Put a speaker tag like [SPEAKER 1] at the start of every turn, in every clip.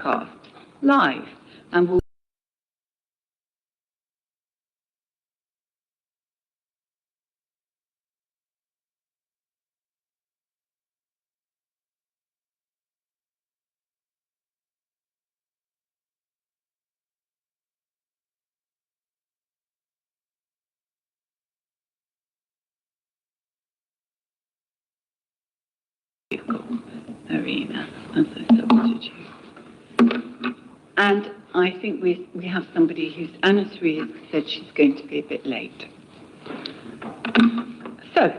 [SPEAKER 1] broadcast live and will Marina, as I submitted you. And I think we have somebody who's Anna Sri has said she's going to be a bit late. So,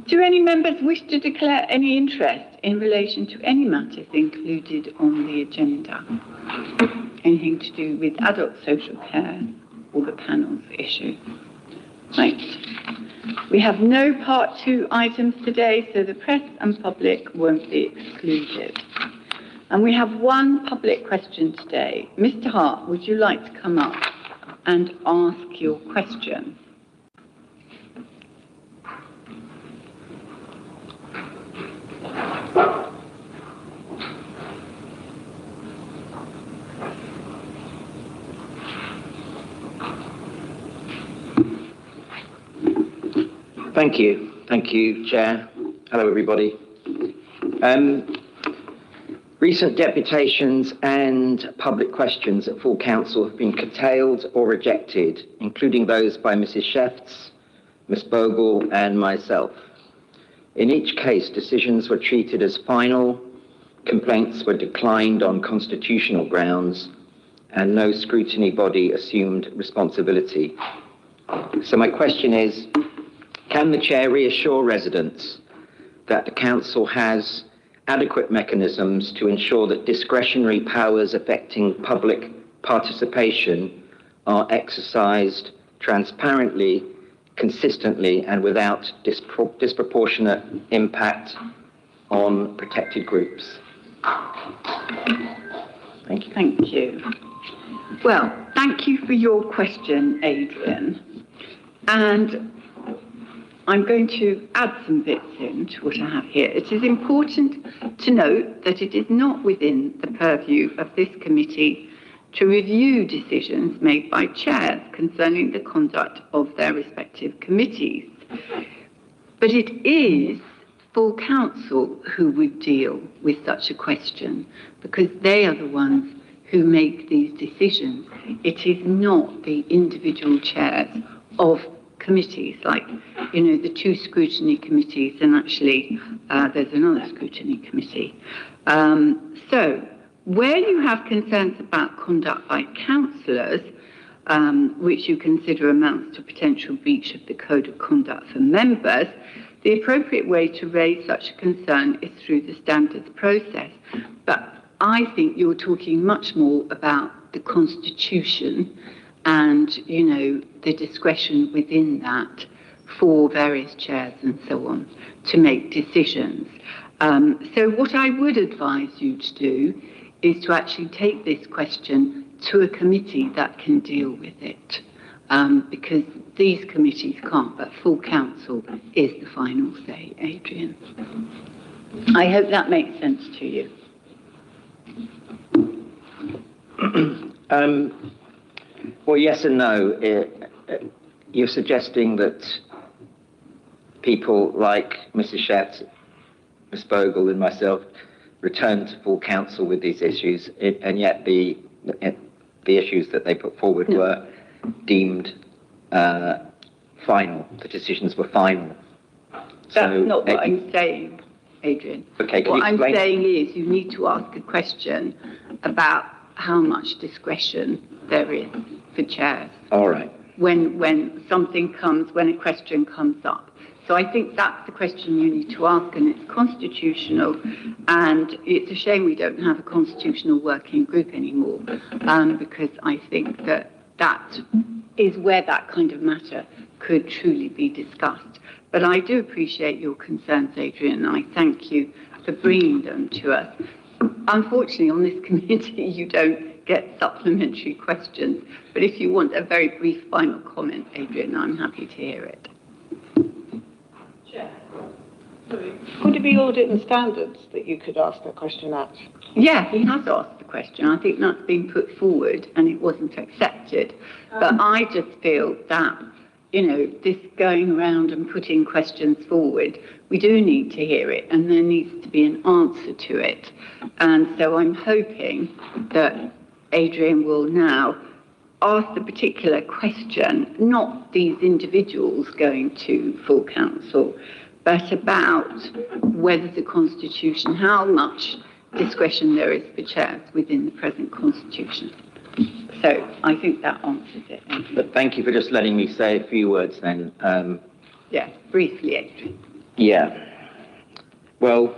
[SPEAKER 1] do any members wish to declare any interest in relation to any matters included on the agenda? Anything to do with adult social care or the panel's issue? Right. We have no part 2 items today, so the press and public won't be excluded. And we have one public question today. Mr. Hart, would you like to come up and ask your question?
[SPEAKER 2] Thank you. Thank you, Chair. Hello, everybody. Recent deputations and public questions at full council have been curtailed or rejected, including those by Mrs. Shefts, Ms. Bogle and myself. In each case, decisions were treated as final, complaints were declined on constitutional grounds, and no scrutiny body assumed responsibility. So my question is, can the Chair reassure residents that the Council has adequate mechanisms to ensure that discretionary powers affecting public participation are exercised transparently, consistently, and without disproportionate impact on protected groups? Thank you.
[SPEAKER 1] Thank you. Well, thank you for your question, Adrian. And I'm going to add some bits in to what I have here. It is important to note that it is not within the purview of this committee to review decisions made by chairs concerning the conduct of their respective committees. But it is full council who would deal with such a question, because they are the ones who make these decisions. It is not the individual chairs of committees, like, you know, the 2 scrutiny committees, and actually there's another scrutiny committee. So where you have concerns about conduct by councillors, which you consider amounts to potential breach of the code of conduct for members, the appropriate way to raise such a concern is through the standards process. But I think you're talking much more about the Constitution and, you know, the discretion within that for various chairs and so on to make decisions. So what I would advise you to do is to actually take this question to a committee that can deal with it, because these committees can't, but full council is the final say, Adrian. I hope that makes sense to you.
[SPEAKER 2] Well, yes and no. You're suggesting that people like Mrs. Shefts, Ms. Bogle and myself return to full council with these issues, and yet the issues that they put forward were deemed final. The decisions were final.
[SPEAKER 1] That's not what I'm saying, Adrian.
[SPEAKER 2] Okay,
[SPEAKER 1] what I'm saying is you need to ask a question about how much discretion there is for chairs.
[SPEAKER 2] All right.
[SPEAKER 1] When a question comes up. So I think that's the question you need to ask, and it's constitutional, and it's a shame we don't have a constitutional working group anymore, because I think that is where that kind of matter could truly be discussed. But I do appreciate your concerns, Adrian, and I thank you for bringing them to us. Unfortunately, on this committee, you don't get supplementary questions, but if you want a very brief final comment, Adrian, I'm happy to hear it.
[SPEAKER 3] Chair, sorry. Could it be audit and standards that you could ask that question at?
[SPEAKER 1] Yeah, he has asked the question. I think that's been put forward and it wasn't accepted. But I just feel that, this going around and putting questions forward, we do need to hear it and there needs to be an answer to it. And so I'm hoping that Adrian will now ask the particular question, not these individuals going to full council, but about whether the Constitution, how much discretion there is for chairs within the present Constitution. So I think that answers it.
[SPEAKER 2] But thank you for just letting me say a few words then.
[SPEAKER 1] Yeah, briefly, Adrian.
[SPEAKER 2] Yeah. Well,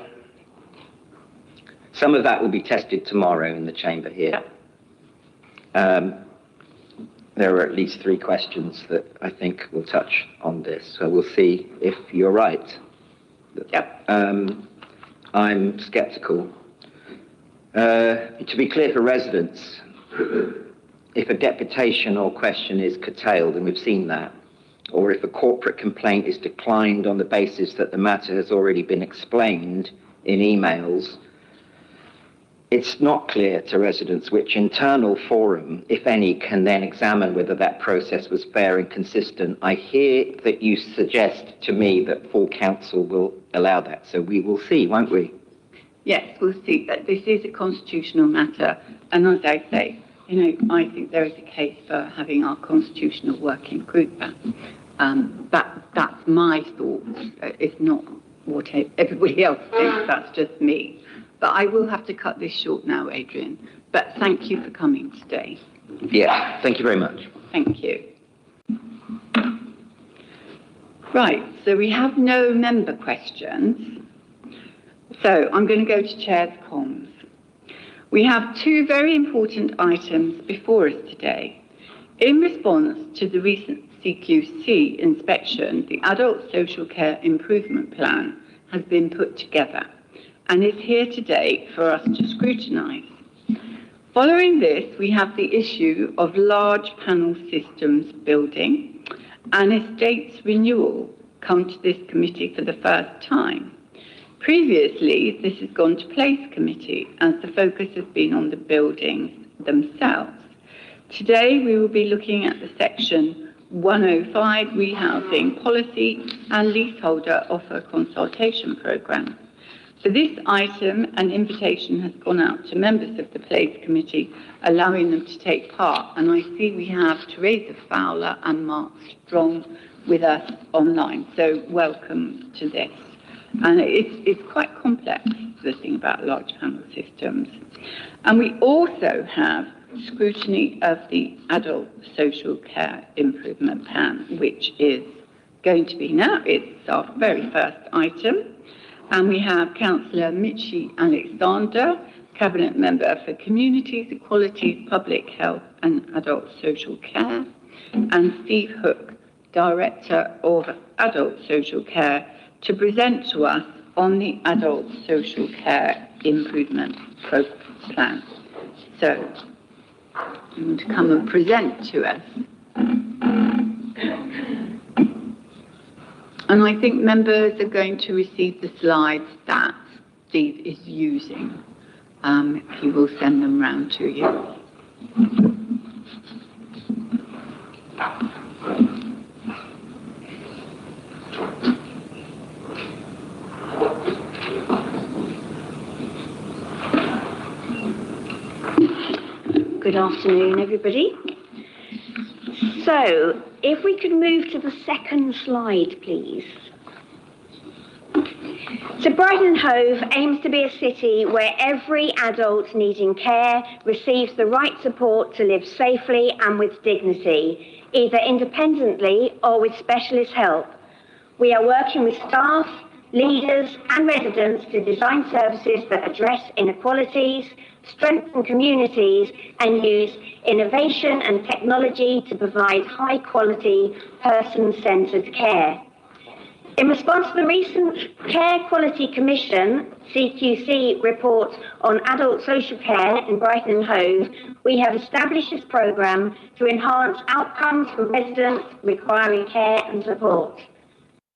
[SPEAKER 2] some of that will be tested tomorrow in the chamber here.
[SPEAKER 1] Yeah.
[SPEAKER 2] There are at least 3 questions that I think will touch on this, so we'll see if you're right.
[SPEAKER 1] Yep.
[SPEAKER 2] I'm sceptical. To be clear for residents, if a deputation or question is curtailed, and we've seen that, or if a corporate complaint is declined on the basis that the matter has already been explained in emails, it's not clear to residents which internal forum, if any, can then examine whether that process was fair and consistent. I hear that you suggest to me that full council will allow that, so we will see, won't we?
[SPEAKER 1] Yes, we'll see. But this is a constitutional matter, and as I say, I think there is a case for having our constitutional working group back. That's my thoughts. It's not what everybody else thinks. That's just me. But I will have to cut this short now, Adrian. But thank you for coming today.
[SPEAKER 2] Yeah, thank you very much.
[SPEAKER 1] Thank you. Right, so we have no member questions. So I'm going to go to Chair's comms. We have 2 very important items before us today. In response to the recent CQC inspection, the Adult Social Care Improvement Plan has been put together and is here today for us to scrutinise. Following this, we have the issue of large panel systems building and estates renewal come to this committee for the first time. Previously, this has gone to Place Committee as the focus has been on the buildings themselves. Today, we will be looking at the Section 105 Rehousing Policy and Leaseholder Offer Consultation Programme. For this item, an invitation has gone out to members of the Place Committee, allowing them to take part. And I see we have Teresa Fowler and Mark Strong with us online. So welcome to this. And it's quite complex, the thing about large panel systems. And we also have scrutiny of the Adult Social Care Improvement Plan, which is going to be now, it's our very first item. And we have Councillor Mitchie Alexander, Cabinet Member for Communities, Equalities, Public Health and Adult Social Care, and Steve Hook, Director of Adult Social Care, to present to us on the Adult Social Care Improvement Plan. So, you want to come and present to us. And I think members are going to receive the slides that Steve is using. He will send them round to you.
[SPEAKER 4] Good afternoon, everybody. So, if we could move to the second slide, please. So Brighton Hove aims to be a city where every adult needing care receives the right support to live safely and with dignity, either independently or with specialist help. We are working with staff, leaders and residents to design services that address inequalities, strengthen communities and use innovation and technology to provide high-quality, person-centred care. In response to the recent Care Quality Commission CQC report on adult social care in Brighton and Hove, we have established this programme to enhance outcomes for residents requiring care and support.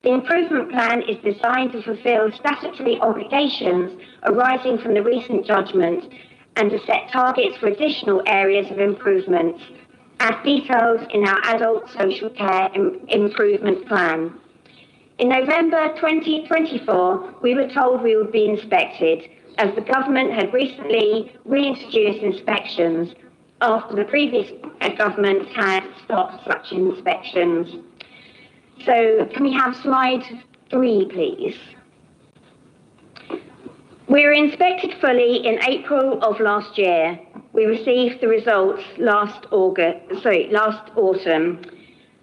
[SPEAKER 4] The improvement plan is designed to fulfil statutory obligations arising from the recent judgment and to set targets for additional areas of improvement, as detailed in our Adult Social Care Improvement Plan. In November 2024, we were told we would be inspected, as the government had recently reintroduced inspections after the previous government had stopped such inspections. So can we have slide 3, please? We were inspected fully in April of last year. We received the results last autumn.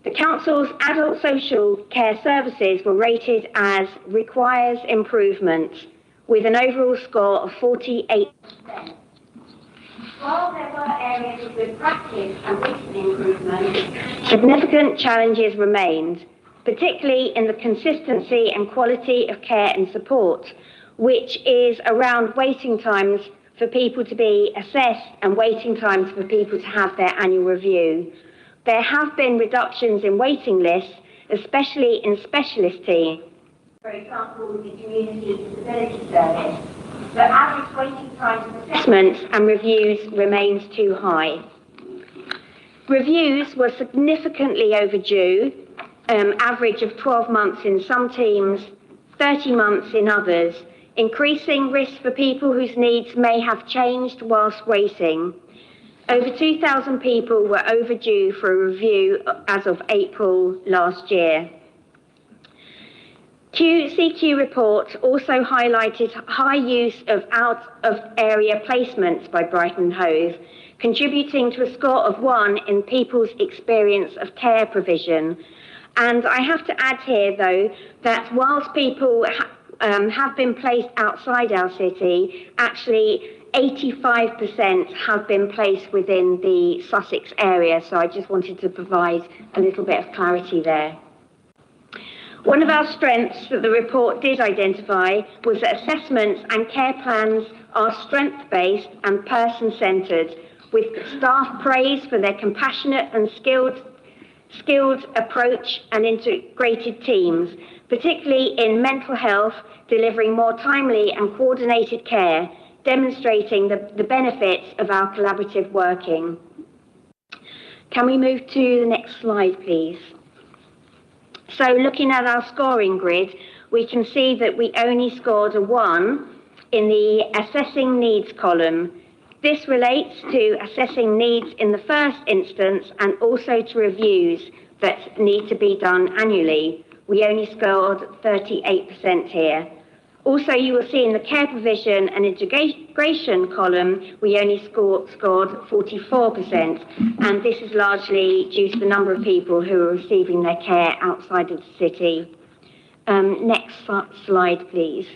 [SPEAKER 4] The Council's adult social care services were rated as requires improvement, with an overall score of 48%. While there were areas of good practice and recent improvement, significant challenges remained, particularly in the consistency and quality of care and support, which is around waiting times for people to be assessed and waiting times for people to have their annual review. There have been reductions in waiting lists, especially in specialist teams, for example, the Community Disability Service, but average waiting times for assessments and reviews remains too high. Reviews were significantly overdue, average of 12 months in some teams, 30 months in others, increasing risk for people whose needs may have changed whilst waiting. Over 2,000 people were overdue for a review as of April last year. CQ report also highlighted high use of out-of-area placements by Brighton and Hove, contributing to a score of 1 in people's experience of care provision. And I have to add here, though, that whilst people have been placed outside our city, actually 85% have been placed within the Sussex area, so I just wanted to provide a little bit of clarity there. One of our strengths that the report did identify was that assessments and care plans are strength-based and person-centred, with staff praised for their compassionate and skilled approach and integrated teams, particularly in mental health, delivering more timely and coordinated care, demonstrating the benefits of our collaborative working. Can we move to the next slide, please? So looking at our scoring grid, we can see that we only scored a 1 in the assessing needs column. This relates to assessing needs in the first instance and also to reviews that need to be done annually. We only scored 38% here. Also, you will see in the care provision and integration column, we only scored 44%, and this is largely due to the number of people who are receiving their care outside of the city. Next slide, please.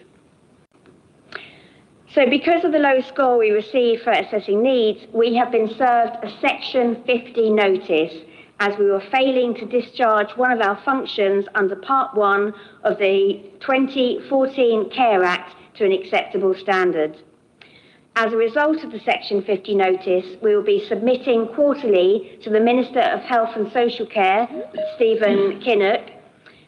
[SPEAKER 4] So because of the low score we received for assessing needs, we have been served a Section 50 notice, as we were failing to discharge one of our functions under Part 1 of the 2014 Care Act to an acceptable standard. As a result of the Section 50 notice, we will be submitting quarterly to the Minister of Health and Social Care, Stephen Kinnock,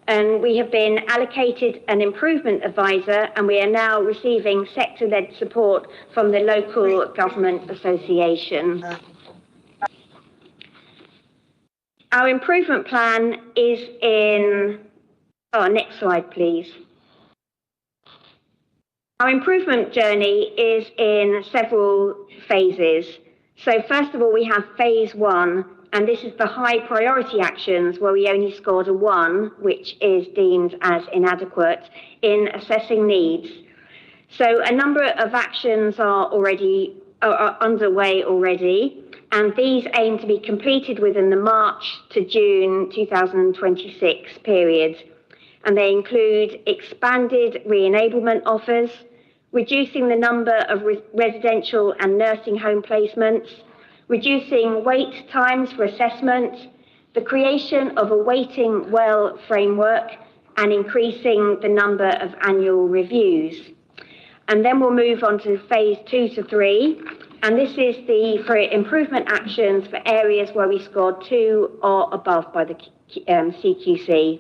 [SPEAKER 4] and we have been allocated an improvement advisor, and we are now receiving sector-led support from the Local Government Association. Our improvement plan is in, next slide, please. Our improvement journey is in several phases. So first of all, we have phase 1, and this is the high priority actions where we only scored a 1, which is deemed as inadequate in assessing needs. So a number of actions are underway already, and these aim to be completed within the March to June 2026 period. And they include expanded re-enablement offers, reducing the number of residential and nursing home placements, reducing wait times for assessment, the creation of a waiting well framework, and increasing the number of annual reviews. And then we'll move on to phase 2 to 3. And this is for improvement actions for areas where we scored 2 or above by the CQC.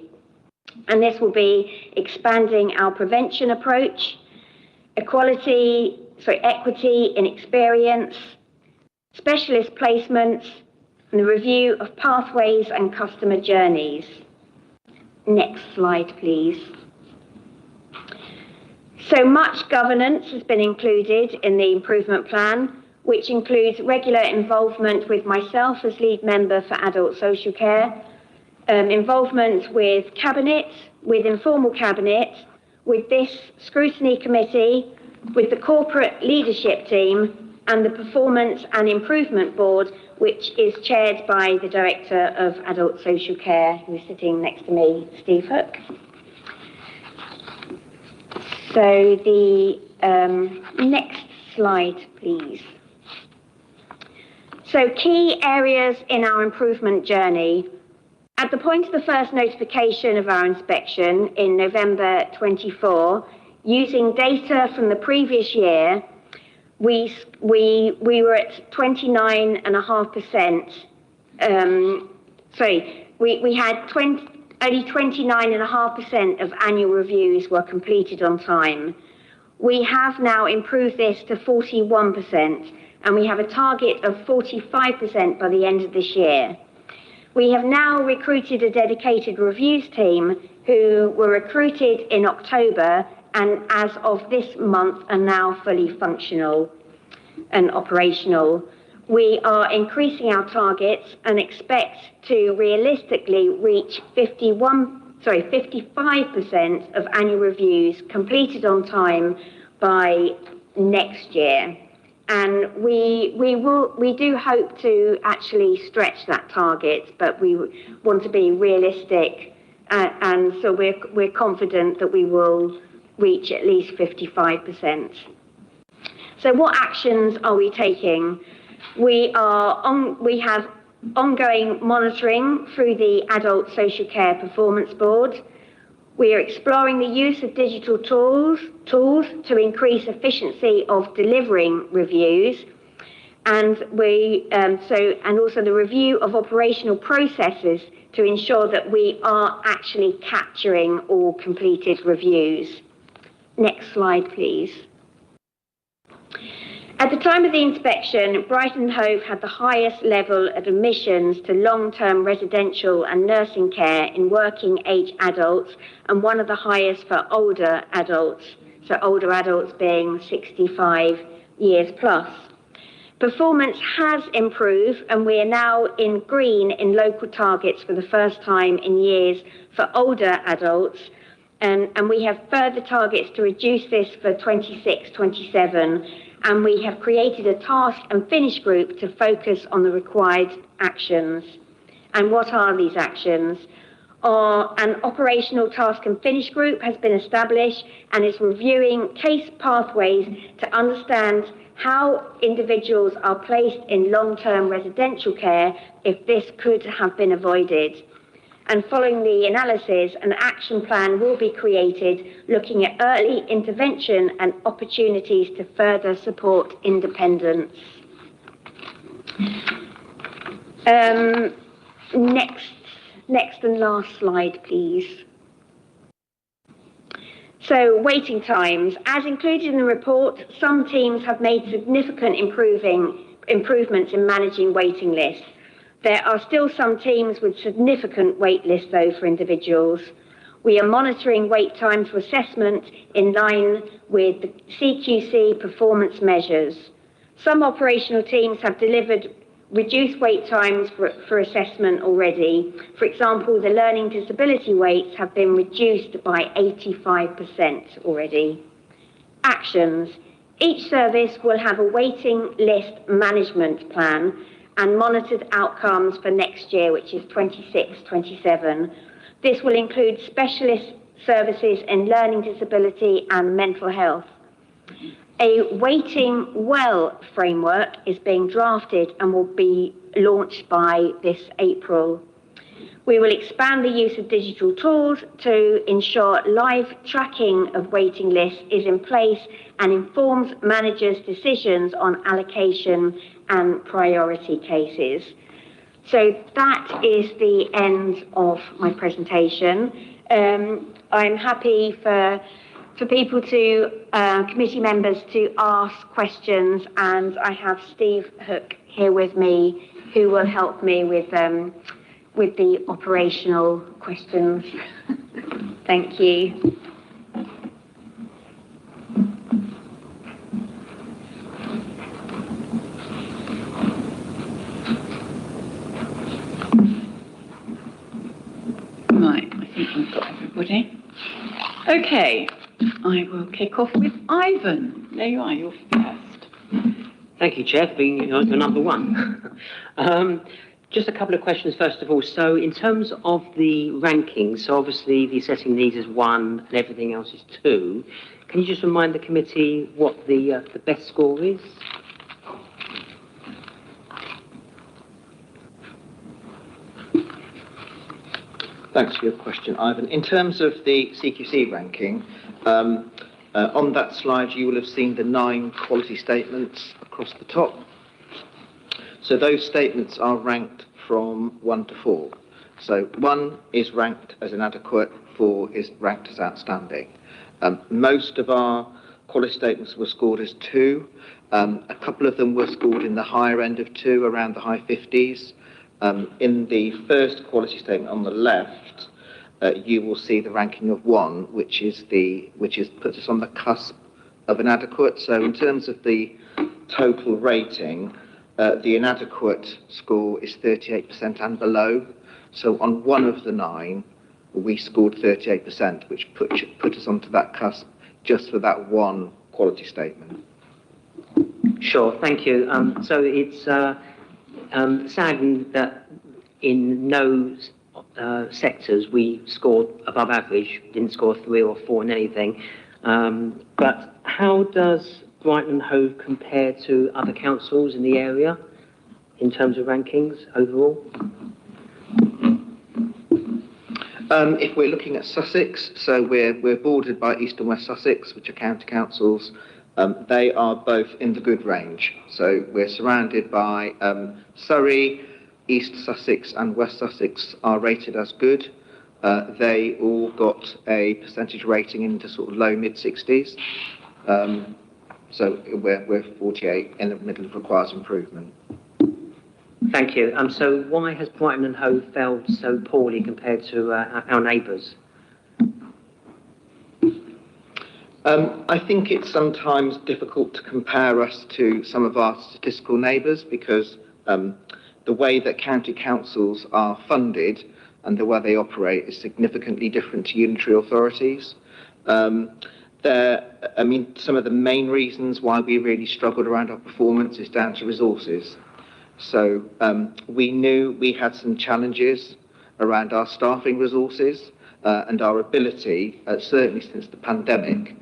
[SPEAKER 4] And this will be expanding our prevention approach, equality equity in experience, specialist placements, and the review of pathways and customer journeys. Next slide, please. So much governance has been included in the improvement plan, which includes regular involvement with myself as lead member for adult social care, involvement with cabinet, with informal cabinet, with this scrutiny committee, with the corporate leadership team, and the performance and improvement board, which is chaired by the director of adult social care, who's sitting next to me, Steve Hook. So the next slide, please. So key areas in our improvement journey. At the point of the first notification of our inspection in November 24, using data from the previous year, we were at 29.5%. We had only 29.5% of annual reviews were completed on time. We have now improved this to 41%, and we have a target of 45% by the end of this year. We have now recruited a dedicated reviews team who were recruited in October and as of this month are now fully functional and operational. We are increasing our targets and expect to realistically reach 55% of annual reviews completed on time by next year. And we do hope to actually stretch that target, but we want to be realistic, and so we're confident that we will reach at least 55%. So what actions are we taking? We have ongoing monitoring through the Adult Social Care Performance Board. We are exploring the use of digital tools to increase efficiency of delivering reviews, and also the review of operational processes to ensure that we are actually capturing all completed reviews. Next slide, please. At the time of the inspection, Brighton and Hove had the highest level of admissions to long-term residential and nursing care in working age adults, and one of the highest for older adults, so older adults being 65 years plus. Performance has improved, and we are now in green in local targets for the first time in years for older adults, and we have further targets to reduce this for 26-27. And we have created a task and finish group to focus on the required actions. And what are these actions? An operational task and finish group has been established and is reviewing case pathways to understand how individuals are placed in long-term residential care if this could have been avoided. And following the analysis, an action plan will be created looking at early intervention and opportunities to further support independence. Next and last slide, please. So waiting times. As included in the report, some teams have made significant improvements in managing waiting lists. There are still some teams with significant wait lists, though, for individuals. We are monitoring wait times for assessment in line with the CQC performance measures. Some operational teams have delivered reduced wait times for assessment already. For example, the learning disability waits have been reduced by 85% already. Actions. Each service will have a waiting list management plan and monitored outcomes for next year, which is 26-27. This will include specialist services in learning disability and mental health. A waiting well framework is being drafted and will be launched by this April. We will expand the use of digital tools to ensure live tracking of waiting lists is in place and informs managers' decisions on allocation and priority cases. So that is the end of my presentation. I'm happy for for people to, committee members to ask questions, and I have Steve Hook here with me who will help me with the operational questions. Thank you.
[SPEAKER 1] Right, I think we've got everybody. Okay, I will kick off with Ivan. There you are, you're first.
[SPEAKER 5] Thank you, Chair, for being your number one. Just a couple of questions, first of all. So in terms of the rankings, so obviously the assessing needs is 1 and everything else is 2. Can you just remind the committee what the best score is?
[SPEAKER 2] Thanks for your question, Ivan. In terms of the CQC ranking, on that slide you will have seen the 9 quality statements across the top. So those statements are ranked from 1 to 4. So 1 is ranked as inadequate, 4 is ranked as outstanding. Most of our quality statements were scored as 2. A couple of them were scored in the higher end of 2, around the high 50s. In the first quality statement on the left, you will see the ranking of 1, which puts us on the cusp of inadequate. So in terms of the total rating, the inadequate score is 38% and below. So on 1 of the 9, we scored 38%, which put us onto that cusp just for that 1 quality statement.
[SPEAKER 5] Sure, thank you. So it's saddened that in no sectors we scored above average, didn't score 3 or 4 in anything. But how does Brighton and Hove compare to other councils in the area in terms of rankings overall?
[SPEAKER 2] If we're looking at Sussex, so we're bordered by East and West Sussex, which are county councils. They are both in the good range. So we're surrounded by Surrey, East Sussex and West Sussex are rated as good. They all got a percentage rating into sort of low mid-60s. So we're 48 in the middle of requires improvement.
[SPEAKER 5] Thank you. So why has Brighton and Hove failed so poorly compared to our neighbours?
[SPEAKER 2] I think it's sometimes difficult to compare us to some of our statistical neighbours because the way that county councils are funded and the way they operate is significantly different to unitary authorities. Some of the main reasons why we really struggled around our performance is down to resources. So we knew we had some challenges around our staffing resources and our ability, certainly since the pandemic,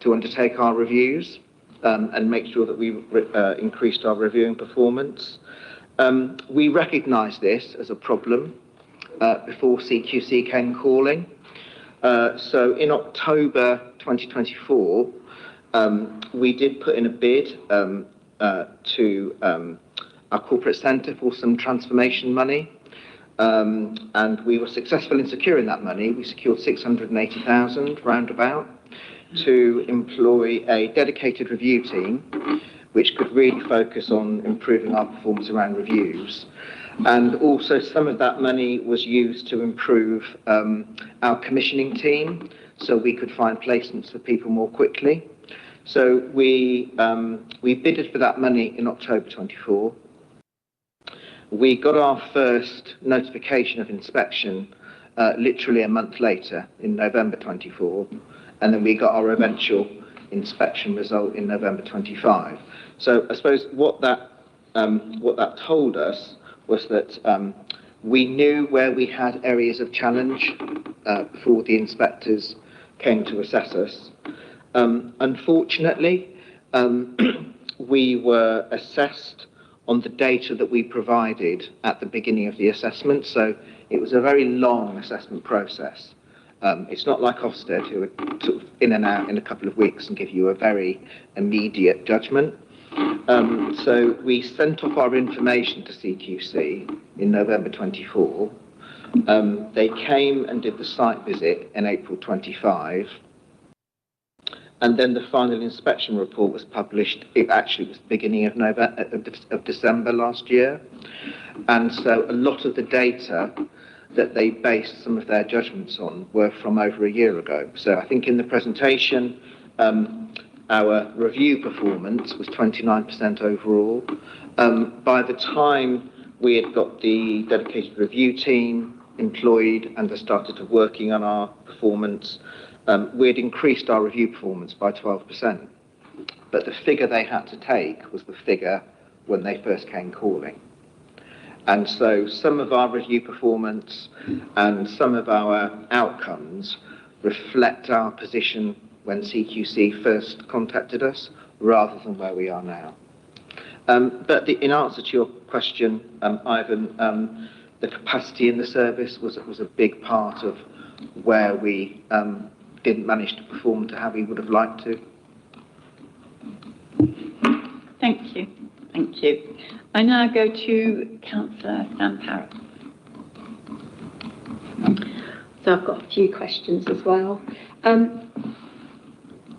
[SPEAKER 2] to undertake our reviews and make sure that we increased our reviewing performance. We recognised this as a problem before CQC came calling. So in October 2024, we did put in a bid to our corporate centre for some transformation money. And we were successful in securing that money. We secured 680,000 roundabout to employ a dedicated review team which could really focus on improving our performance around reviews. And also some of that money was used to improve our commissioning team so we could find placements for people more quickly. So we bidded for that money in October 24. We got our first notification of inspection literally a month later in November 24, and then we got our eventual inspection result in November 25. So I suppose what that told us was that we knew where we had areas of challenge before the inspectors came to assess us. Unfortunately, we were assessed on the data that we provided at the beginning of the assessment, so it was a very long assessment process. It's not like Ofsted, who are sort of in and out in a couple of weeks and give you a very immediate judgment. So we sent off our information to CQC in November 24. They came and did the site visit in April 25. And then the final inspection report was published. It actually was the beginning of December last year. And so a lot of the data that they based some of their judgments on were from over a year ago. So I think in the presentation, our review performance was 29% overall. By the time we had got the dedicated review team employed and they started working on our performance, we had increased our review performance by 12%. But the figure they had to take was the figure when they first came calling. And so some of our review performance and some of our outcomes reflect our position when CQC first contacted us, rather than where we are now. But in answer to your question, Ivan, the capacity in the service was a big part of where we didn't manage to perform to how we would have liked to.
[SPEAKER 1] Thank you. Thank you. I now go to Councillor Sam Parrott.
[SPEAKER 3] So I've got a few questions as well.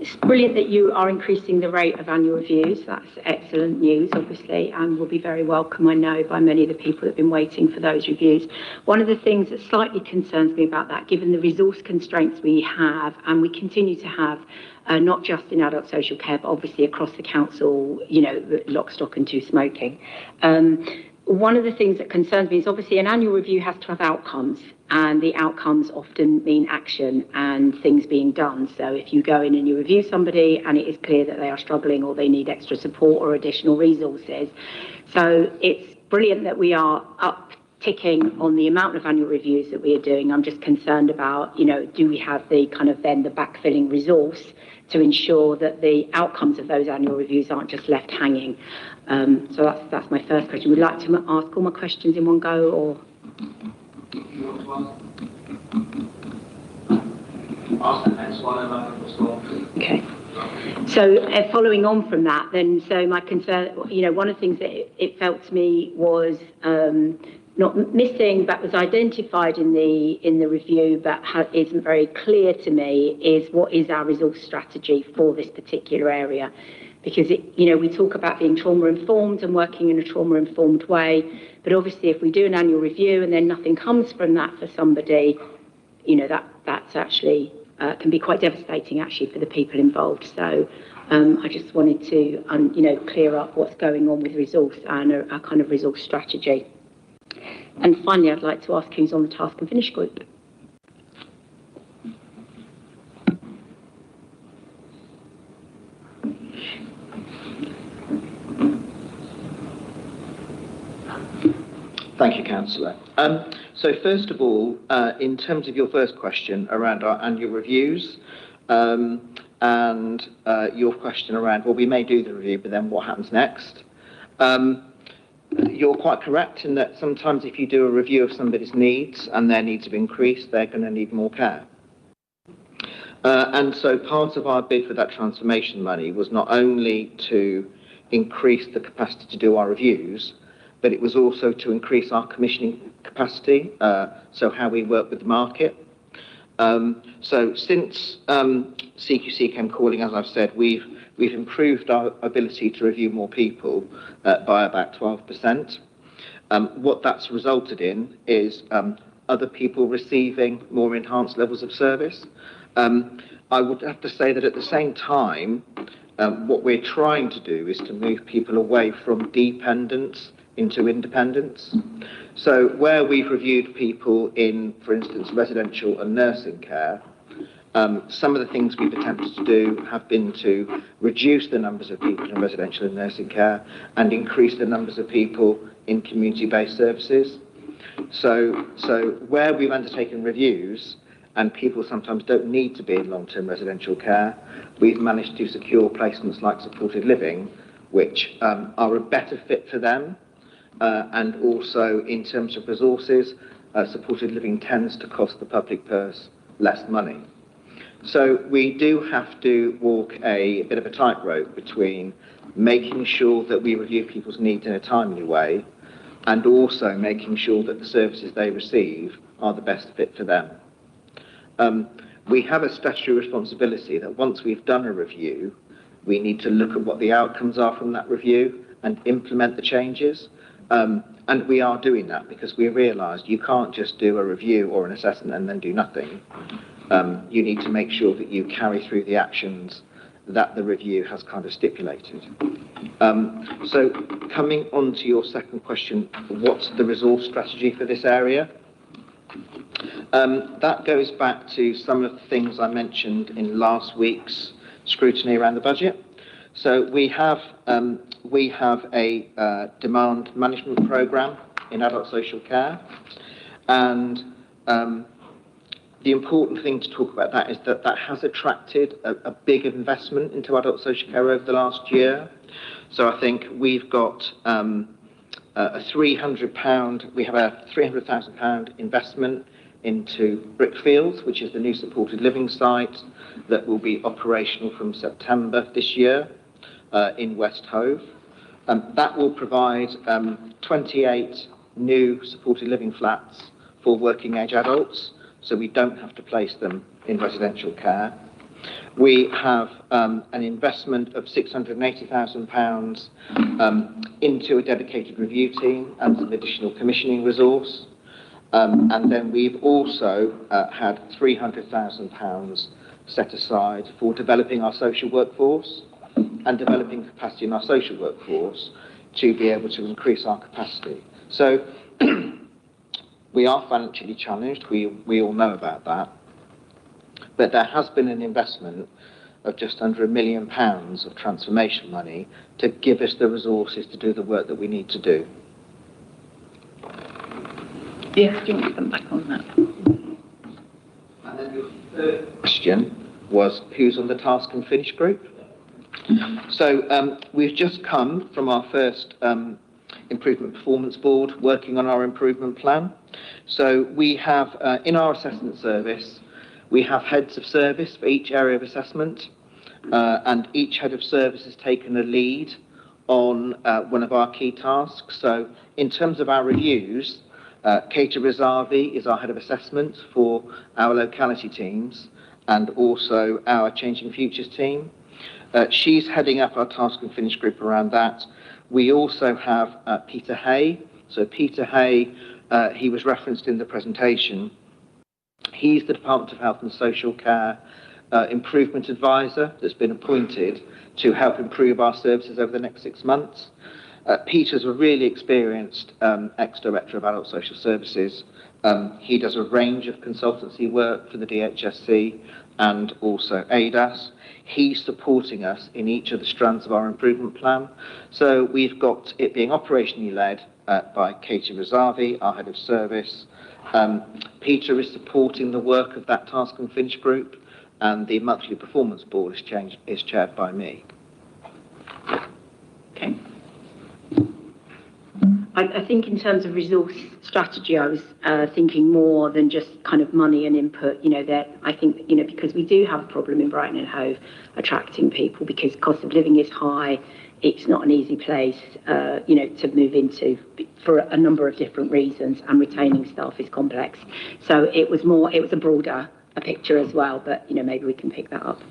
[SPEAKER 3] It's brilliant that you are increasing the rate of annual reviews. That's excellent news, obviously, and will be very welcome, I know, by many of the people that have been waiting for those reviews. One of the things that slightly concerns me about that, given the resource constraints we have, and we continue to have, not just in adult social care, but obviously across the council, you know, lock, stock and two smoking. One of the things that concerns me is obviously an annual review has to have outcomes, and the outcomes often mean action and things being done. So if you go in and you review somebody and it is clear that they are struggling or they need extra support or additional resources. So it's brilliant that we are upticking on the amount of annual reviews that we are doing. I'm just concerned about, you know, do we have the kind of then the backfilling resource to ensure that the outcomes of those annual reviews aren't just left hanging. So that's my first question. Would you like to ask all my questions in one go, or? Okay. So following on from that, then, so my concern, you know, one of the things that it felt to me was not missing, but was identified in the review, but isn't very clear to me, is what is our resource strategy for this particular area? Because, you know, we talk about being trauma-informed and working in a trauma-informed way, but obviously if we do an annual review and then nothing comes from that for somebody, you know, that's actually, can be quite devastating actually for the people involved. So I just wanted to, you know, clear up what's going on with resource and our kind of resource strategy. And finally, I'd like to ask who's on the task and finish group.
[SPEAKER 2] Thank you, Councillor. So first of all, in terms of your first question around our annual reviews, and your question around, well, we may do the review, but then what happens next? You're quite correct in that sometimes if you do a review of somebody's needs and their needs have increased, they're going to need more care. And so part of our bid for that transformation money was not only to increase the capacity to do our reviews, but it was also to increase our commissioning capacity, so how we work with the market. So since CQC came calling, as I've said, we've improved our ability to review more people by about 12%. What that's resulted in is other people receiving more enhanced levels of service. I would have to say that at the same time, what we're trying to do is to move people away from dependence into independence. So where we've reviewed people in, for instance, residential and nursing care, some of the things we've attempted to do have been to reduce the numbers of people in residential and nursing care and increase the numbers of people in community-based services. So where we've undertaken reviews and people sometimes don't need to be in long-term residential care, we've managed to secure placements like supported living, which are a better fit for them. And also in terms of resources, supported living tends to cost the public purse less money. So we do have to walk a bit of a tightrope between making sure that we review people's needs in a timely way and also making sure that the services they receive are the best fit for them. we have a statutory responsibility that once we've done a review, we need to look at what the outcomes are from that review and implement the changes. And we are doing that because we realised you can't just do a review or an assessment and then do nothing. You need to make sure that you carry through the actions that the review has kind of stipulated. So coming on to your second question, what's the resource strategy for this area? That goes back to some of the things I mentioned in last week's scrutiny around the budget. So we have a demand management programme in adult social care, and the important thing to talk about that is that that has attracted a big investment into adult social care over the last year. So I think we've got a £300, we have a £300,000 investment into Brickfields, which is the new supported living site that will be operational from September this year in West Hove. That will provide 28 new supported living flats for working age adults, so we don't have to place them in residential care. We have an investment of £680,000 into a dedicated review team and some additional commissioning resource. And then we've also had £300,000 set aside for developing our social workforce and developing capacity in our social workforce to be able to increase our capacity. So we are financially challenged, we all know about that, but there has been an investment of just under £1 million of transformation money to give us the resources to do the work that we need to do.
[SPEAKER 1] Yes, do you want to come back on that?
[SPEAKER 2] And then your third question was, who's on the task and finish group? So we've just come from our first improvement performance board working on our improvement plan. So we have, in our assessment service, we have heads of service for each area of assessment, and each head of service has taken a lead on one of our key tasks. So in terms of our reviews, Katie Rizavi is our head of assessment for our locality teams and also our Changing Futures team. She's heading up our task and finish group around that. We also have Peter Hay. So Peter Hay, he was referenced in the presentation. He's the Department of Health and Social Care Improvement Advisor that's been appointed to help improve our services over the next 6 months. Peter's a really experienced ex-director of adult social services. He does a range of consultancy work for the DHSC and also ADAS. He's supporting us in each of the strands of our improvement plan. So we've got it being operationally led by Katie Rizavi, our head of service. Peter is supporting the work of that task and finish group, and the monthly performance board is chaired by me.
[SPEAKER 1] Okay.
[SPEAKER 3] I think in terms of resource strategy, I was thinking more than just kind of money and input, that I think, because we do have a problem in Brighton and Hove attracting people because cost of living is high. It's not an easy place, to move into for a number of different reasons, and retaining staff is complex. So it was a broader picture as well, but, maybe we can pick that up.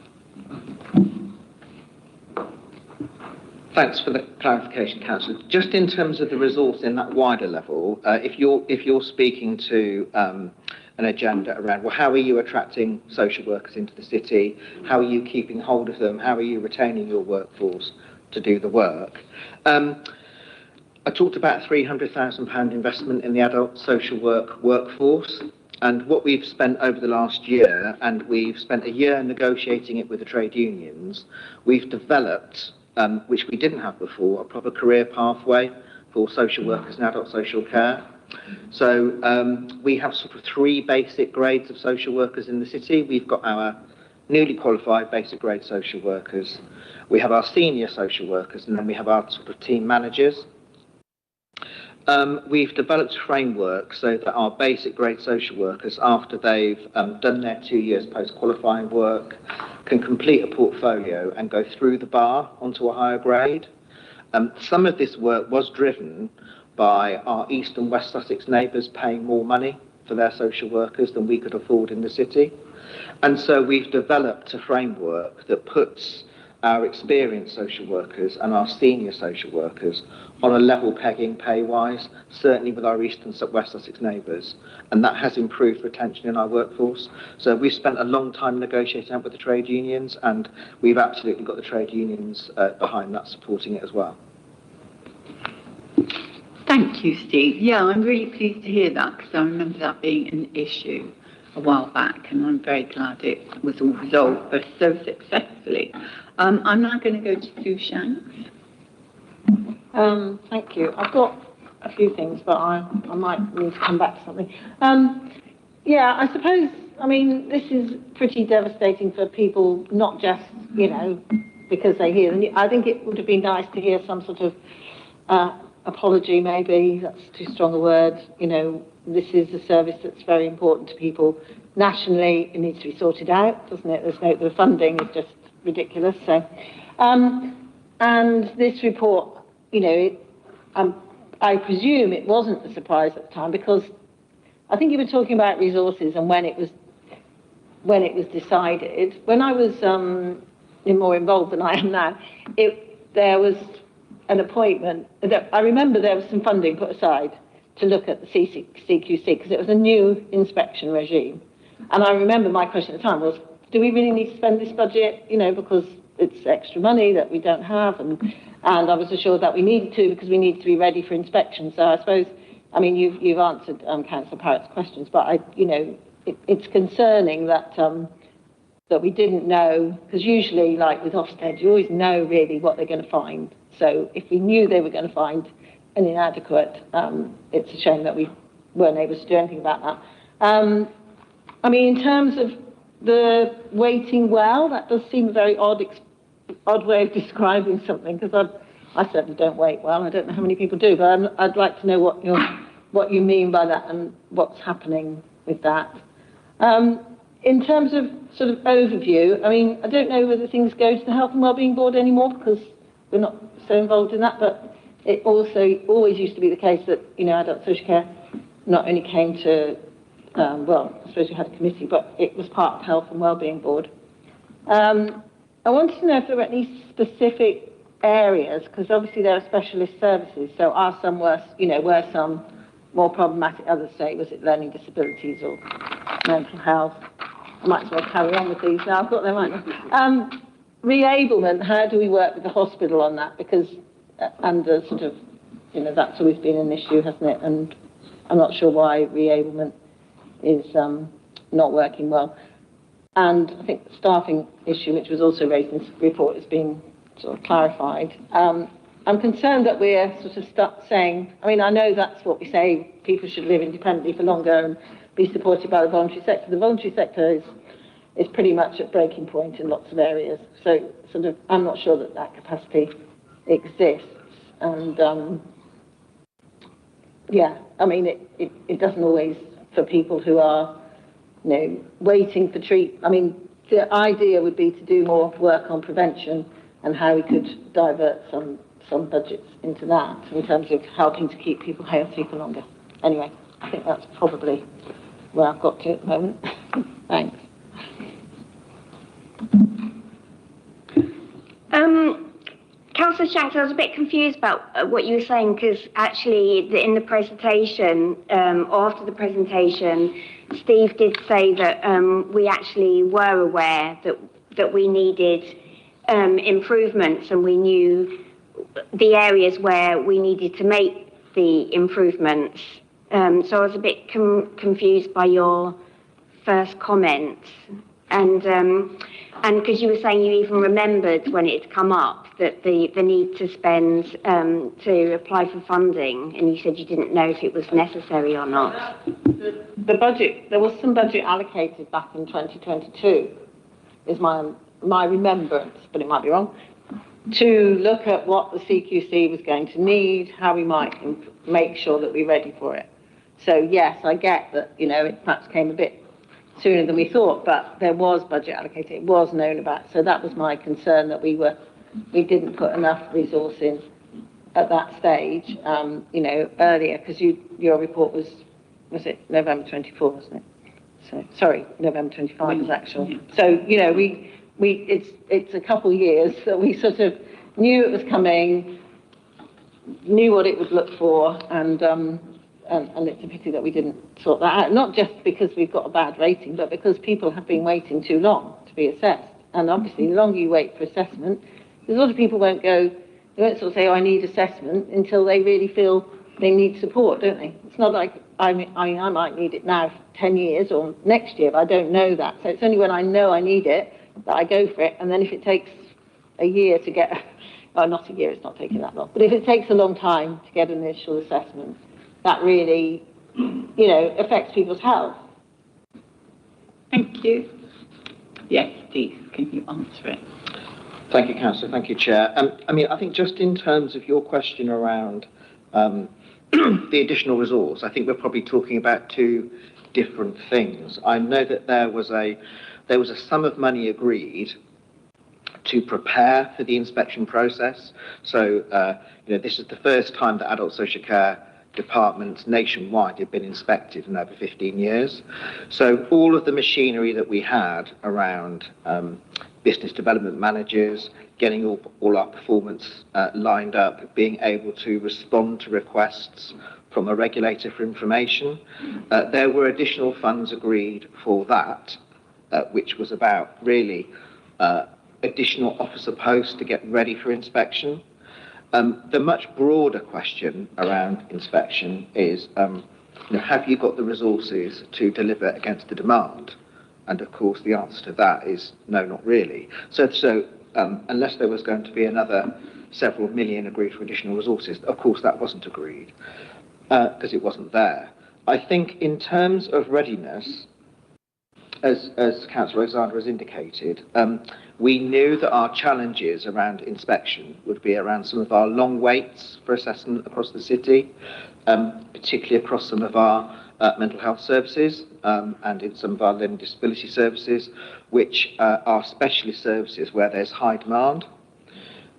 [SPEAKER 2] Thanks for the clarification, Councillor. Just in terms of the resource in that wider level, if you're speaking to an agenda around, well, how are you attracting social workers into the city? How are you keeping hold of them? How are you retaining your workforce to do the work? I talked about £300,000 investment in the adult social work workforce, and what we've spent over the last year, and we've spent a year negotiating it with the trade unions, we've developed, which we didn't have before, a proper career pathway for social workers in adult social care. So we have sort of 3 basic grades of social workers in the city. We've got our newly qualified basic grade social workers, we have our senior social workers, and then we have our sort of team managers. We've developed a framework so that our basic grade social workers, after they've done their 2 years post-qualifying work, can complete a portfolio and go through the bar onto a higher grade. Some of this work was driven by our East and West Sussex neighbours paying more money
[SPEAKER 6] for their social workers than we could afford in the city. And so we've developed a framework that puts our experienced social workers and our senior social workers on a level pegging pay-wise, certainly with our East and West Sussex neighbours, and that has improved retention in our workforce. So we've spent a long time negotiating out with the trade unions, and we've absolutely got the trade unions behind that, supporting it as well.
[SPEAKER 1] Thank you, Steve. Yeah, I'm really pleased to hear that, because I remember that being an issue a while back, and I'm very glad it was all resolved, but so successfully. I'm now going to go to Sue Shanks.
[SPEAKER 7] Thank you. I've got a few things, but I might need to come back to something. Yeah, I suppose, I mean, this is pretty devastating for people, not just, because they hear. I think it would have been nice to hear some sort of apology, maybe, that's too strong a word. This is a service that's very important to people. Nationally, it needs to be sorted out, doesn't it? The funding is just ridiculous. So, and this report, I presume it wasn't a surprise at the time, because I think you were talking about resources and when it was decided. When I was more involved than I am now, there was an appointment. I remember there was some funding put aside to look at the CQC, because it was a new inspection regime. And I remember my question at the time was, do we really need to spend this budget, because it's extra money that we don't have? And I was assured that we needed to, because we need to be ready for inspection. So I suppose, I mean, you've answered Councillor Parrott's questions, but it's concerning that that we didn't know, because usually, like with Ofsted, you always know really what they're going to find. So if we knew they were going to find an inadequate, it's a shame that we weren't able to do anything about that. I mean, in terms of the waiting well, that does seem a very odd way of describing something, because I certainly don't wait well. I don't know how many people do, but I'd like to know what you mean by that and what's happening with that. In terms of sort of overview, I mean, I don't know whether things go to the Health and Wellbeing Board anymore, because we're not so involved in that, but it also always used to be the case that, adult social care not only came to, well, I suppose we had a committee, but it was part of Health and Wellbeing Board. I wanted to know if there were any specific areas, because obviously there are specialist services, so are some worse, were some more problematic, others say, was it learning disabilities or mental health? I might as well carry on with these now, I've got them right now. Reablement, how do we work with the hospital on that? Because under sort of, that's always been an issue, hasn't it? And I'm not sure why reablement is not working well. And I think the staffing issue, which was also raised in this report, has been sort of clarified. I'm concerned that we're sort of stuck saying, I mean, I know that's what we say, people should live independently for longer and be supported by the voluntary sector. The voluntary sector is pretty much at breaking point in lots of areas. So sort of, I'm not sure that capacity exists. And yeah, I mean, it doesn't always, for people who are, waiting for treatment. I mean, the idea would be to do more work on prevention and how we could divert some budgets into that in terms of helping to keep people healthy for longer. Anyway, I think that's probably where I've got to at the moment. Thanks.
[SPEAKER 4] Councillor Shanks, I was a bit confused about what you were saying, because actually in the presentation, or after the presentation, Steve did say that we actually were aware that we needed improvements, and we knew the areas where we needed to make the improvements. So I was a bit confused by your first comments, and because you were saying you even remembered when it had come up that the need to spend to apply for funding, and you said you didn't know if it was necessary or not.
[SPEAKER 7] The budget, there was some budget allocated back in 2022, is my remembrance, but it might be wrong, to look at what the CQC was going to need, how we might make sure that we're ready for it. So yes, I get that, it perhaps came a bit sooner than we thought, but there was budget allocated, it was known about. So that was my concern, that we didn't put enough resource in at that stage, earlier, because your report was was it November 24, wasn't it? So, sorry, November 25 was actual.
[SPEAKER 1] Yeah.
[SPEAKER 7] So, it's a couple of years that we sort of knew it was coming, knew what it would look for, and it's a pity that we didn't sort that out. Not just because we've got a bad rating, but because people have been waiting too long to be assessed. And obviously, the longer you wait for assessment, because a lot of people won't sort of say, oh, I need assessment, until they really feel they need support, don't they? It's not like, I might need it now for 10 years or next year, but I don't know that. So it's only when I know I need it that I go for it. And then if it takes a year to get, well, not a year, it's not taking that long, but if it takes a long time to get an initial assessment, that really, affects people's health.
[SPEAKER 1] Thank you. Yes, please, can you answer it?
[SPEAKER 6] Thank you, Councillor. Thank you, Chair. I think just in terms of your question around the additional resource, I think we're probably talking about two different things. I know that there was a sum of money agreed to prepare for the inspection process. So, this is the first time that adult social care departments nationwide have been inspected in over 15 years. So all of the machinery that we had around business development managers, getting all our performance lined up, being able to respond to requests from a regulator for information. There were additional funds agreed for that, which was about really additional officer posts to get ready for inspection. The much broader question around inspection is, have you got the resources to deliver against the demand? And of course, the answer to that is no, not really. So unless there was going to be another several million agreed for additional resources, of course, that wasn't agreed because it wasn't there. I think in terms of readiness, as Councillor Alexander has indicated, we knew that our challenges around inspection would be around some of our long waits for assessment across the city, particularly across some of our mental health services and in some of our learning disability services, which are specialist services where there's high demand.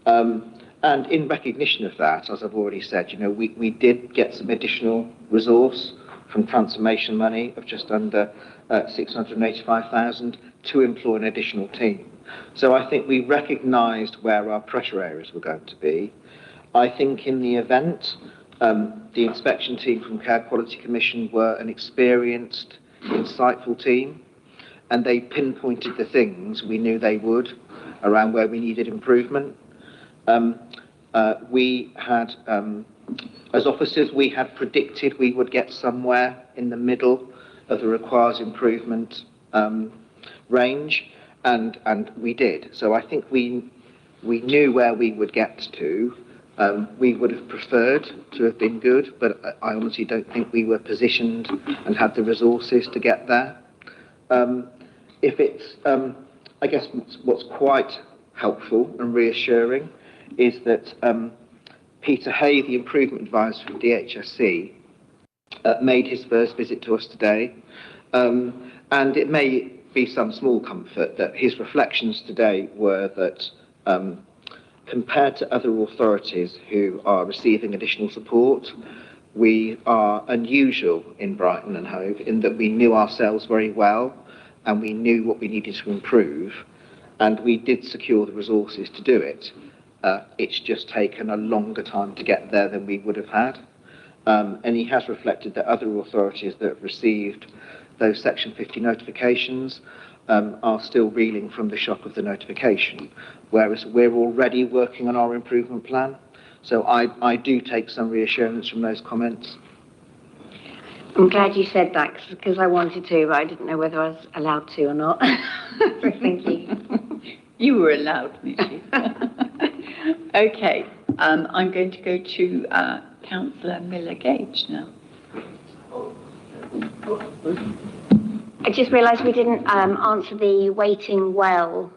[SPEAKER 6] And in recognition of that, as I've already said, we did get some additional resource from transformation money of just under 685,000 to employ an additional team. So I think we recognised where our pressure areas were going to be. I think in the event, the inspection team from Care Quality Commission were an experienced, insightful team, and they pinpointed the things we knew they would around where we needed improvement. We had, as officers, we had predicted we would get somewhere in the middle of the requires improvement range, and we did. So I think we knew where we would get to. We would have preferred to have been good, but I honestly don't think we were positioned and had the resources to get there. I guess what's quite helpful and reassuring is that Peter Hay, the improvement advisor from DHSC, made his first visit to us today, and it may be some small comfort that his reflections today were that compared to other authorities who are receiving additional support, we are unusual in Brighton and Hove in that we knew ourselves very well and we knew what we needed to improve, and we did secure the resources to do it. It's just taken a longer time to get there than we would have had. And he has reflected that other authorities that have received those Section 50 notifications are still reeling from the shock of the notification, whereas we're already working on our improvement plan. So I do take some reassurance from those comments.
[SPEAKER 4] I'm glad you said that because I wanted to, but I didn't know whether I was allowed to or not. So thank you.
[SPEAKER 1] You were allowed, Nikki. Okay, I'm going to go to Councillor Miller-Gage now.
[SPEAKER 4] I just realised we didn't answer the waiting well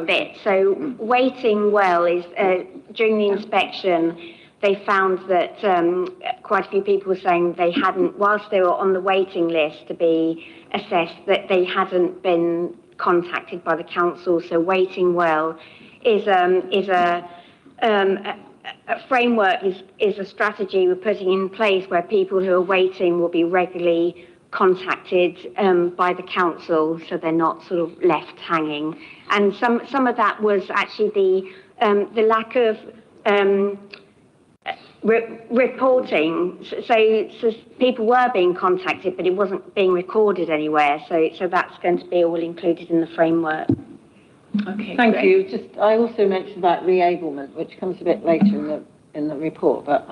[SPEAKER 4] bit. So waiting well is during the inspection, they found that quite a few people were saying they hadn't, whilst they were on the waiting list to be assessed, that they hadn't been contacted by the council. So waiting well is a a framework is a strategy we're putting in place where people who are waiting will be regularly contacted by the council, so they're not sort of left hanging. And some of that was actually the lack of reporting. So people were being contacted, but it wasn't being recorded anywhere. So that's going to be all included in the framework.
[SPEAKER 1] Okay.
[SPEAKER 7] Thank
[SPEAKER 1] great.
[SPEAKER 7] you. Just, I also mentioned about reablement, which comes a bit later in the report, but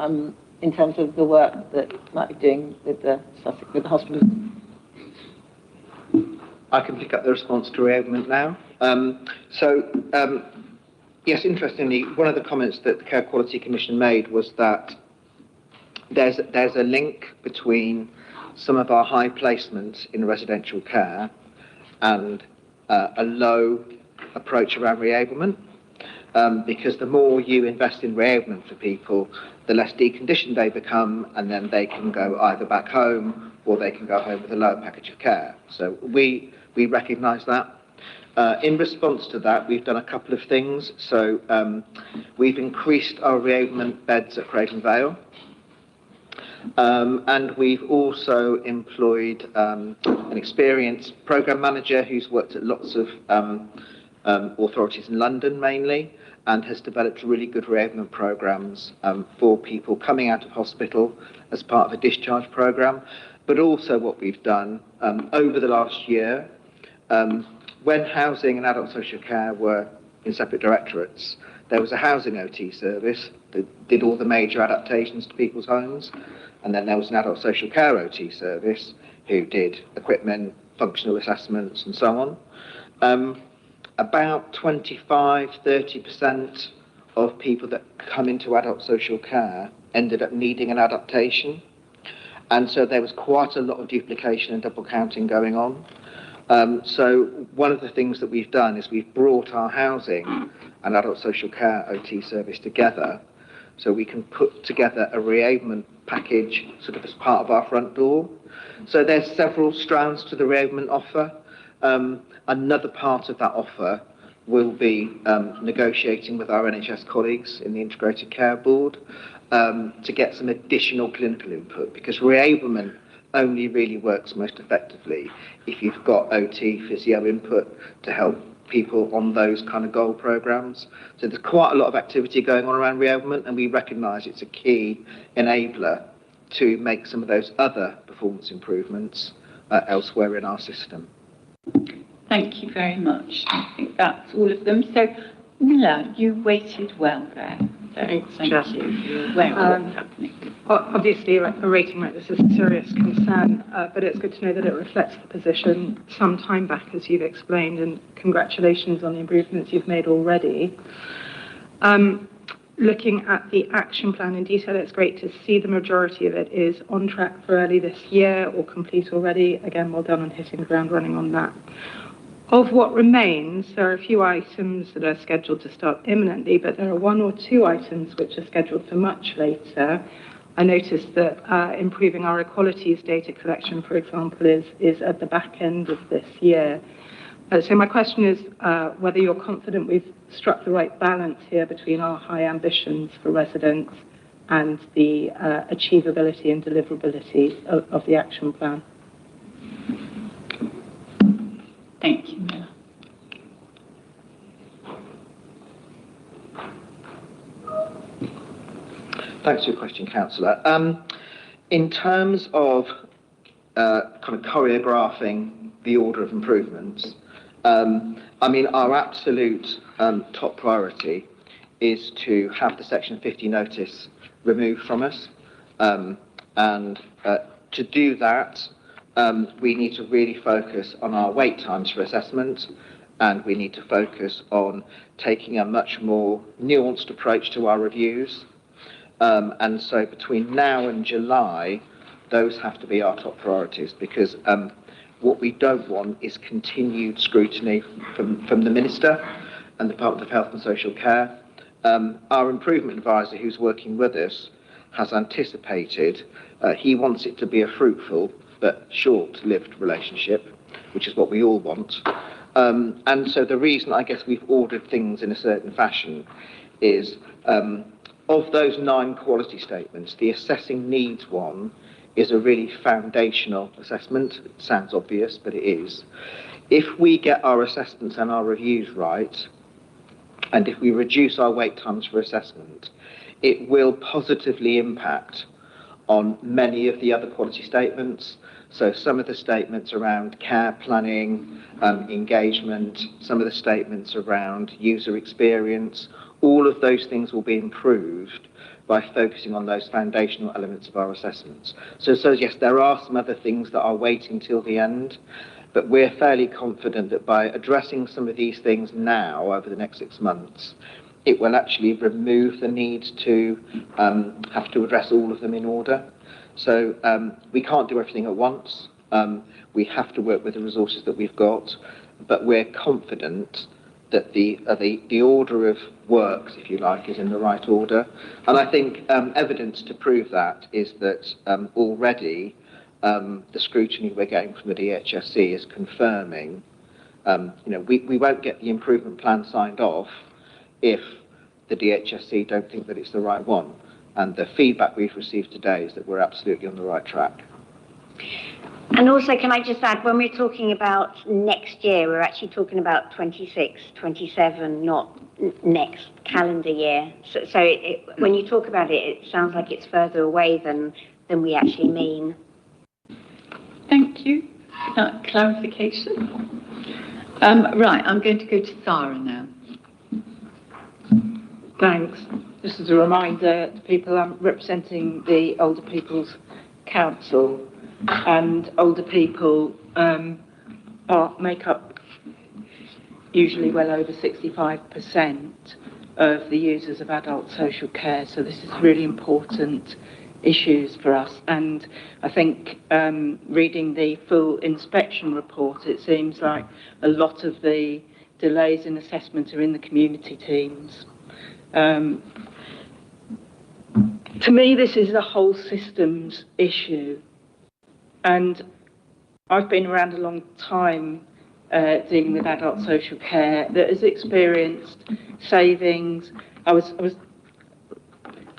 [SPEAKER 7] in terms of the work that you might be doing with the hospital.
[SPEAKER 6] I can pick up the response to reablement now. Yes, interestingly, one of the comments that the Care Quality Commission made was that there's a link between some of our high placements in residential care and a low approach around reablement, because the more you invest in reablement for people, the less deconditioned they become, and then they can go either back home or they can go home with a lower package of care. So we recognise that. In response to that, we've done a couple of things. So we've increased our reablement beds at Craven Vale, and we've also employed an experienced programme manager who's worked at lots of authorities in London mainly, and has developed really good reablement programmes for people coming out of hospital as part of a discharge programme. But also what we've done over the last year, when housing and adult social care were in separate directorates, there was a housing OT service that did all the major adaptations to people's homes, and then there was an adult social care OT service who did equipment, functional assessments and so on. About 25-30% of people that come into adult social care ended up needing an adaptation, and so there was quite a lot of duplication and double counting going on. So one of the things that we've done is we've brought our housing and adult social care OT service together, so we can put together a reablement package sort of as part of our front door. So there's several strands to the reablement offer. Another part of that offer will be negotiating with our NHS colleagues in the Integrated Care Board to get some additional clinical input, because reablement only really works most effectively if you've got OT, physio input to help people on those kind of goal programmes. So there's quite a lot of activity going on around reablement, and we recognise it's a key enabler to make some of those other performance improvements elsewhere in our system.
[SPEAKER 1] Thank you very much. I think that's all of them. So, Mila, you waited well there. So thank you. You're aware of what's happening.
[SPEAKER 8] Obviously, a rating like this is a serious concern, but it's good to know that it reflects the position some time back, as you've explained, and congratulations on the improvements you've made already. Looking at the action plan in detail, it's great to see the majority of it is on track for early this year or complete already. Again, well done on hitting the ground running on that. Of what remains, there are a few items that are scheduled to start imminently, but there are one or two items which are scheduled for much later. I noticed that improving our equalities data collection, for example, is at the back end of this year. So my question is whether you're confident we've struck the right balance here between our high ambitions for residents and the achievability and deliverability of the action plan.
[SPEAKER 1] Thank you, Mila.
[SPEAKER 6] Thanks for your question, Councillor. In terms of kind of choreographing the order of improvements, I mean, our absolute top priority is to have the Section 50 notice removed from us. And to do that, we need to really focus on our wait times for assessment, and we need to focus on taking a much more nuanced approach to our reviews. And so between now and July, those have to be our top priorities, because what we don't want is continued scrutiny from the Minister and the Department of Health and Social Care. Our improvement advisor, who's working with us, has anticipated he wants it to be a fruitful but short-lived relationship, which is what we all want. And so the reason I guess we've ordered things in a certain fashion is of those 9 quality statements, the assessing needs one is a really foundational assessment. It sounds obvious, but it is. If we get our assessments and our reviews right, and if we reduce our wait times for assessment, it will positively impact on many of the other quality statements. So some of the statements around care planning, engagement, some of the statements around user experience, all of those things will be improved by focusing on those foundational elements of our assessments. So yes, there are some other things that are waiting till the end, but we're fairly confident that by addressing some of these things now over the next 6 months, it will actually remove the need to have to address all of them in order. So we can't do everything at once. We have to work with the resources that we've got, but we're confident that the order of works, if you like, is in the right order. And I think evidence to prove that is that already the scrutiny we're getting from the DHSC is confirming, we won't get the improvement plan signed off if the DHSC don't think that it's the right one. And the feedback we've received today is that we're absolutely on the right track.
[SPEAKER 4] And also, can I just add, when we're talking about next year, we're actually talking about 26, 27, not next calendar year. So when you talk about it, it sounds like it's further away than we actually mean.
[SPEAKER 1] Thank you for that clarification. Right, I'm going to go to Sarah now.
[SPEAKER 8] Thanks. Just as a reminder to people, I'm representing the Older People's Council, and older people make up usually well over 65% of the users of adult social care. So this is really important issues for us. And I think reading the full inspection report, it seems like a lot of the delays in assessment are in the community teams. To me, this is a whole systems issue. And I've been around a long time dealing with adult social care that has experienced savings. I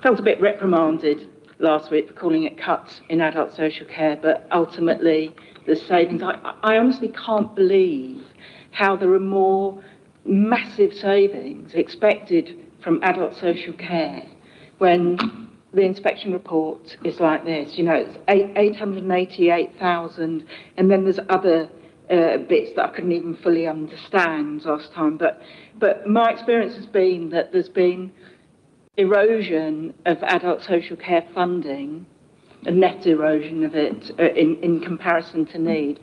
[SPEAKER 8] felt a bit reprimanded last week for calling it cuts in adult social care, but ultimately the savings. I honestly can't believe how there are more massive savings expected from adult social care when the inspection report is like this. It's 888,000, and then there's other bits that I couldn't even fully understand last time. But my experience has been that there's been erosion of adult social care funding, a net erosion of it in comparison to need,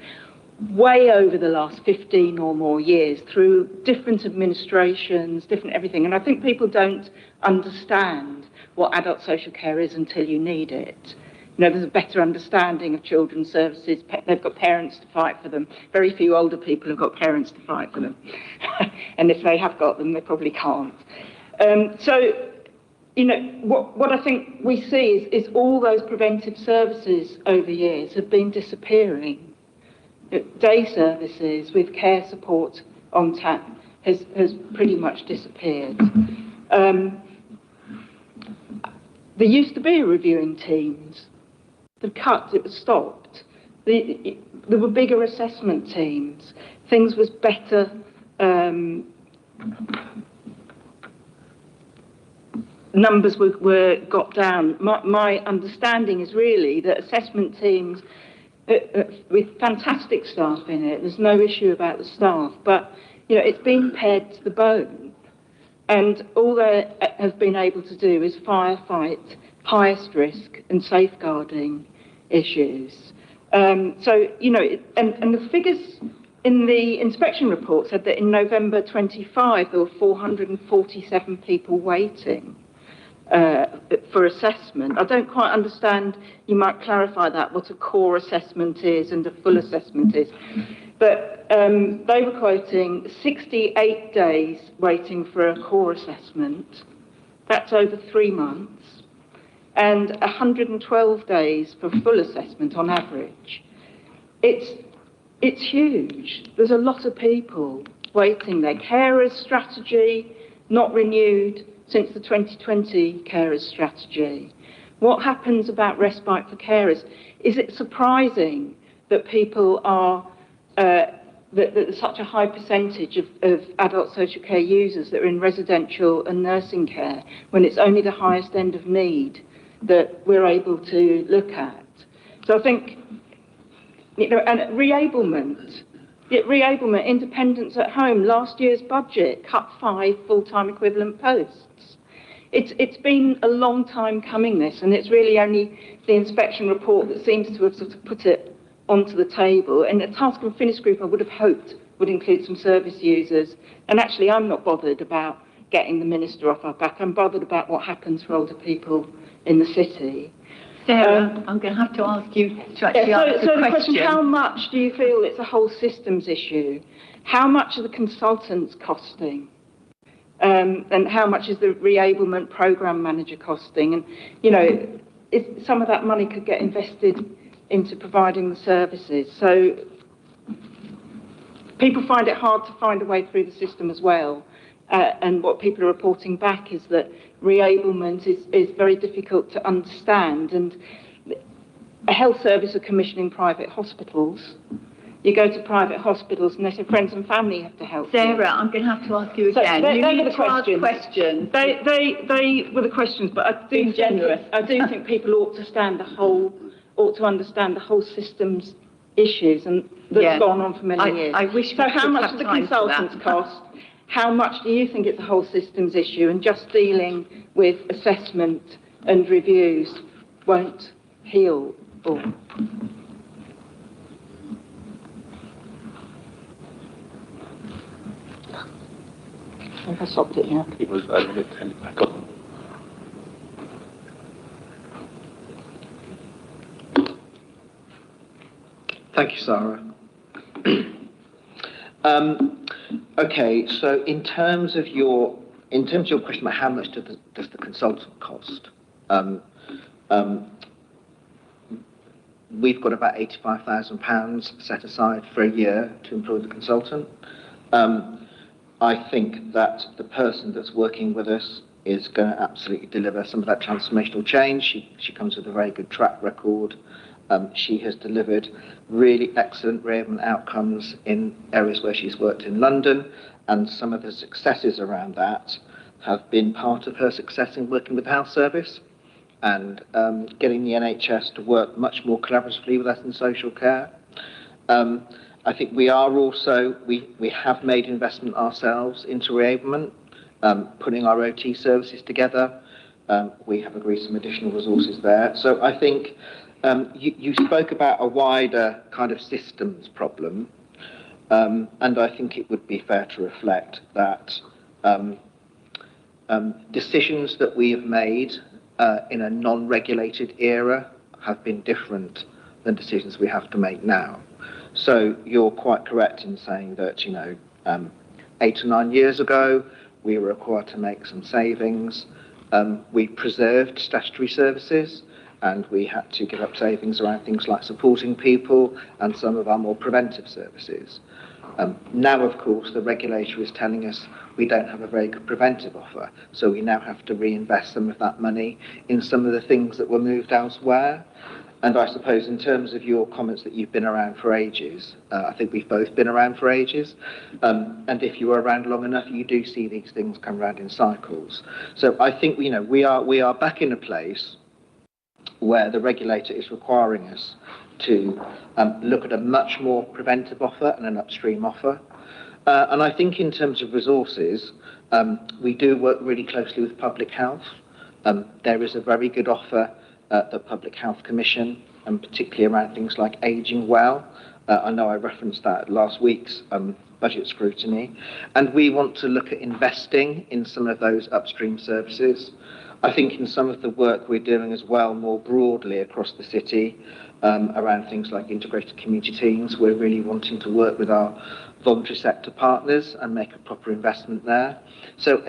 [SPEAKER 8] way over the last 15 or more years through different administrations, different everything. And I think people don't understand what adult social care is until you need it. There's a better understanding of children's services. They've got parents to fight for them. Very few older people have got parents to fight for them. And if they have got them, they probably can't. What I think we see is all those preventive services over years have been disappearing. Day services with care support on tap has pretty much disappeared. There used to be reviewing teams. They've cut, it was stopped. There were bigger assessment teams. Things was better. Numbers were got down. My understanding is really that assessment teams with fantastic staff in it, there's no issue about the staff, but it's been pared to the bone. And all they have been able to do is firefight highest risk and safeguarding issues. And the figures in the inspection report said that in November 25, there were 447 people waiting for assessment. I don't quite understand, you might clarify that, what a core assessment is and a full assessment is. But they were quoting 68 days waiting for a core assessment. That's over 3 months. And 112 days for full assessment on average. It's huge. There's a lot of people waiting there. Carers strategy not renewed since the 2020 carers strategy. What happens about respite for carers? Is it surprising that people are, that there's such a high percentage of adult social care users that are in residential and nursing care when it's only the highest end of need that we're able to look at? So I think, and reablement, independence at home, last year's budget cut 5 full-time equivalent posts. It's been a long time coming, this, and it's really only the inspection report that seems to have sort of put it onto the table. And the task and finish group, I would have hoped, would include some service users. And actually, I'm not bothered about getting the minister off our back. I'm bothered about what happens for older people in the city.
[SPEAKER 1] Sarah, I'm going to have to ask you to actually answer
[SPEAKER 8] so
[SPEAKER 1] the
[SPEAKER 8] the
[SPEAKER 1] question.
[SPEAKER 8] how much do you feel it's a whole systems issue? How much are the consultants costing? And how much is the reablement programme manager costing? And, some of that money could get invested into providing the services. So people find it hard to find a way through the system as well. And what people are reporting back is that reablement is very difficult to understand. And a health service are commissioning private hospitals. You go to private hospitals and they say friends and family have to help.
[SPEAKER 1] Sarah, I'm going to have to ask you again.
[SPEAKER 8] So
[SPEAKER 1] you
[SPEAKER 8] they
[SPEAKER 1] need
[SPEAKER 8] were the
[SPEAKER 1] to ask
[SPEAKER 8] questions.
[SPEAKER 1] questions.
[SPEAKER 8] They were the questions, but I do think people ought to understand the whole system's issues, and that's gone on for many years.
[SPEAKER 1] I wish.
[SPEAKER 8] So how much do the consultants cost? How much do you think it's a whole systems issue? And just dealing with assessment and reviews won't heal all. I stopped it here.
[SPEAKER 9] It was I will tell it back on.
[SPEAKER 6] Thank you, Sarah. Okay, so in terms of your question about how much does the consultant cost, we've got about £85,000 set aside for a year to employ the consultant. I think that the person that's working with us is going to absolutely deliver some of that transformational change. She comes with a very good track record. She has delivered really excellent reablement outcomes in areas where she's worked in London, and some of the successes around that have been part of her success in working with the health service and getting the NHS to work much more collaboratively with us in social care. I think we are also, we have made investment ourselves into reablement, putting our OT services together. We have agreed some additional resources there. So I think you spoke about a wider kind of systems problem, and I think it would be fair to reflect that decisions that we have made in a non-regulated era have been different than decisions we have to make now. So you're quite correct in saying that, 8 or 9 years ago, we were required to make some savings. We preserved statutory services, and we had to give up savings around things like supporting people and some of our more preventive services. Now, of course, the regulator is telling us we don't have a very good preventive offer, so we now have to reinvest some of that money in some of the things that were moved elsewhere. And I suppose in terms of your comments that you've been around for ages, I think we've both been around for ages. And if you were around long enough, you do see these things come around in cycles. So I think, we are back in a place where the regulator is requiring us to look at a much more preventive offer and an upstream offer. And I think in terms of resources, we do work really closely with public health. There is a very good offer at the Public Health Commission, and particularly around things like ageing well. I know I referenced that at last week's budget scrutiny. And we want to look at investing in some of those upstream services. I think in some of the work we're doing as well, more broadly across the city, around things like integrated community teams, we're really wanting to work with our voluntary sector partners and make a proper investment there. So,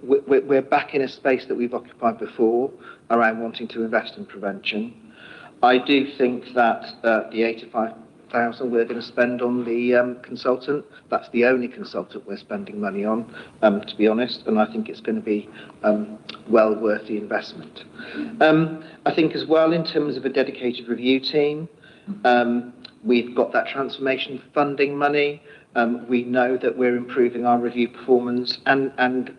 [SPEAKER 6] we're back in a space that we've occupied before around wanting to invest in prevention. I do think that the 100,000 we're going to spend on the consultant. That's the only consultant we're spending money on, to be honest, and I think it's going to be well worth the investment. I think as well, in terms of a dedicated review team, we've got that transformation funding money. We know that we're improving our review performance, and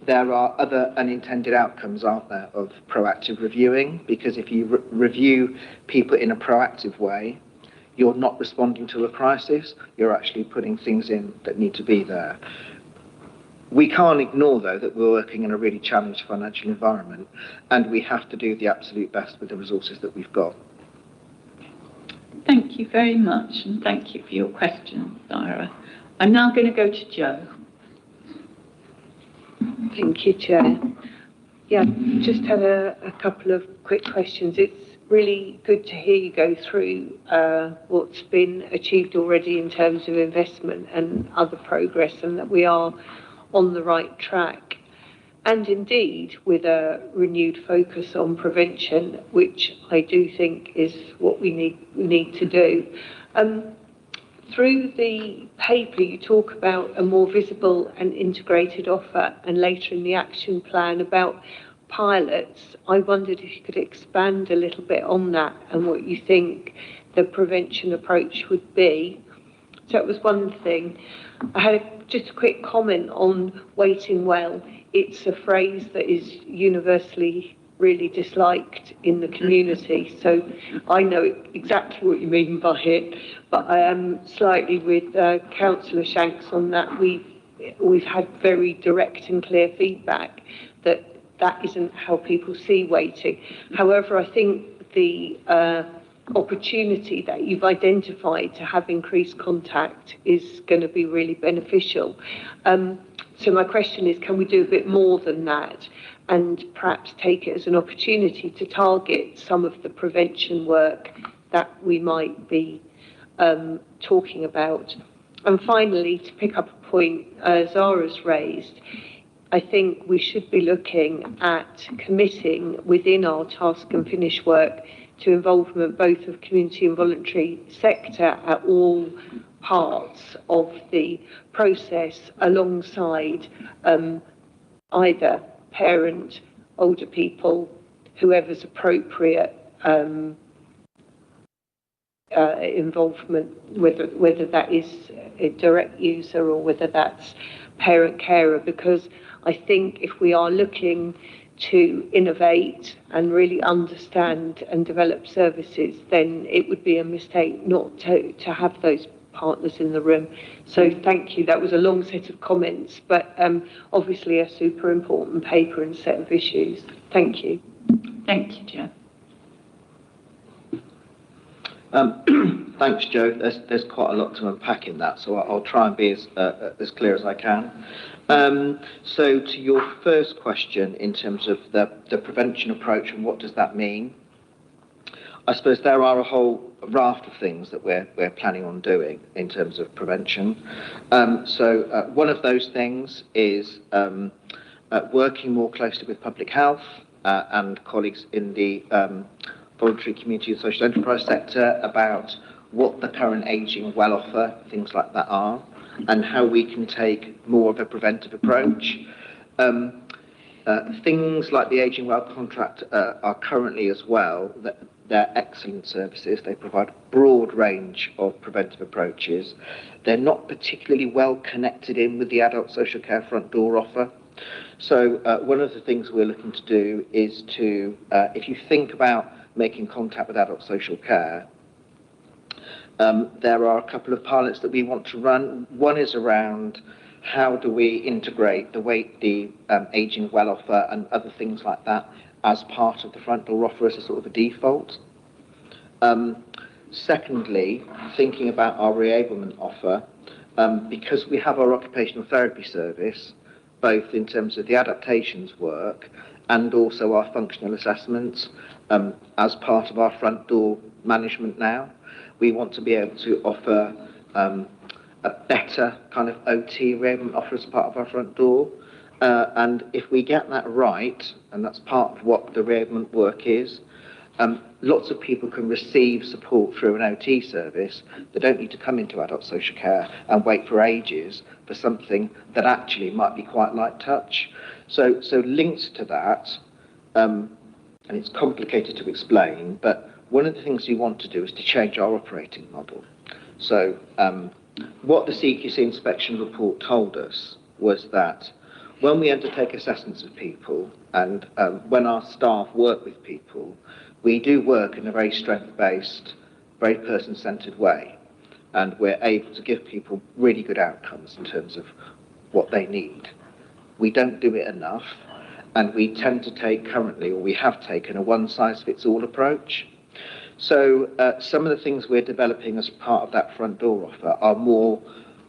[SPEAKER 6] there are other unintended outcomes, aren't there, of proactive reviewing, because if you review people in a proactive way, you're not responding to a crisis, you're actually putting things in that need to be there. We can't ignore, though, that we're working in a really challenged financial environment, and we have to do the absolute best with the resources that we've got.
[SPEAKER 1] Thank you very much, and thank you for your question, Sarah. I'm now going to go to Jo.
[SPEAKER 10] Thank you, Chair. Yeah, just had a couple of quick questions. It's really good to hear you go through what's been achieved already in terms of investment and other progress, and that we are on the right track. And indeed, with a renewed focus on prevention, which I do think is what we need to do. Through the paper, you talk about a more visible and integrated offer, and later in the action plan about pilots. I wondered if you could expand a little bit on that and what you think the prevention approach would be. So that was one thing. I had just a quick comment on waiting well. It's a phrase that is universally really disliked in the community, so I know exactly what you mean by it, but I am slightly with Councillor Shanks on that. We've had very direct and clear feedback that that isn't how people see waiting. However, I think the opportunity that you've identified to have increased contact is going to be really beneficial. So my question is, can we do a bit more than that, and perhaps take it as an opportunity to target some of the prevention work that we might be talking about? And finally, to pick up a point Zara's raised, I think we should be looking at committing within our task and finish work to involvement both of community and voluntary sector at all parts of the process, alongside either parent, older people, whoever's appropriate involvement, whether that is a direct user or whether that's parent carer, because I think if we are looking to innovate and really understand and develop services, then it would be a mistake not to have those partners in the room. So thank you. That was a long set of comments, but obviously a super important paper and set of issues. Thank you.
[SPEAKER 1] Thank you, Jo.
[SPEAKER 6] Thanks, Jo. There's quite a lot to unpack in that, so I'll try and be as clear as I can. So to your first question, in terms of the prevention approach and what does that mean, I suppose there are a whole raft of things that we're planning on doing in terms of prevention. So one of those things is working more closely with public health and colleagues in the voluntary community and social enterprise sector about what the current ageing well offer, things like that are, and how we can take more of a preventive approach. Things like the Ageing Well contract are currently as well, that they're excellent services. They provide a broad range of preventive approaches. They're not particularly well connected in with the adult social care front door offer. So one of the things we're looking to do is to, if you think about making contact with adult social care, there are a couple of pilots that we want to run. One is around how do we integrate the ageing well offer and other things like that as part of the front door offer as a sort of a default. Secondly, thinking about our reablement offer, because we have our occupational therapy service, both in terms of the adaptations work and also our functional assessments as part of our front door management now. We want to be able to offer a better kind of OT reablement offer as part of our front door. And if we get that right, and that's part of what the reablement work is, lots of people can receive support through an OT service. They don't need to come into adult social care and wait for ages for something that actually might be quite light touch. So linked to that, and it's complicated to explain, but one of the things we want to do is to change our operating model. So what the CQC inspection report told us was that when we undertake assessments of people and when our staff work with people, we do work in a very strength-based, very person-centred way, and we're able to give people really good outcomes in terms of what they need. We don't do it enough, and we tend to take currently, or we have taken, a one-size-fits-all approach. So some of the things we're developing as part of that front door offer are more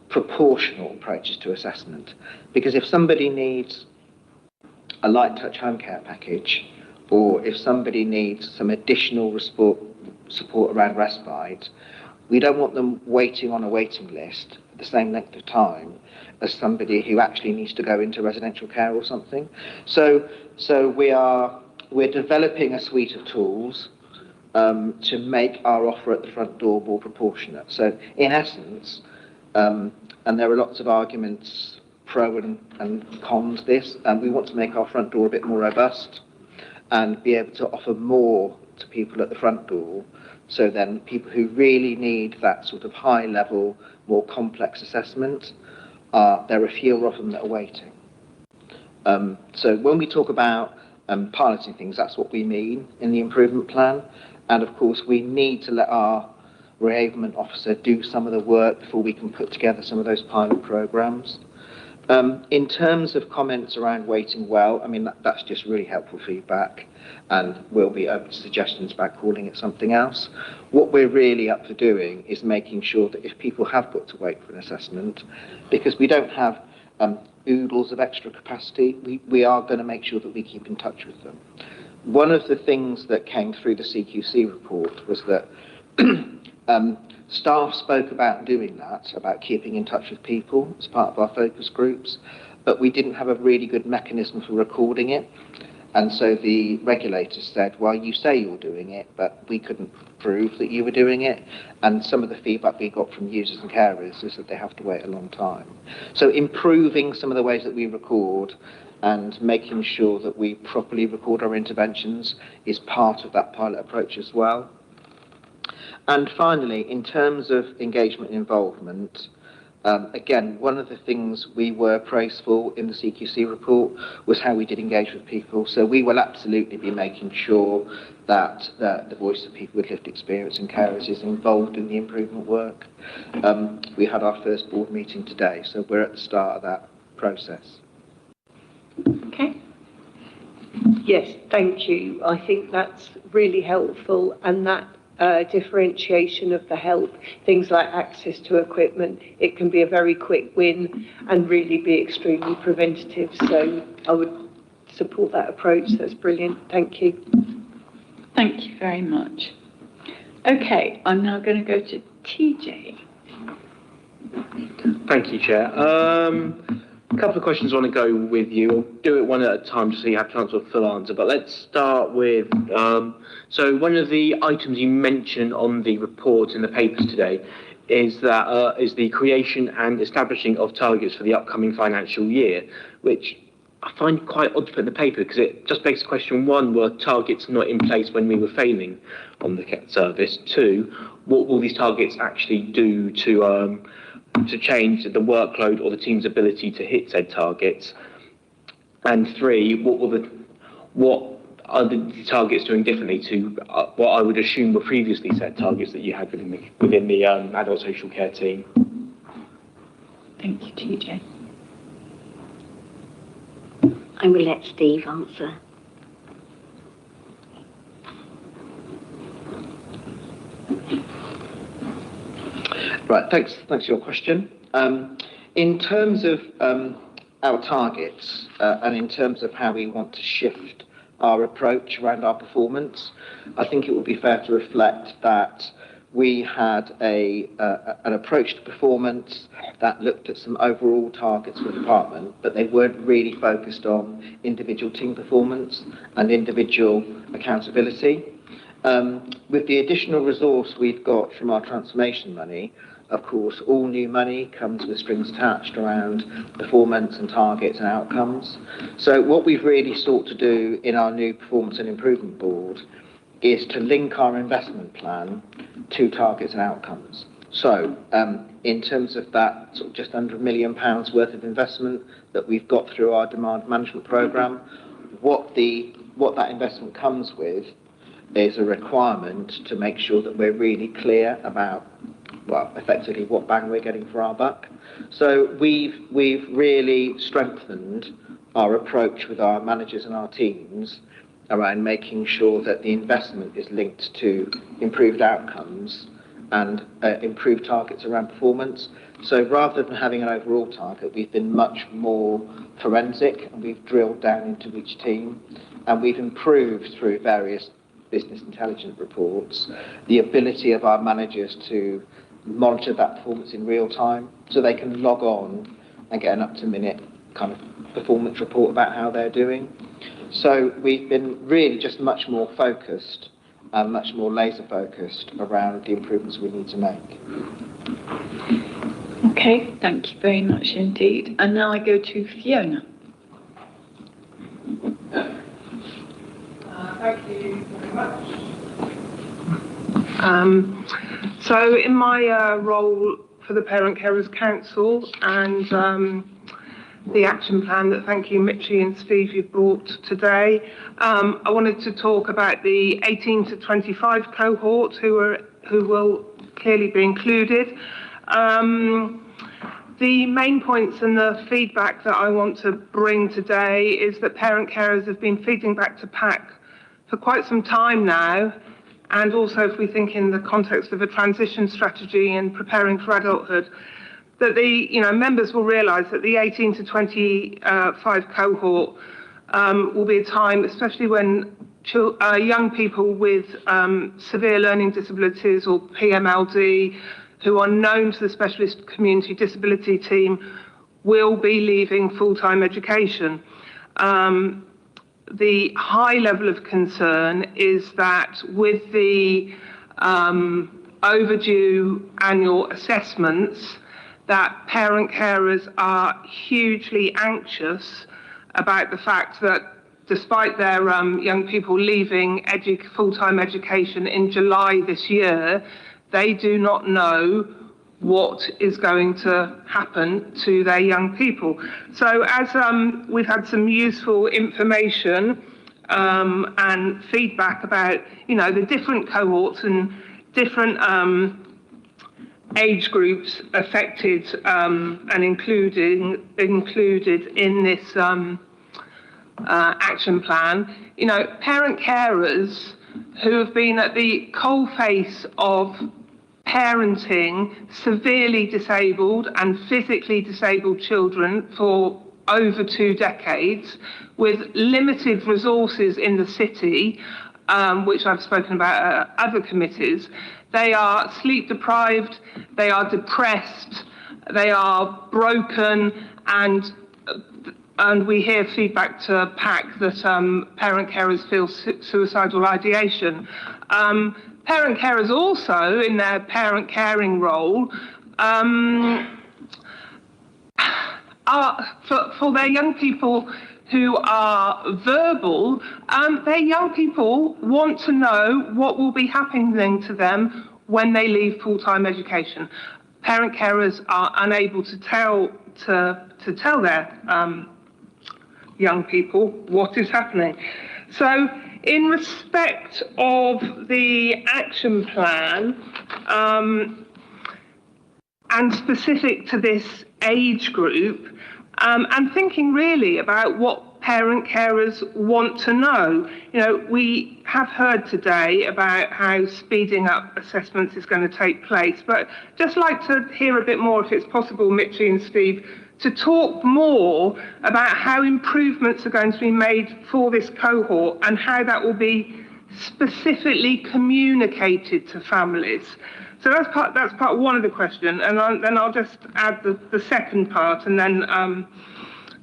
[SPEAKER 6] proportional approaches to assessment. Because if somebody needs a light touch home care package, or if somebody needs some additional support around respite, we don't want them waiting on a waiting list the same length of time as somebody who actually needs to go into residential care or something. So we're developing a suite of tools to make our offer at the front door more proportionate. So in essence, and there are lots of arguments pro and cons this, we want to make our front door a bit more robust and be able to offer more to people at the front door, so then people who really need that sort of high level, more complex assessment, there are fewer of them that are waiting. So when we talk about piloting things, that's what we mean in the improvement plan. And of course, we need to let our reablement officer do some of the work before we can put together some of those pilot programs. In terms of comments around waiting well, I mean, that's just really helpful feedback, and we'll be open to suggestions about calling it something else. What we're really up for doing is making sure that if people have got to wait for an assessment, because we don't have oodles of extra capacity, we are going to make sure that we keep in touch with them. One of the things that came through the CQC report was that staff spoke about doing that, about keeping in touch with people as part of our focus groups, but we didn't have a really good mechanism for recording it. And so the regulators said, well, you say you're doing it, but we couldn't prove that you were doing it. And some of the feedback we got from users and carers is that they have to wait a long time. So improving some of the ways that we record and making sure that we properly record our interventions is part of that pilot approach as well. And finally, in terms of engagement and involvement, again, one of the things we were praiseful in the CQC report was how we did engage with people. So we will absolutely be making sure that the voice of people with lived experience and carers is involved in the improvement work. We had our first board meeting today, so we're at the start of that process.
[SPEAKER 10] Okay. Yes, thank you. I think that's really helpful, and that differentiation of the help, things like access to equipment, it can be a very quick win and really be extremely preventative. So I would support that approach. That's brilliant. Thank you.
[SPEAKER 1] Thank you very much. Okay, I'm now going to go to TJ.
[SPEAKER 9] Thank you, Chair. A couple of questions I want to go with you. I'll do it one at a time just so you have a chance for a full answer. But let's start with, so one of the items you mentioned on the report in the papers today is that is the creation and establishing of targets for the upcoming financial year, which I find quite odd to put in the paper because it just begs the question: one, were targets not in place when we were failing on the service? Two, what will these targets actually do to change the workload or the team's ability to hit said targets? And three, what are the targets doing differently to what I would assume were previously set targets that you had within the adult social care team?
[SPEAKER 1] Thank you, TJ.
[SPEAKER 4] I will let Steve answer.
[SPEAKER 6] Right, thanks for your question. In terms of our targets and in terms of how we want to shift our approach around our performance, I think it would be fair to reflect that we had an approach to performance that looked at some overall targets for the department, but they weren't really focused on individual team performance and individual accountability. With the additional resource we've got from our transformation money, of course, all new money comes with strings attached around performance and targets and outcomes. So what we've really sought to do in our new Performance and Improvement Board is to link our investment plan to targets and outcomes. So in terms of that sort of just under £1 million worth of investment that we've got through our demand management programme, what that investment comes with is a requirement to make sure that we're really clear about, well, effectively what bang we're getting for our buck. So we've really strengthened our approach with our managers and our teams around making sure that the investment is linked to improved outcomes and improved targets around performance. So rather than having an overall target, we've been much more forensic, and we've drilled down into each team, and we've improved through various business intelligence reports the ability of our managers to monitor that performance in real time, so they can log on and get an up-to-minute kind of performance report about how they're doing. So we've been really just much more focused and much more laser focused around the improvements we need to make.
[SPEAKER 1] Okay, thank you very much indeed. And now I go to Fiona.
[SPEAKER 10] Thank you very much. So in my role for the Parent Carers Council and the action plan that, thank you, Mitchie and Steve, you've brought today, I wanted to talk about the 18 to 25 cohort who will clearly be included. The main points and the feedback that I want to bring today is that parent carers have been feeding back to PAC for quite some time now, and also if we think in the context of a transition strategy and preparing for adulthood, that the members will realise that the 18 to 25 cohort will be a time, especially when young people with severe learning disabilities or PMLD, who are known to the specialist community disability team, will be leaving full-time education. The high level of concern is that with the overdue annual assessments, that parent carers are hugely anxious about the fact that despite their young people leaving full-time education in July this year, they do not know what is going to happen to their young people. So as we've had some useful information and feedback about, the different cohorts and different age groups affected and included in this action plan, parent carers who have been at the coalface of parenting severely disabled and physically disabled children for over 2 decades, with limited resources in the city, which I've spoken about at other committees. They are sleep deprived, they are depressed, they are broken, and we hear feedback to PAC that parent carers feel suicidal ideation. Parent carers also, in their parent caring role, are for their young people who are verbal, their young people want to know what will be happening to them when they leave full-time education. Parent carers are unable to tell their young people what is happening. So in respect of the action plan, and specific to this age group, and thinking really about what parent carers want to know. We have heard today about how speeding up assessments is going to take place, but just like to hear a bit more, if it's possible, Mitchie and Steve, to talk more about how improvements are going to be made for this cohort and how that will be specifically communicated to families. So that's part one of the question, and then I'll just add the second part, and then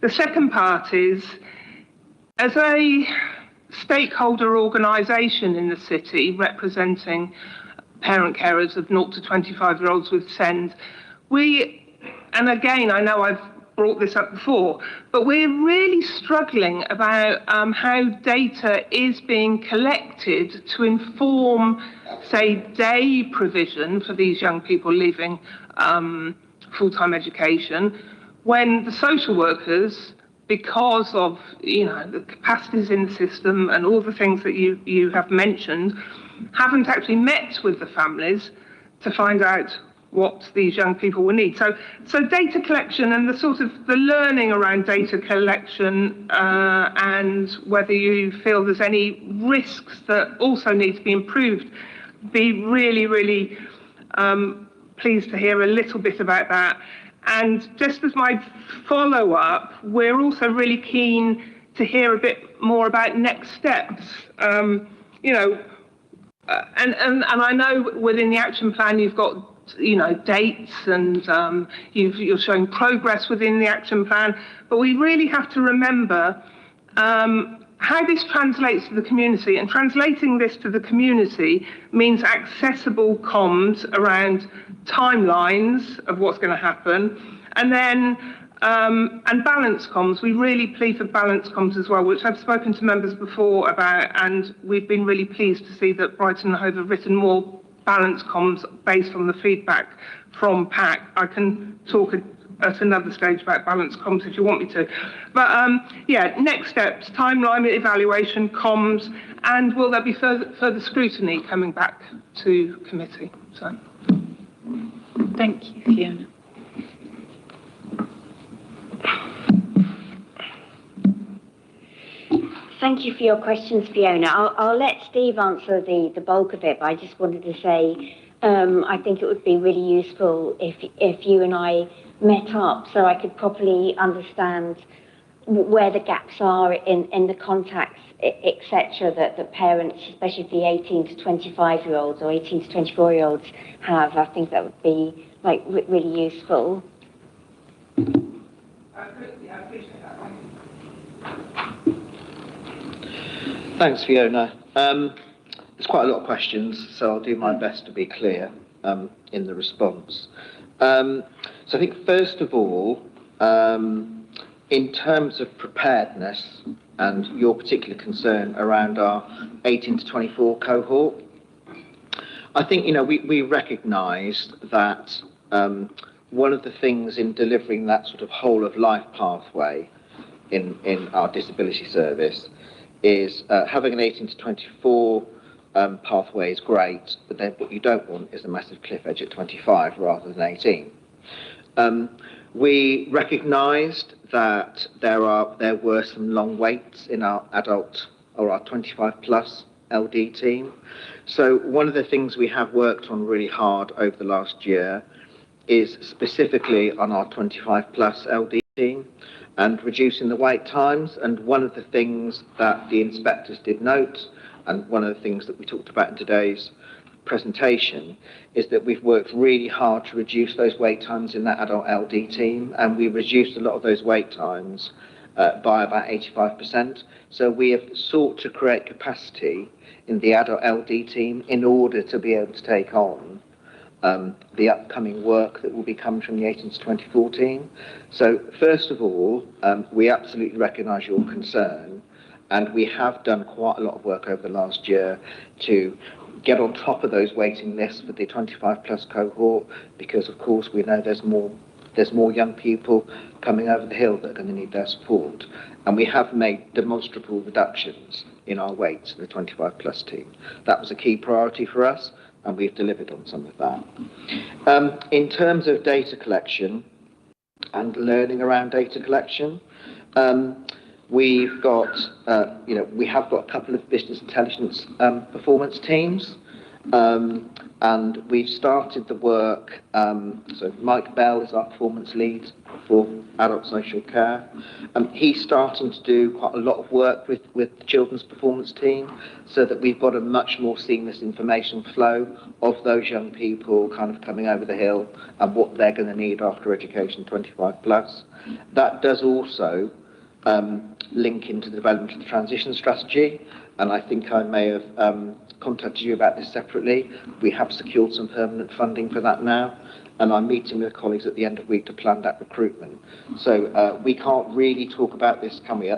[SPEAKER 10] the second part is, as a
[SPEAKER 11] stakeholder organisation in the city representing parent carers of 0 to 25-year-olds with SEND. And again, I know I've brought this up before, but we're really struggling about how data is being collected to inform, say, day provision for these young people leaving full-time education, when the social workers, because of the capacities in the system and all the things that you have mentioned, haven't actually met with the families to find out what these young people will need. So data collection and the learning around data collection and whether you feel there's any risks that also need to be improved, be really, really pleased to hear a little bit about that. And just as my follow-up, we're also really keen to hear a bit more about next steps. And I know within the action plan you've got dates and you're showing progress within the action plan, but we really have to remember how this translates to the community, and translating this to the community means accessible comms around timelines of what's going to happen, and then and balance comms. We really plead for balance comms as well, which I've spoken to members before about, and we've been really pleased to see that Brighton and Hove have written more balance comms based on the feedback from PAC. I can talk at another stage about balance comms if you want me to. But next steps, timeline, evaluation, comms, and will there be further scrutiny coming back to committee? So,
[SPEAKER 1] thank you, Fiona.
[SPEAKER 4] Thank you for your questions, Fiona. I'll let Steve answer the bulk of it, but I just wanted to say I think it would be really useful if you and I met up so I could properly understand where the gaps are in the contacts, etc., that parents, especially the 18 to 25-year-olds or 18 to 24-year-olds have. I think that would be really useful.
[SPEAKER 11] I appreciate that.
[SPEAKER 6] Thanks, Fiona. There's quite a lot of questions, so I'll do my best to be clear in the response. So I think, first of all, in terms of preparedness and your particular concern around our 18 to 24 cohort, I think, we recognised that one of the things in delivering that sort of whole of life pathway in our disability service is having an 18 to 24 pathway is great, but then what you don't want is a massive cliff edge at 25 rather than 18. We recognised that there were some long waits in our adult or our 25 plus LD team. So one of the things we have worked on really hard over the last year is specifically on our 25 plus LD team and reducing the wait times. And one of the things that the inspectors did note, and one of the things that we talked about in today's presentation, is that we've worked really hard to reduce those wait times in that adult LD team, and we reduced a lot of those wait times by about 85%. So we have sought to create capacity in the adult LD team in order to be able to take on the upcoming work that will be coming from the 18 to 24 team. So first of all, we absolutely recognise your concern, and we have done quite a lot of work over the last year to get on top of those waiting lists for the 25 plus cohort, because of course we know there's more young people coming over the hill that are going to need their support, and we have made demonstrable reductions in our waits for the 25 plus team. That was a key priority for us, and we've delivered on some of that. In terms of data collection and learning around data collection, we've got, we have got a couple of business intelligence performance teams, and we've started the work. So Mike Bell is our performance lead for adult social care. He's starting to do quite a lot of work with the children's performance team, so that we've got a much more seamless information flow of those young people kind of coming over the hill and what they're going to need after education 25 plus. That does also link into the development of the transition strategy, and I think I may have contacted you about this separately. We have secured some permanent funding for that now, and I'm meeting with colleagues at the end of the week to plan that recruitment. So we can't really talk about this, can we,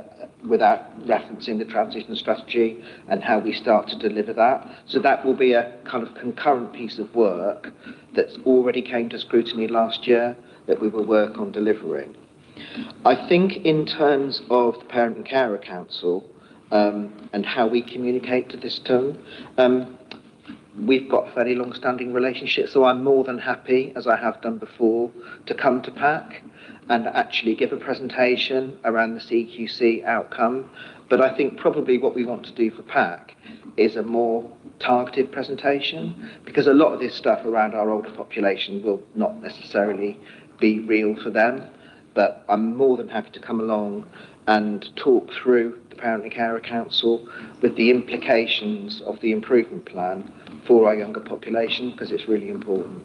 [SPEAKER 6] without referencing the transition strategy and how we start to deliver that. So that will be a kind of concurrent piece of work that's already came to scrutiny last year that we will work on delivering. I think in terms of the Parent and Carer Council and how we communicate to this tone, we've got a very long-standing relationship, so I'm more than happy, as I have done before, to come to PAC and actually give a presentation around the CQC outcome. But I think probably what we want to do for PAC is a more targeted presentation, because a lot of this stuff around our older population will not necessarily be real for them. But I'm more than happy to come along and talk through the Parent and Carer Council with the implications of the improvement plan for our younger population, because it's really important.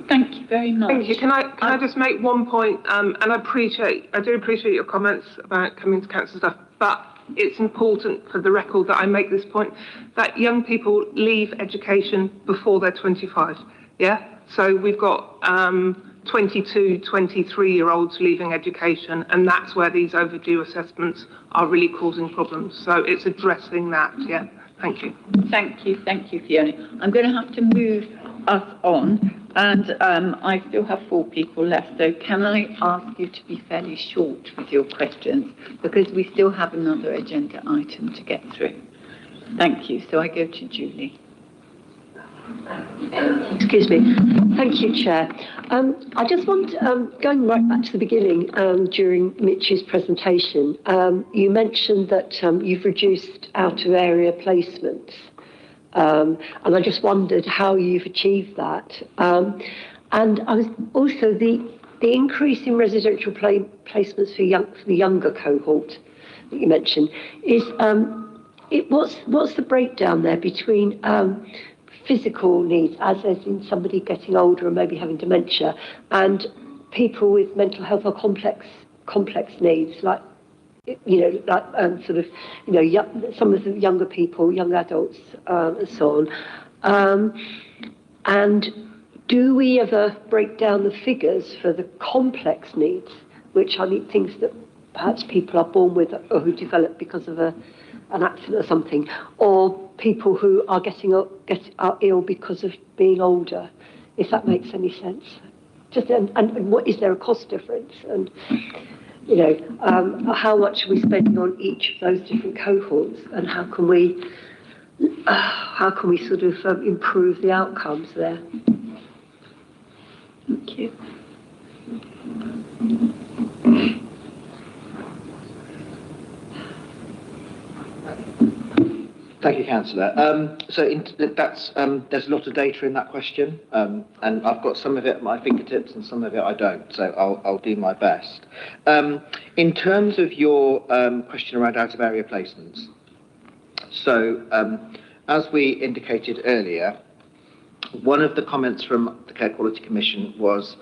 [SPEAKER 1] Thank you very much.
[SPEAKER 11] Thank you. Can I just make one point? And I do appreciate your comments about coming to council stuff, but it's important for the record that I make this point, that young people leave education before they're 25. Yeah? So we've got 22, 23-year-olds leaving education, and that's where these overdue assessments are really causing problems. So it's addressing that. Yeah. Thank you.
[SPEAKER 1] Thank you, Fiona. I'm going to have to move us on, and I still have 4 people left, so can I ask you to be fairly short with your questions, because we still have another agenda item to get through. Thank you. So I go to Julie.
[SPEAKER 12] Excuse me. Thank you, Chair. I just want, going right back to the beginning, during Mitch's presentation, you mentioned that you've reduced out-of-area placements, and I just wondered how you've achieved that. And I was also the increase in residential placements for the younger cohort that you mentioned is what's the breakdown there between physical needs, as in somebody getting older and maybe having dementia, and people with mental health or complex needs, like some of the younger people, young adults, and so on. And do we ever break down the figures for the complex needs, which are things that perhaps people are born with or who develop because of an accident or something, or people who are are ill because of being older, if that makes any sense? Just and what is there a cost difference, and how much are we spending on each of those different cohorts, and how can we sort of improve the outcomes there?
[SPEAKER 1] Thank you.
[SPEAKER 6] Thank you, Councillor. There's a lot of data in that question, and I've got some of it at my fingertips and some of it I don't, so I'll do my best. In terms of your question around out-of-area placements, so as we indicated earlier, one of the comments from the Care Quality Commission was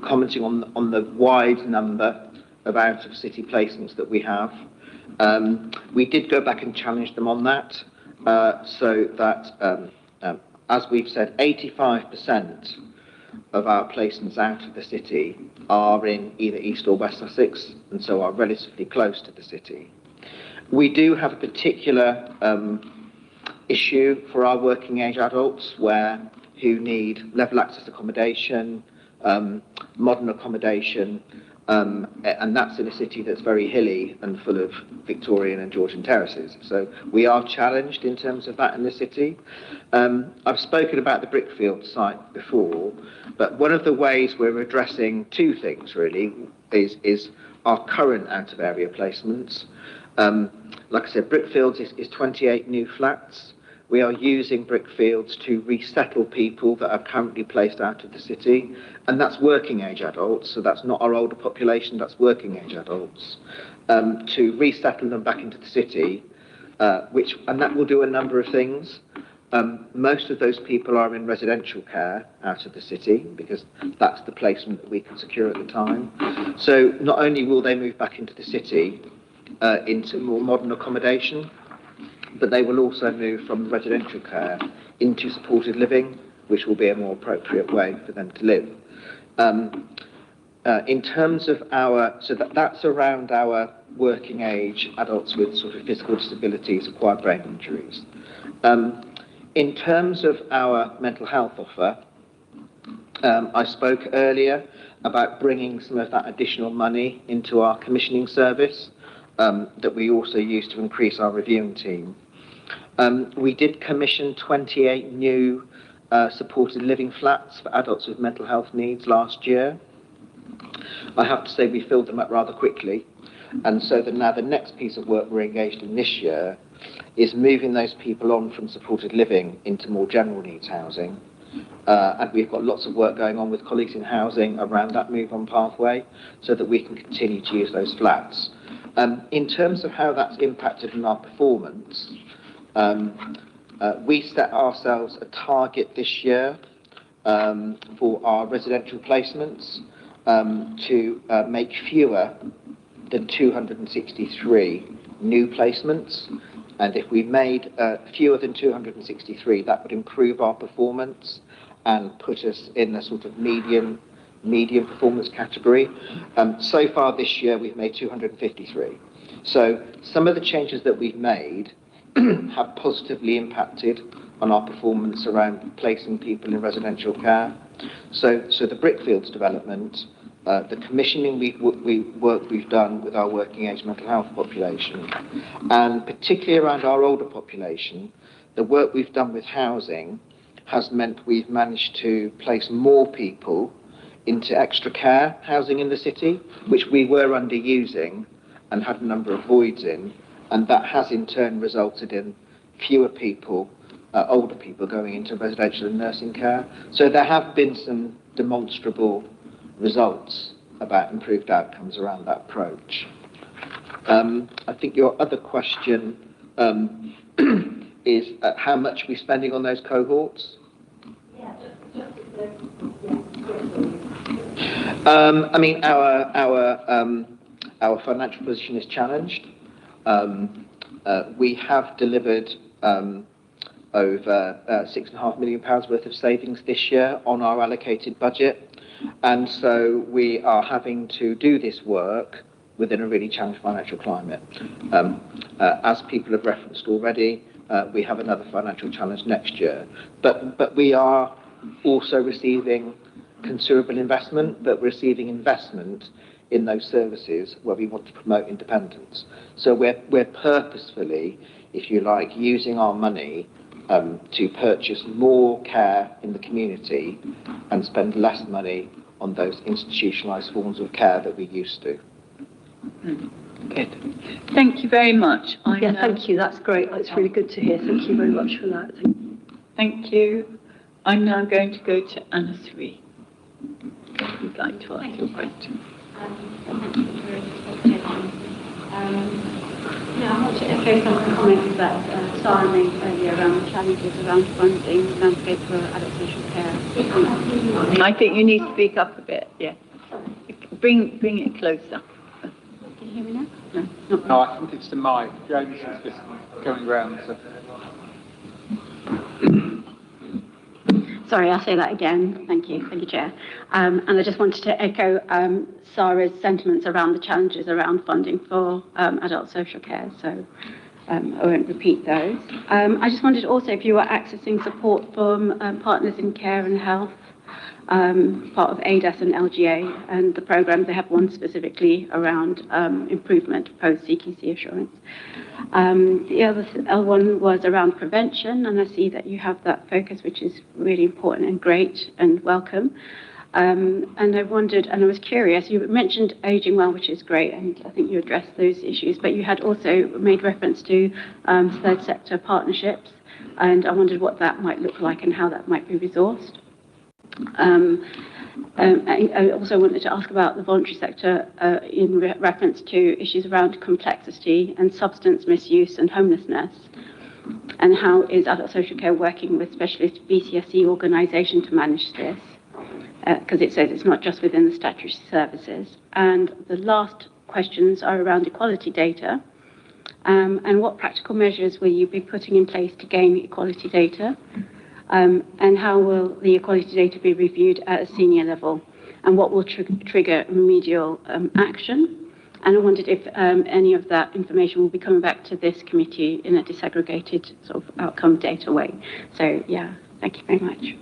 [SPEAKER 6] commenting on the wide number of out-of-city placements that we have. We did go back and challenge them on that. So that, as we've said, 85% of our placements out of the city are in either East or West Sussex, and so are relatively close to the city. We do have a particular issue for our working age adults who need level access accommodation, modern accommodation, and that's in a city that's very hilly and full of Victorian and Georgian terraces. So we are challenged in terms of that in the city. I've spoken about the Brickfield site before, but one of the ways we're addressing 2 things really is our current out-of-area placements. Like I said, Brickfields is 28 new flats. We are using Brickfields to resettle people that are currently placed out of the city, and that's working age adults, so that's not our older population, that's working age adults, to resettle them back into the city, and that will do a number of things. Most of those people are in residential care out of the city because that's the placement that we can secure at the time. So not only will they move back into the city, into more modern accommodation, but they will also move from residential care into supported living, which will be a more appropriate way for them to live. In terms of that's around our working age adults with sort of physical disabilities, acquired brain injuries. In terms of our mental health offer, I spoke earlier about bringing some of that additional money into our commissioning service that we also use to increase our reviewing team. We did commission 28 new supported living flats for adults with mental health needs last year. I have to say we filled them up rather quickly, and so now the next piece of work we're engaged in this year is moving those people on from supported living into more general needs housing. And we've got lots of work going on with colleagues in housing around that move on pathway so that we can continue to use those flats. In terms of how that's impacted on our performance, we set ourselves a target this year for our residential placements to make fewer than 263 new placements. And if we made fewer than 263, that would improve our performance and put us in a sort of medium performance category. So far this year, we've made 253. So some of the changes that we've made have positively impacted on our performance around placing people in residential care. So the Brickfields development, the commissioning work we've done with our working age mental health population, and particularly around our older population, the work we've done with housing has meant we've managed to place more people into extra care housing in the city, which we were underusing and had a number of voids in, and that has in turn resulted in fewer people, older people, going into residential and nursing care. So there have been some demonstrable results about improved outcomes around that approach. I think your other question is how much are we spending on those cohorts? I mean, our financial position is challenged. We have delivered over £6.5 million worth of savings this year on our allocated budget. And so we are having to do this work within a really challenged financial climate. As people have referenced already, we have another financial challenge next year. But we are also receiving considerable investment, but receiving investment in those services where we want to promote independence. So we're purposefully, if you like, using our money to purchase more care in the community and spend less money on those institutionalised forms of care that we used to.
[SPEAKER 1] Good. Thank you very much.
[SPEAKER 12] Thank you. That's great. That's really good to hear. Thank you very much for that.
[SPEAKER 1] Thank you. I'm now going to go to Anna Sri. If you'd like to ask your question.
[SPEAKER 3] I want to echo some of the comments that Sarah made earlier around the challenges around funding the landscape for adult social care.
[SPEAKER 1] I think you need to speak up a bit, yeah. Bring it closer.
[SPEAKER 3] Can you hear me now?
[SPEAKER 13] No, I think it's the mic. James is just going round. So.
[SPEAKER 3] Sorry, I'll say that again. Thank you, Chair. And I just wanted to echo Sarah's sentiments around the challenges around funding for adult social care, so I won't repeat those. I just wondered also if you were accessing support from Partners in Care and Health, part of ADAS and LGA, and the programmes. They have one specifically around improvement post-CQC assurance. The other one was around prevention, and I see that you have that focus, which is really important and great and welcome. And I wondered, and I was curious, you mentioned ageing well, which is great, and I think you addressed those issues, but you had also made reference to third sector partnerships, and I wondered what that might look like and how that might be resourced. I also wanted to ask about the voluntary sector in reference to issues around complexity and substance misuse and homelessness.
[SPEAKER 14] And how is adult social care working with specialist VCSE organisation to manage this? Because it says it's not just within the statutory services. And the last questions are around equality data. And what practical measures will you be putting in place to gain equality data? And how will the equality data be reviewed at a senior level? And what will trigger remedial action? And I wondered if any of that information will be coming back to this committee in a disaggregated sort of outcome data way. So, yeah, thank you very much.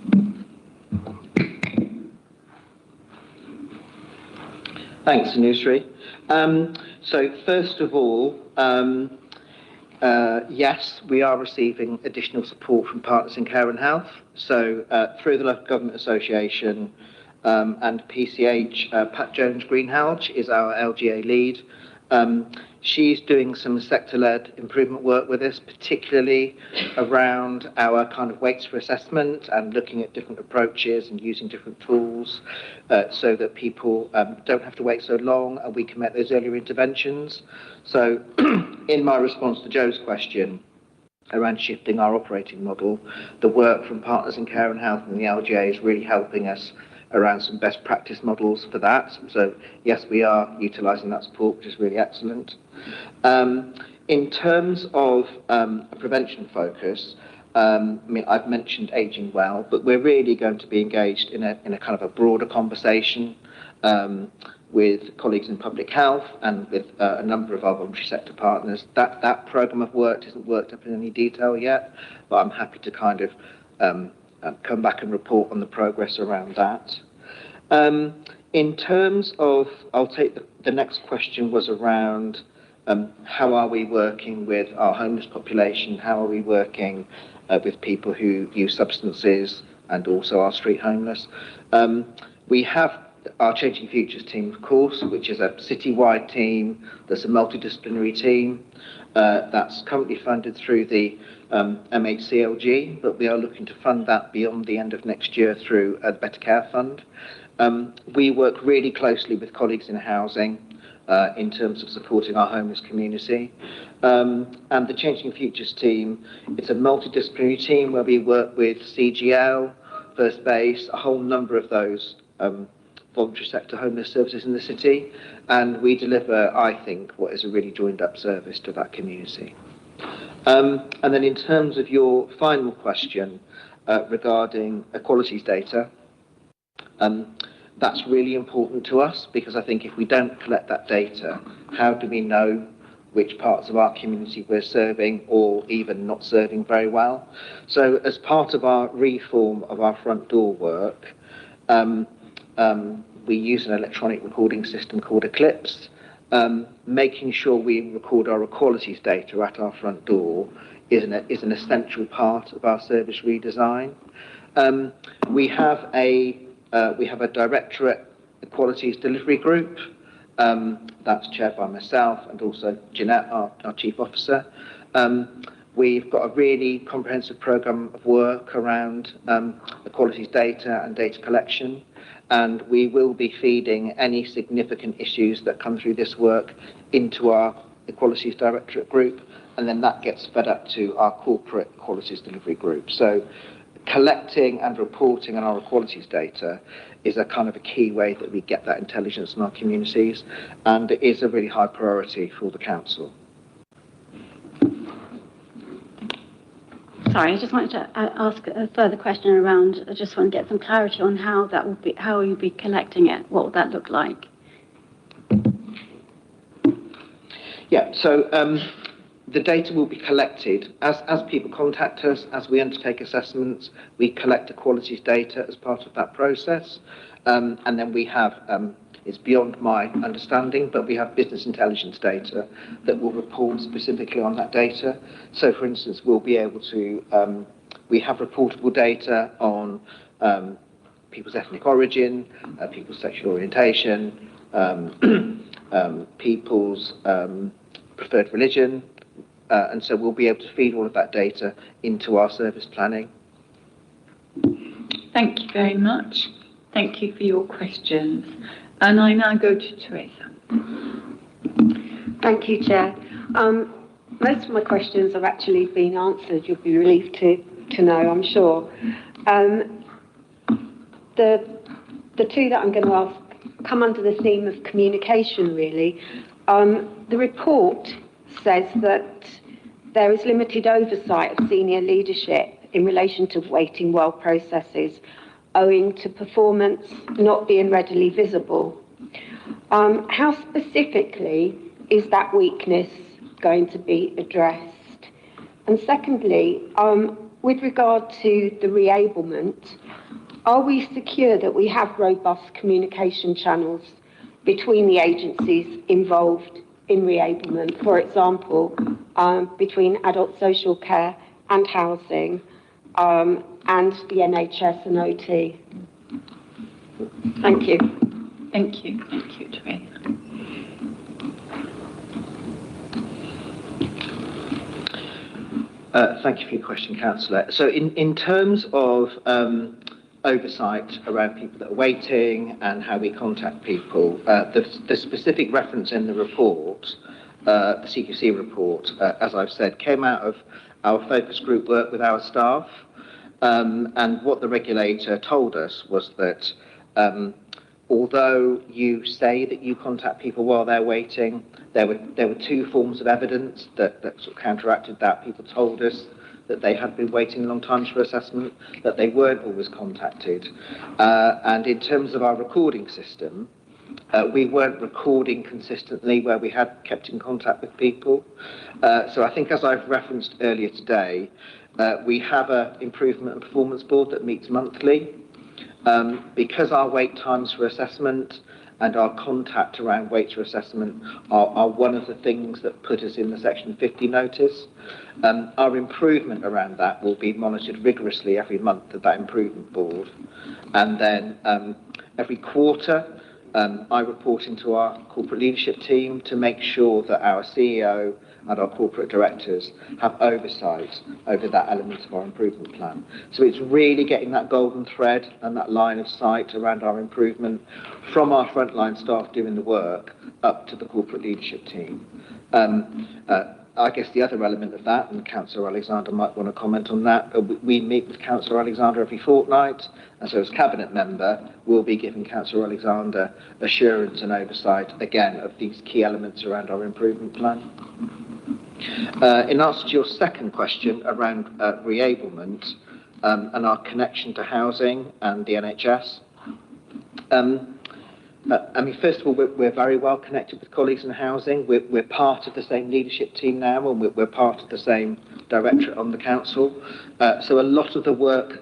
[SPEAKER 6] Thanks, Anusri. So first of all, yes, we are receiving additional support from Partners in Care and Health. So through the Local Government Association and PCH, Pat Jones-Greenhalgh is our LGA lead. She's doing some sector-led improvement work with us, particularly around our kind of waits for assessment and looking at different approaches and using different tools so that people don't have to wait so long and we can make those earlier interventions. So in my response to Joe's question around shifting our operating model, the work from Partners in Care and Health and the LGA is really helping us around some best practice models for that. So yes, we are utilising that support, which is really excellent. In terms of a prevention focus, I mean, I've mentioned ageing well, but we're really going to be engaged in a kind of a broader conversation with colleagues in public health and with a number of our voluntary sector partners. That programme of work isn't worked up in any detail yet, but I'm happy to kind of come back and report on the progress around that. In terms of, I'll take the next question was around how are we working with our homeless population? How are we working with people who use substances and also our street homeless? We have our Changing Futures team, of course, which is a citywide team. There's a multidisciplinary team that's currently funded through the MHCLG, but we are looking to fund that beyond the end of next year through the Better Care Fund. We work really closely with colleagues in housing in terms of supporting our homeless community. And the Changing Futures team, it's a multidisciplinary team where we work with CGL, First Base, a whole number of those voluntary sector homeless services in the city, and we deliver, I think, what is a really joined up service to that community. And then in terms of your final question regarding equalities data, that's really important to us because I think if we don't collect that data, how do we know which parts of our community we're serving or even not serving very well? So as part of our reform of our front door work, we use an electronic recording system called Eclipse. Making sure we record our equalities data at our front door is an essential part of our service redesign. We have a directorate equalities delivery group that's chaired by myself and also Jeanette, our chief officer. We've got a really comprehensive programme of work around equalities data and data collection, and we will be feeding any significant issues that come through this work into our equalities directorate group, and then that gets fed up to our corporate equalities delivery group. So collecting and reporting on our equalities data is a kind of a key way that we get that intelligence in our communities, and it is a really high priority for the council.
[SPEAKER 14] Sorry, I just wanted to ask a further question around, I just want to get some clarity on how that will be, how you'll be collecting it. What would that look like?
[SPEAKER 6] Yeah, so the data will be collected as people contact us, as we undertake assessments, we collect equalities data as part of that process. And then we have, it's beyond my understanding, but we have business intelligence data that will report specifically on that data. So for instance, we'll be able to, we have reportable data on people's ethnic origin, people's sexual orientation, people's preferred religion, and so we'll be able to feed all of that data into our service planning.
[SPEAKER 1] Thank you very much. Thank you for your questions. And I now go to Teresa.
[SPEAKER 12] Thank you, Chair.
[SPEAKER 10] most of my questions have actually been answered. You'll be relieved to know, I'm sure. The two that I'm going to ask come under the theme of communication, really. The report says that there is limited oversight of senior leadership in relation to waiting well processes, owing to performance not being readily visible. How specifically is that weakness going to be addressed? And secondly, with regard to the reablement, are we secure that we have robust communication channels between the agencies involved in reablement, for example, between adult social care and housing, and the NHS and OT? Thank you.
[SPEAKER 1] Thank you. Thank you, Teresa.
[SPEAKER 6] Thank you for your question, Councillor. So in terms of oversight around people that are waiting and how we contact people, the specific reference in the report, the CQC report, as I've said, came out of our focus group work with our staff. And what the regulator told us was that although you say that you contact people while they're waiting, there were two forms of evidence that sort of counteracted that. People told us that they had been waiting long times for assessment, that they weren't always contacted. And in terms of our recording system, we weren't recording consistently where we had kept in contact with people. So I think, as I've referenced earlier today, we have an improvement and performance board that meets monthly. Because our wait times for assessment and our contact around wait for assessment are one of the things that put us in the Section 50 notice, our improvement around that will be monitored rigorously every month at that improvement board. And then every quarter, I report into our corporate leadership team to make sure that our CEO and our corporate directors have oversight over that element of our improvement plan. So it's really getting that golden thread and that line of sight around our improvement from our frontline staff doing the work up to the corporate leadership team. I guess the other element of that, and Councillor Alexander might want to comment on that, we meet with Councillor Alexander every fortnight, and so as Cabinet Member, we'll be giving Councillor Alexander assurance and oversight, again, of these key elements around our improvement plan. In answer to your second question around reablement and our connection to housing and the NHS, I mean, first of all, we're very well connected with colleagues in housing. We're part of the same leadership team now, and we're part of the same directorate on the council. So a lot of the work,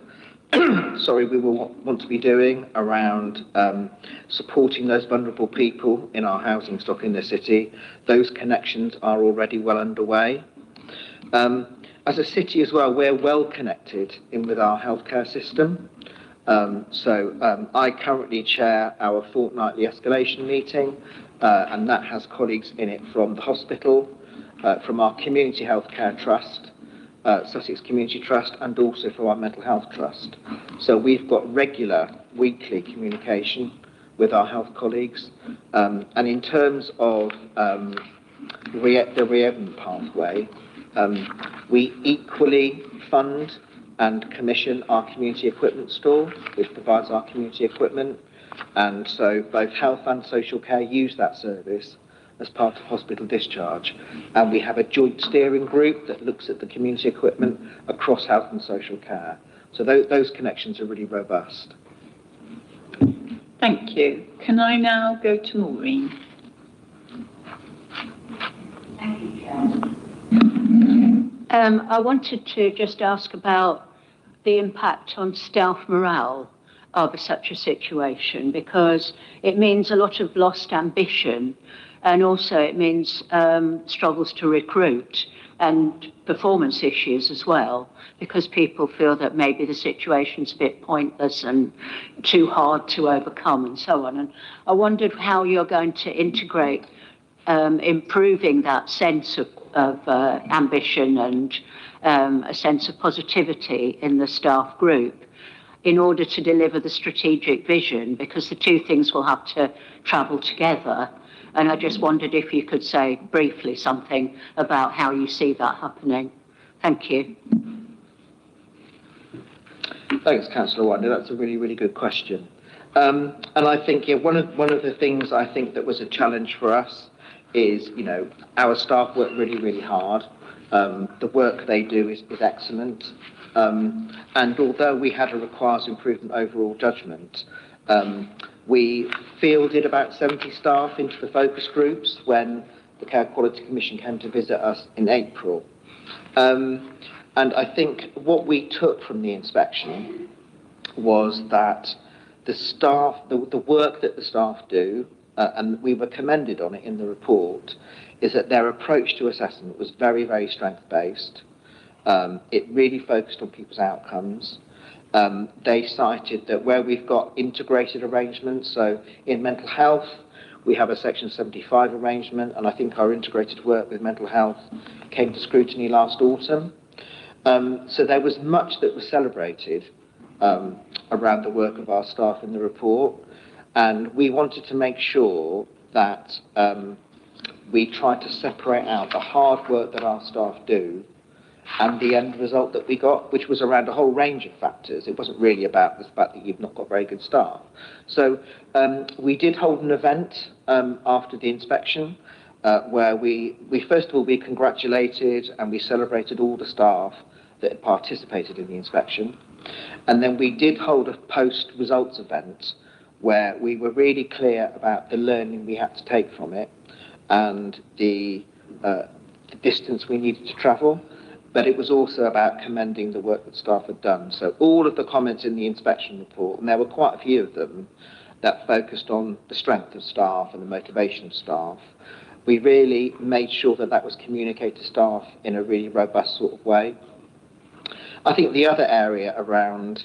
[SPEAKER 6] we will want to be doing around supporting those vulnerable people in our housing stock in the city, those connections are already well underway. As a city as well, we're well connected in with our healthcare system. I currently chair our fortnightly escalation meeting, and that has colleagues in it from the hospital, from our Community Healthcare Trust, Sussex Community Trust, and also from our Mental Health Trust. So we've got regular weekly communication with our health colleagues. And in terms of the reablement pathway, we equally fund and commission our community equipment store, which provides our community equipment. And so both health and social care use that service as part of hospital discharge. And we have a joint steering group that looks at the community equipment across health and social care. So those connections are really robust.
[SPEAKER 1] Thank you. Can I now go to Maureen?
[SPEAKER 15] Thank you, Chair. I wanted to just ask about the impact on staff morale of such a situation, because it means a lot of lost ambition, and also it means struggles to recruit and performance issues as well, because people feel that maybe the situation's a bit pointless and too hard to overcome and so on. And I wondered how you're going to integrate improving that sense of ambition and a sense of positivity in the staff group in order to deliver the strategic vision, because the two things will have to travel together. And I just wondered if you could say briefly something about how you see that happening. Thank you.
[SPEAKER 6] Thanks, Councillor Whiteley. That's a really, really good question. And I think one of the things I think that was a challenge for us is, our staff work really, really hard. The work they do is excellent. And although we had a requires improvement overall judgment, we fielded about 70 staff into the focus groups when the Care Quality Commission came to visit us in April. And I think what we took from the inspection was that the staff, the work that the staff do, and we were commended on it in the report, is that their approach to assessment was very, very strength-based. It really focused on people's outcomes. They cited that where we've got integrated arrangements, so in mental health, we have a Section 75 arrangement, and I think our integrated work with mental health came to scrutiny last autumn. So there was much that was celebrated around the work of our staff in the report, and we wanted to make sure that we tried to separate out the hard work that our staff do and the end result that we got, which was around a whole range of factors. It wasn't really about the fact that you've not got very good staff. So we did hold an event after the inspection where we first of all, we congratulated and we celebrated all the staff that had participated in the inspection. And then we did hold a post-results event where we were really clear about the learning we had to take from it and the distance we needed to travel. But it was also about commending the work that staff had done. So all of the comments in the inspection report, and there were quite a few of them, that focused on the strength of staff and the motivation of staff, we really made sure that that was communicated to staff in a really robust sort of way. I think the other area around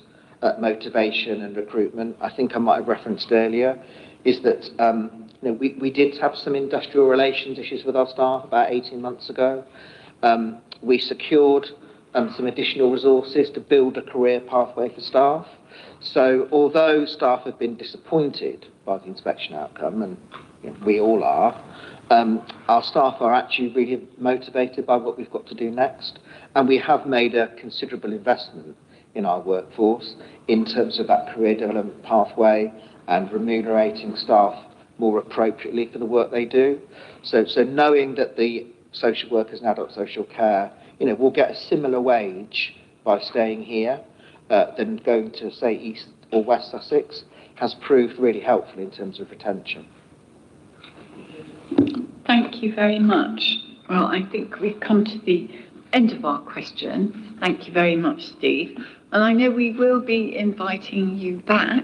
[SPEAKER 6] motivation and recruitment, I think I might have referenced earlier, is that we did have some industrial relations issues with our staff about 18 months ago. We secured some additional resources to build a career pathway for staff. So although staff have been disappointed by the inspection outcome, and we all are, our staff are actually really motivated by what we've got to do next. And we have made a considerable investment in our workforce in terms of that career development pathway and remunerating staff more appropriately for the work they do. So knowing that the social workers and adult social care, will get a similar wage by staying here than going to, say, East or West Sussex, has proved really helpful in terms of retention.
[SPEAKER 1] Thank you very much. Well, I think we've come to the end of our questions. Thank you very much, Steve. And I know we will be inviting you back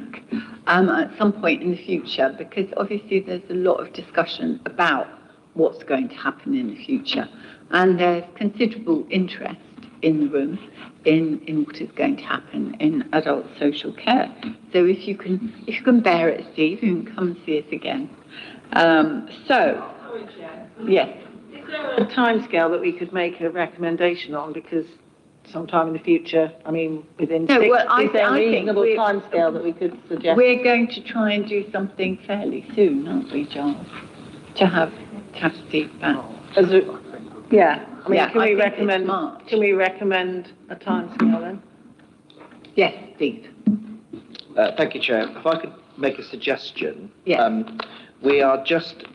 [SPEAKER 1] at some point in the future, because obviously there's a lot of discussion about what's going to happen in the future. And there's considerable interest in the room in what is going to happen in adult social care. So if you can bear it, Steve, you can come and see us again. Yes.
[SPEAKER 7] Is there a timescale that we could make a recommendation on? Because sometime in the future, within is there a reasonable timescale that we could suggest?
[SPEAKER 1] We're going to try and do something fairly soon, aren't we, Giles? To have Steve back.
[SPEAKER 7] Can we recommend a timescale then?
[SPEAKER 1] Yes, Steve.
[SPEAKER 6] Thank you, Chair. If I could make a suggestion.
[SPEAKER 1] Yes.
[SPEAKER 6] We are just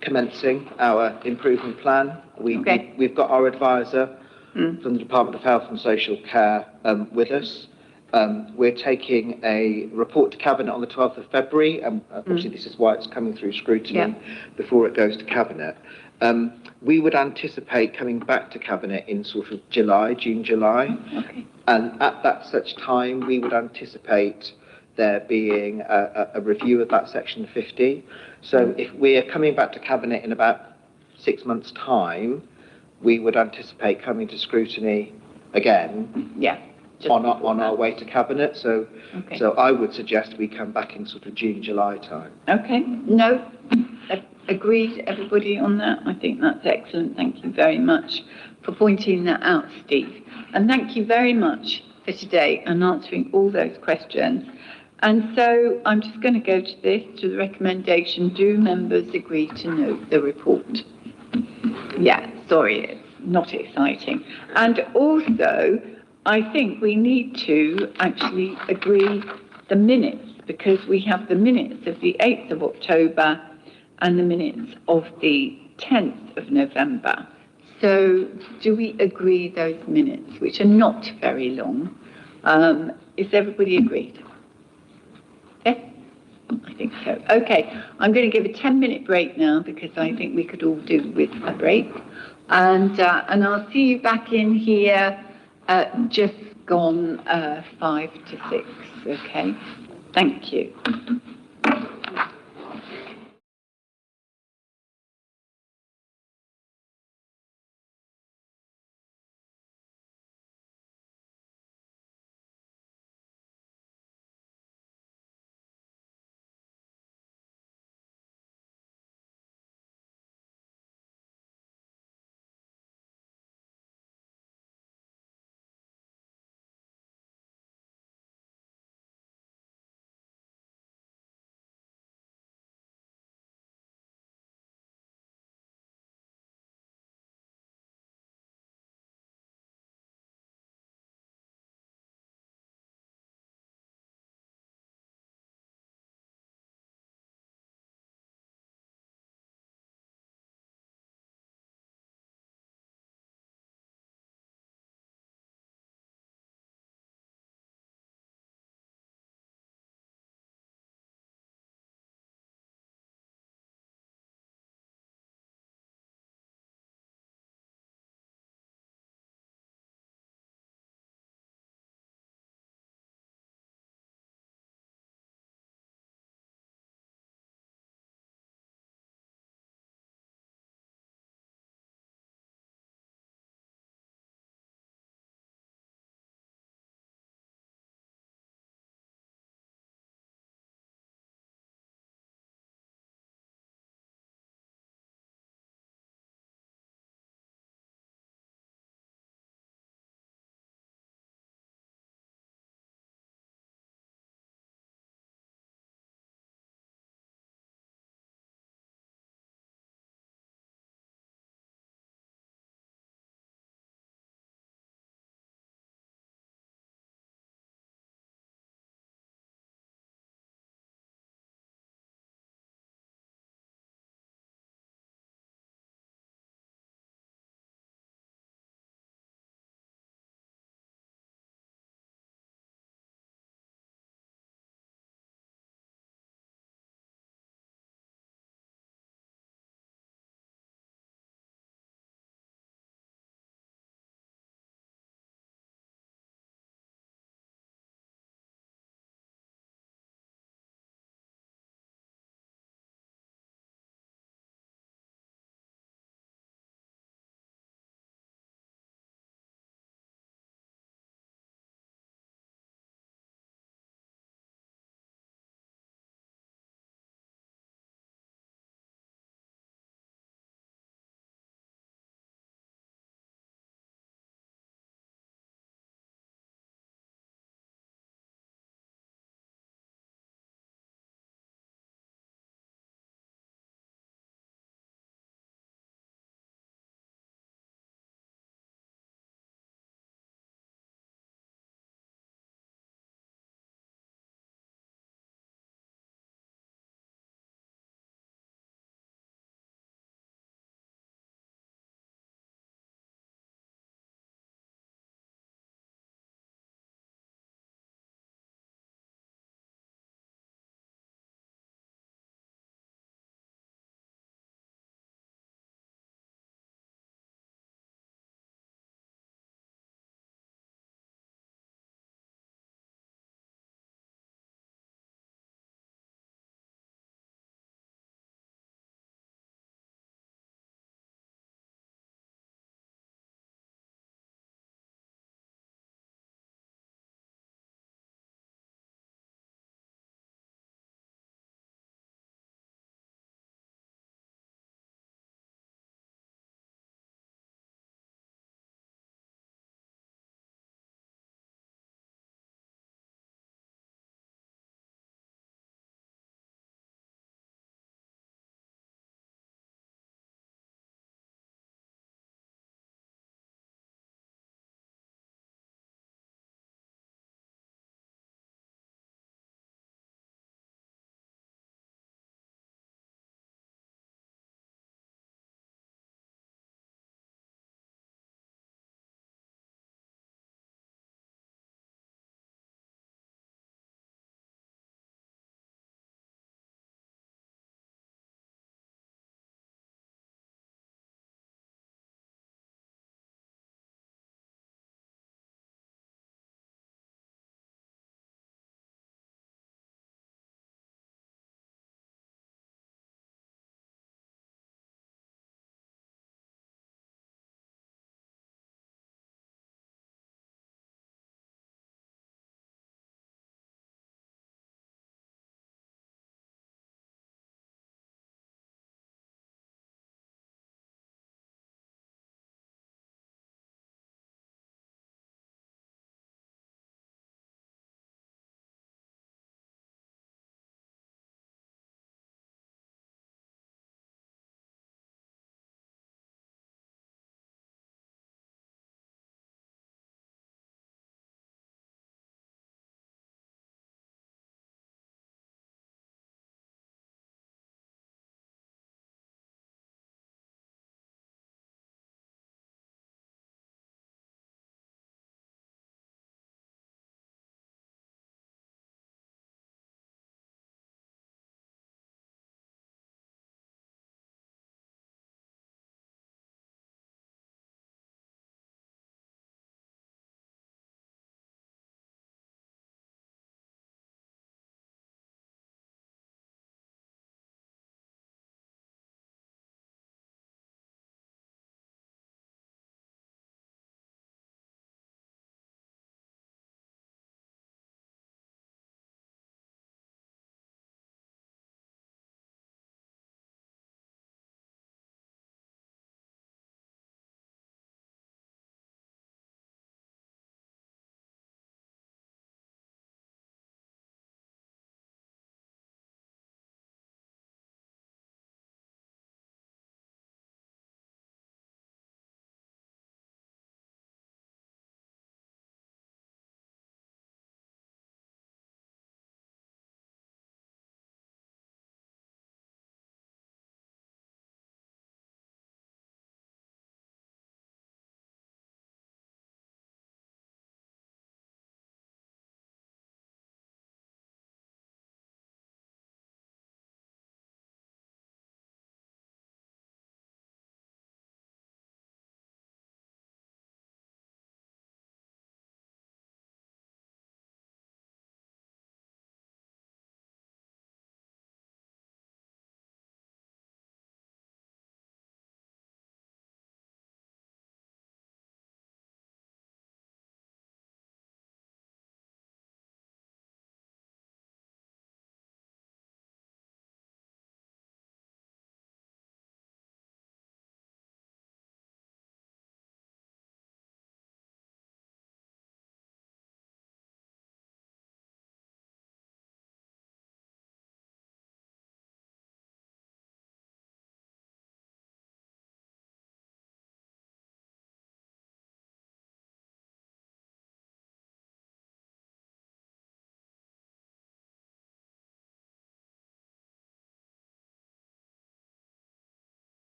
[SPEAKER 6] commencing our improvement plan. We've got our advisor from the Department of Health and Social Care with us. We're taking a report to Cabinet on the 12th of February, and obviously this is why it's coming through scrutiny before it goes to Cabinet. We would anticipate coming back to Cabinet in sort of June, July.
[SPEAKER 1] Okay.
[SPEAKER 6] And at that such time, we would anticipate there being a review of that Section 50. So if we're coming back to Cabinet in about 6 months' time, we would anticipate coming to scrutiny again.
[SPEAKER 1] Yeah.
[SPEAKER 6] On our way to Cabinet. So I would suggest we come back in sort of June, July time.
[SPEAKER 1] Okay. No. Agreed, everybody, on that? I think that's excellent. Thank you very much for pointing that out, Steve. And thank you very much for today and answering all those questions. And so I'm just going to go to this, to the recommendation. Do members agree to note the report? Yeah, sorry, it's not exciting. And also, I think we need to actually agree the minutes, because we have the minutes of the 8th of October and the minutes of the 10th of November. So do we agree those minutes, which are not very long? Is everybody agreed? Yes? I think so. Okay, I'm going to give a 10-minute break now, because I think we could all do with a break. And I'll see you back in here at just gone 5 to 6, okay? Thank you.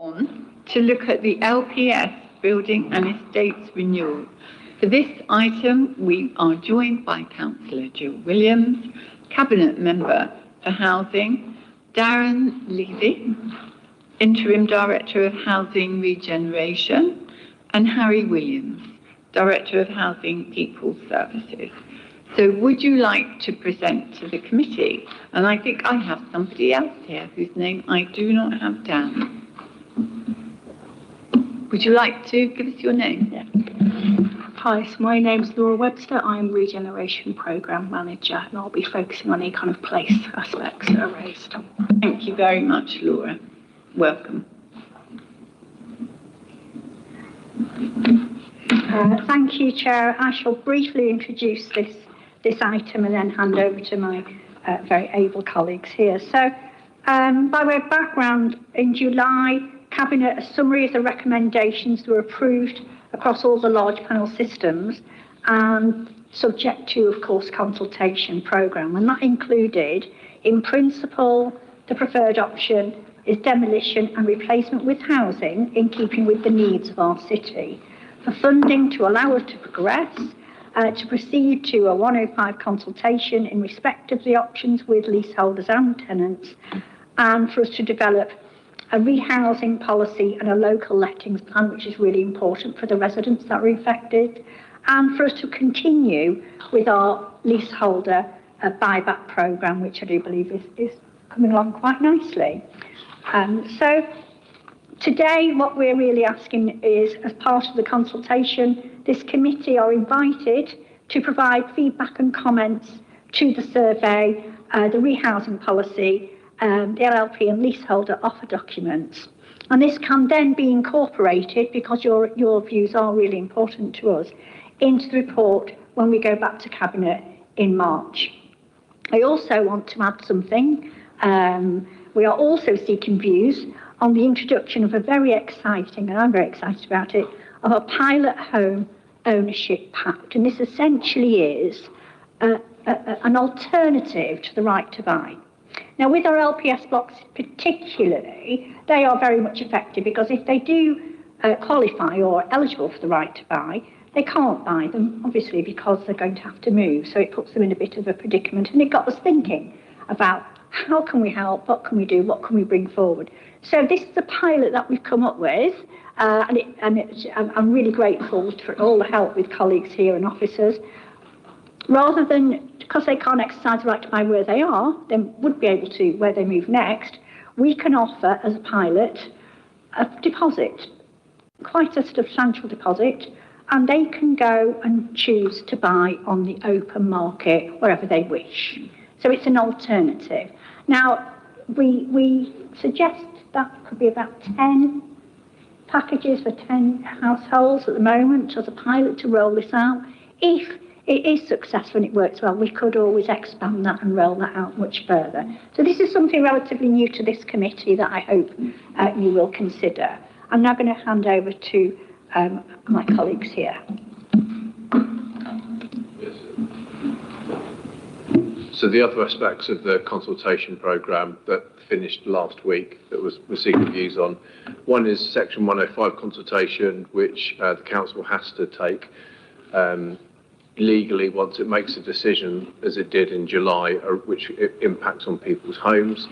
[SPEAKER 1] on to look at the LPS Building and Estates Renewal. For this item, we are joined by Councillor Jill Williams, Cabinet Member for Housing, Darren Levy, Interim Director of Housing Regeneration, and Harry Williams, Director of Housing People Services. So would you like to present to the committee? And I think I have somebody else here whose name I do not have down. Would you like to give us your name?
[SPEAKER 16] Yeah. Hi, so my name's Laura Webster. I'm Regeneration Programme Manager, and I'll be focusing on any kind of place aspects that are raised.
[SPEAKER 1] Thank you very much, Laura. Welcome.
[SPEAKER 15] Thank you, Chair. I shall briefly introduce this item and then hand over to my very able colleagues here. So, by way of background, in July, Cabinet, a summary of the recommendations were approved across all the large panel systems and subject to, of course, consultation programme. And that included, in principle, the preferred option is demolition and replacement with housing in keeping with the needs of our city. For funding to allow us to progress, to proceed to a 105 consultation in respect of the options with leaseholders and tenants, and for us to develop a rehousing policy and a local lettings plan, which is really important for the residents that are affected, and for us to continue with our leaseholder buyback programme, which I do believe is coming along quite nicely. So today, what we're really asking is, as part of the consultation, this committee are invited to provide feedback and comments to the survey, the rehousing policy, the LLP and leaseholder offer documents. And this can then be incorporated, because your views are really important to us, into the report when we go back to Cabinet in March. I also want to add something. We are also seeking views on the introduction of a very exciting, and I'm very excited about it, of a pilot home ownership pact. And this essentially is an alternative to the right to buy. Now, with our LPS blocks particularly, they are very much affected, because if they do qualify or are eligible for the right to buy, they can't buy them, obviously, because they're going to have to move. So it puts them in a bit of a predicament. And it got us thinking about how can we help, what can we do, what can we bring forward. So this is a pilot that we've come up with, I'm really grateful for all the help with colleagues here and officers. Rather than, because they can't exercise the right to buy where they are, they would be able to where they move next, we can offer as a pilot a deposit, quite a substantial deposit, and they can go and choose to buy on the open market wherever they wish. So it's an alternative. Now, we suggest that could be about 10 packages for 10 households at the moment as a pilot to roll this out. If it is successful and it works well, we could always expand that and roll that out much further. So this is something relatively new to this committee that I hope you will consider. I'm now going to hand over to my colleagues here.
[SPEAKER 17] So the other aspects of the consultation programme that finished last week that was seeking views on, one is Section 105 consultation, which the council has to take legally once it makes a decision, as it did in July, which impacts on people's homes.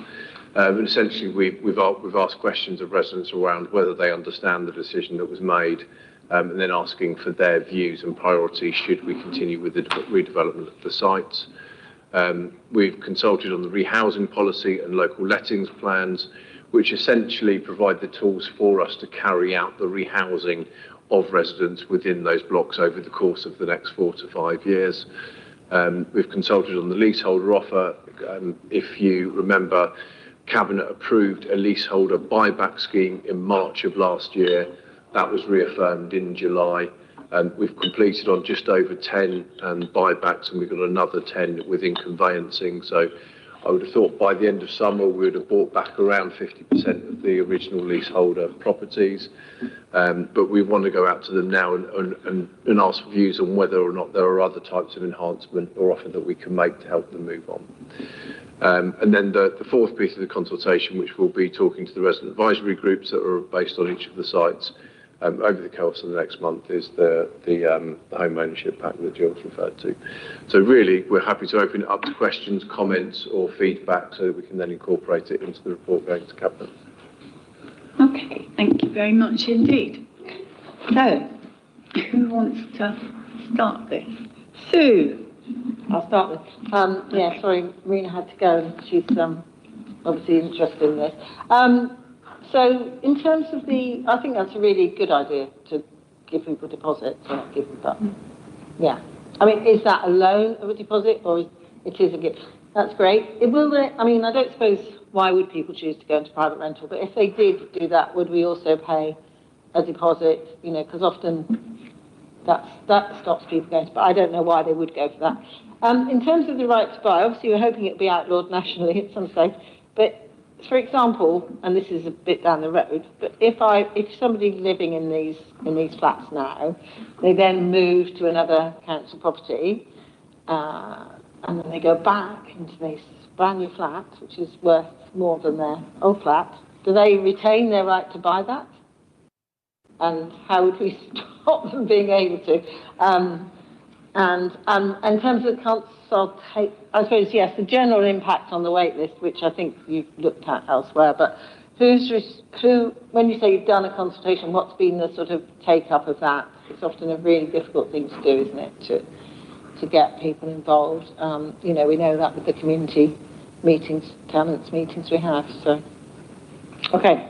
[SPEAKER 17] And essentially, we've asked questions of residents around whether they understand the decision that was made, and then asking for their views and priorities should we continue with the redevelopment of the sites. We've consulted on the rehousing policy and local lettings plans, which essentially provide the tools for us to carry out the rehousing of residents within those blocks over the course of the next 4 to 5 years. We've consulted on the leaseholder offer. If you remember, Cabinet approved a leaseholder buyback scheme in March of last year. That was reaffirmed in July. We've completed on just over 10 buybacks, and we've got another 10 within conveyancing. So I would have thought by the end of summer we would have bought back around 50% of the original leaseholder properties. But we want to go out to them now and ask for views on whether or not there are other types of enhancement or offer that we can make to help them move on. And then the fourth piece of the consultation, which will be talking to the resident advisory groups that are based on each of the sites over the course of the next month, is the home ownership pack that Jill's referred to. So really, we're happy to open it up to questions, comments or feedback so that we can then incorporate it into the report going to Cabinet.
[SPEAKER 1] Okay, thank you very much indeed. So, who wants to start this? Sue.
[SPEAKER 7] I'll start with, yeah, sorry, Marina had to go, and she's obviously interested in this. So in terms of I think that's a really good idea to give people deposits, or not give them, but yeah. I mean, is that a loan of a deposit, or it is a gift? That's great. I mean, I don't suppose, why would people choose to go into private rental, but if they did do that, would we also pay a deposit, you know, because often that stops people going to buy. I don't know why they would go for that. In terms of the right to buy, obviously we're hoping it'll be outlawed nationally at some stage, but for example, and this is a bit down the road, but if somebody's living in these flats now, they then move to another council property, and then they go back into this brand new flat, which is worth more than their old flat, do they retain their right to buy that? And how would we stop them being able to? And in terms of consultation, I suppose, yes, the general impact on the wait list, which I think you've looked at elsewhere, but when you say you've done a consultation, what's been the sort of take-up of that? It's often a really difficult thing to do, isn't it, to get people involved. You know, we know that with the community meetings, tenants meetings we have, so. Okay.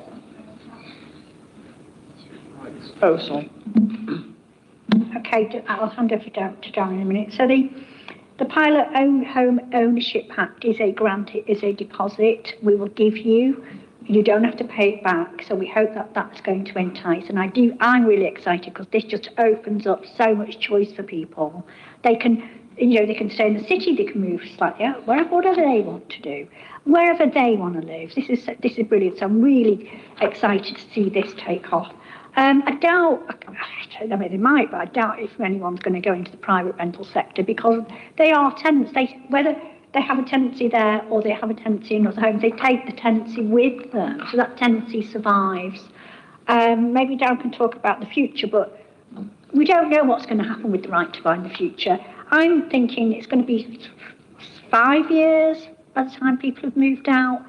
[SPEAKER 15] Oh, sorry. Okay, I'll hand over to Darren in a minute. So the pilot home ownership pact is a grant, it is a deposit we will give you. You don't have to pay it back, so we hope that that's going to entice. And I'm really excited because this just opens up so much choice for people. They can, you know, they can stay in the city, they can move slightly out, whatever they want to do, wherever they want to live. This is brilliant. So I'm really excited to see this take off. I doubt, I mean, they might, but I doubt if anyone's going to go into the private rental sector because they are tenants. Whether they have a tenancy there or they have a tenancy in other homes, they take the tenancy with them, so that tenancy survives. Maybe Darren can talk about the future, but we don't know what's going to happen with the right to buy in the future. I'm thinking it's going to be 5 years by the time people have moved out.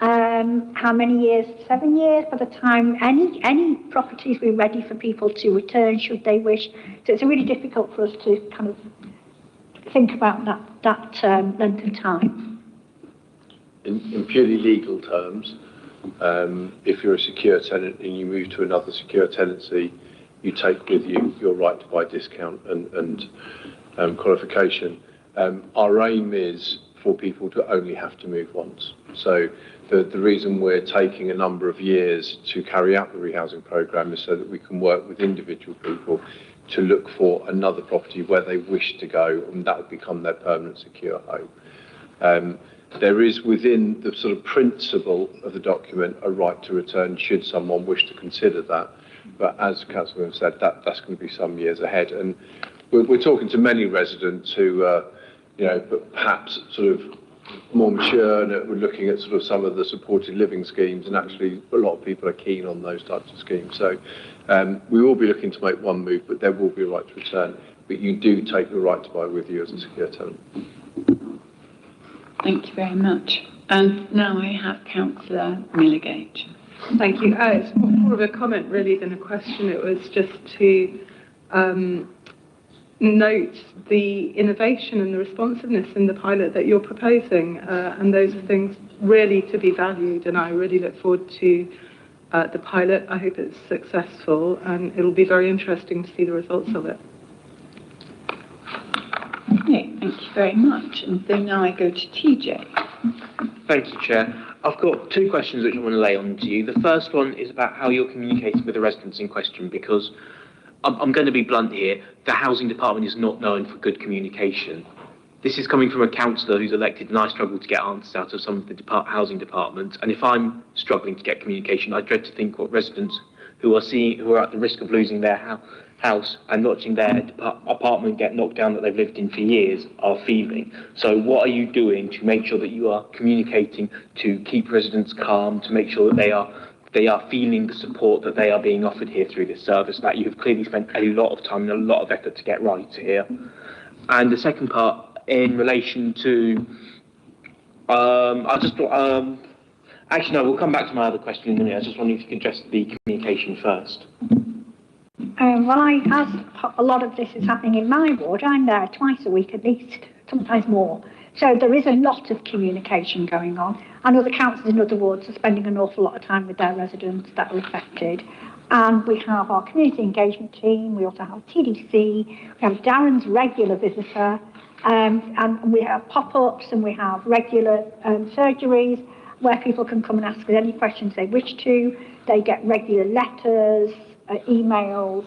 [SPEAKER 15] How many years? 7 years by the time any properties will be ready for people to return should they wish. So it's really difficult for us to kind of think about that length of time.
[SPEAKER 17] In purely legal terms, if you're a secure tenant and you move to another secure tenancy, you take with you your right to buy discount and qualification. Our aim is for people to only have to move once. So the reason we're taking a number of years to carry out the rehousing programme is so that we can work with individual people to look for another property where they wish to go, and that would become their permanent secure home. There is within the sort of principle of the document a right to return should someone wish to consider that. But as Councillor said, that's going to be some years ahead. And we're talking to many residents who, you know, but perhaps sort of more mature, and we're looking at sort of some of the supported living schemes, and actually a lot of people are keen on those types of schemes. So we will be looking to make one move, but there will be a right to return. But you do take the right to buy with you as a secure tenant.
[SPEAKER 1] Thank you very much. And now I have Councillor Milligate.
[SPEAKER 8] Thank you. It's more of a comment really than a question. It was just to note the innovation and the responsiveness in the pilot that you're proposing, and those are things really to be valued, and I really look forward to the pilot. I hope it's successful, and it'll be very interesting to see the results of it.
[SPEAKER 1] Okay, thank you very much. And so now I go to TJ.
[SPEAKER 9] Thank you, Chair. I've got two questions which I want to lay on to you. The first one is about how you're communicating with the residents in question, because I'm going to be blunt here. The housing department is not known for good communication. This is coming from a councillor who's elected, and I struggle to get answers out of some of the housing departments. And if I'm struggling to get communication, I dread to think what residents who are at the risk of losing their house and watching their apartment get knocked down that they've lived in for years are feeling. So what are you doing to make sure that you are communicating to keep residents calm, to make sure that they are feeling the support that they are being offered here through this service that you've clearly spent a lot of time and a lot of effort to get right here? And the second part, in relation to, actually no, we'll come back to my other question in a minute. I just wondered if you could address the communication first.
[SPEAKER 18] As a lot of this is happening in my ward, I'm there twice a week at least, sometimes more. So there is a lot of communication going on. I know the councils in other wards are spending an awful lot of time with their residents that are affected. And we have our community engagement team, we also have TDC, we have Darren's regular visitor, and we have pop-ups and we have regular surgeries where people can come and ask us any questions they wish to. They get regular letters, emails,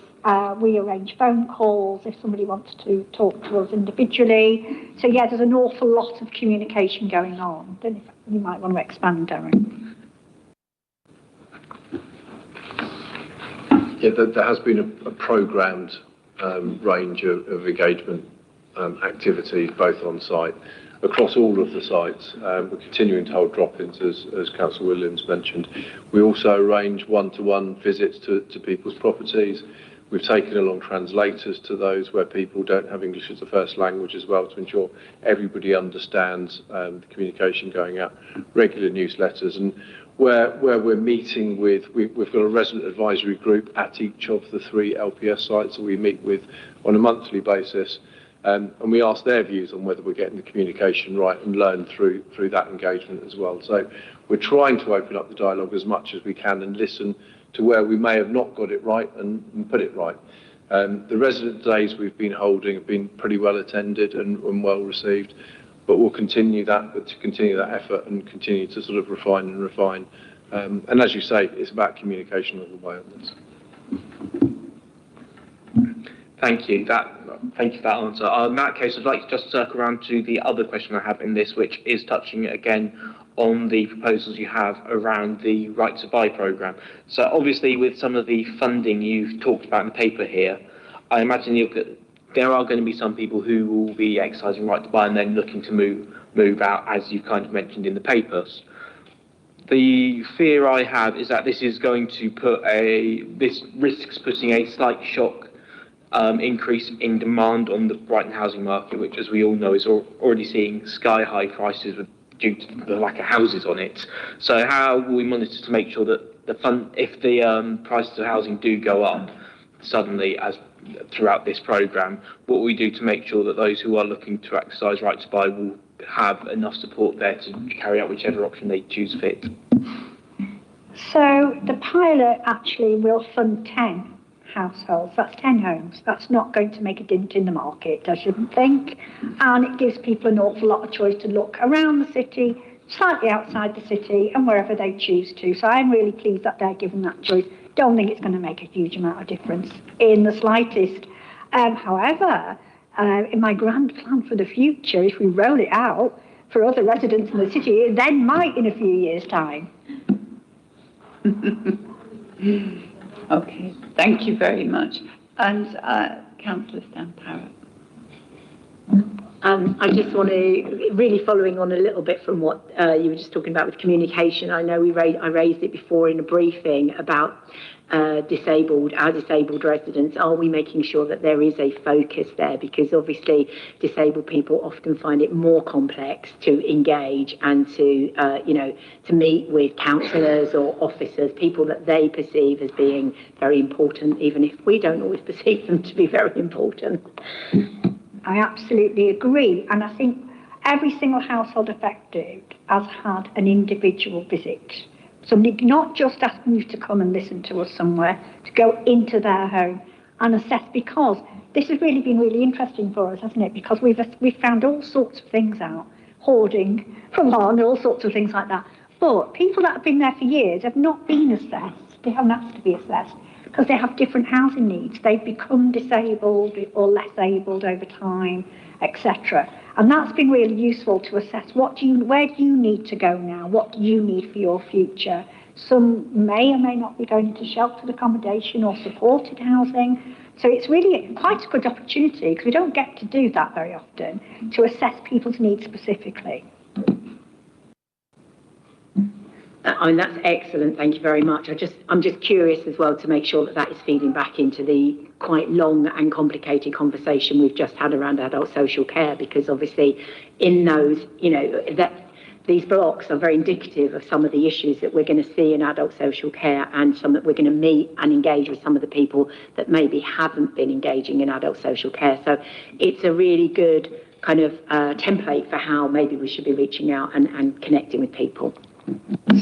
[SPEAKER 18] we arrange phone calls if somebody wants to talk to us individually. So yeah, there's an awful lot of communication going on. I don't know if you might want to expand, Darren.
[SPEAKER 17] Yeah, there has been a programmed range of engagement activities, both on site, across all of the sites. We're continuing to hold drop-ins, as Councillor Williams mentioned. We also arrange one-to-one visits to people's properties. We've taken along translators to those where people don't have English as a first language as well, to ensure everybody understands the communication going out, regular newsletters. And where we're meeting with, we've got a resident advisory group at each of the 3 LPS sites that we meet with on a monthly basis, and we ask their views on whether we're getting the communication right and learn through that engagement as well. So we're trying to open up the dialogue as much as we can and listen to where we may have not got it right and put it right. The resident days we've been holding have been pretty well attended and well received. But we'll continue that effort and continue to sort of refine and refine. And as you say, it's about communication all the way on this.
[SPEAKER 9] Thank you. Thank you for that answer. In that case, I'd like to just circle around to the other question I have in this, which is touching again on the proposals you have around the Right to Buy programme. So obviously, with some of the funding you've talked about in the paper here, I imagine there are going to be some people who will be exercising right to buy and then looking to move out, as you kind of mentioned in the papers. The fear I have is that this is going to this risks putting a slight shock increase in demand on the Brighton housing market, which, as we all know, is already seeing sky-high prices due to the lack of houses on it. So how will we monitor to make sure that if the prices of housing do go up suddenly throughout this programme, what will we do to make sure that those who are looking to exercise right to buy will have enough support there to carry out whichever option they choose fit?
[SPEAKER 18] So the pilot actually will fund 10 households. That's 10 homes. That's not going to make a dent in the market, I shouldn't think. And it gives people an awful lot of choice to look around the city, slightly outside the city, and wherever they choose to. So I'm really pleased that they're given that choice. Don't think it's going to make a huge amount of difference in the slightest. However, in my grand plan for the future, if we roll it out for other residents in the city, it then might in a few years' time.
[SPEAKER 1] Okay, thank you very much. And Councillor Stan-Parrott.
[SPEAKER 3] I just want to, really following on a little bit from what you were just talking about with communication. I know I raised it before in a briefing about our disabled residents. Are we making sure that there is a focus there? Because obviously disabled people often find it more complex to engage and to meet with counsellors or officers, people that they perceive as being very important, even if we don't always perceive them to be very important.
[SPEAKER 18] I absolutely agree. And I think every single household affected has had an individual visit. Somebody not just asking you to come and listen to us somewhere, to go into their home and assess, because this has really been really interesting for us, hasn't it? Because we've found all sorts of things out, hoarding from on, all sorts of things like that. But people that have been there for years have not been assessed. They haven't asked to be assessed, because they have different housing needs. They've become disabled or less abled over time, etc. And that's been really useful to assess where do you need to go now? What do you need for your future? Some may or may not be going into sheltered accommodation or supported housing. So it's really quite a good opportunity, because we don't get to do that very often, to assess people's needs specifically.
[SPEAKER 3] I mean, that's excellent. Thank you very much. I'm just curious as well to make sure that that is feeding back into the quite long and complicated conversation we've just had around adult social care, because obviously in those, that these blocks are very indicative of some of the issues that we're going to see in adult social care, and some that we're going to meet and engage with some of the people that maybe haven't been engaging in adult social care. So it's a really good kind of template for how maybe we should be reaching out and connecting with people.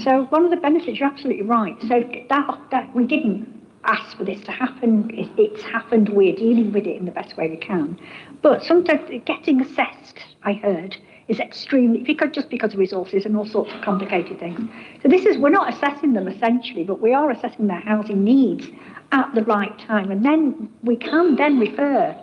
[SPEAKER 18] So one of the benefits, you're absolutely right. So that we didn't ask for this to happen. It's happened. We're dealing with it in the best way we can. But sometimes getting assessed, I heard, is extremely, just because of resources and all sorts of complicated things. So we're not assessing them essentially, but we are assessing their housing needs at the right time. And then we can then refer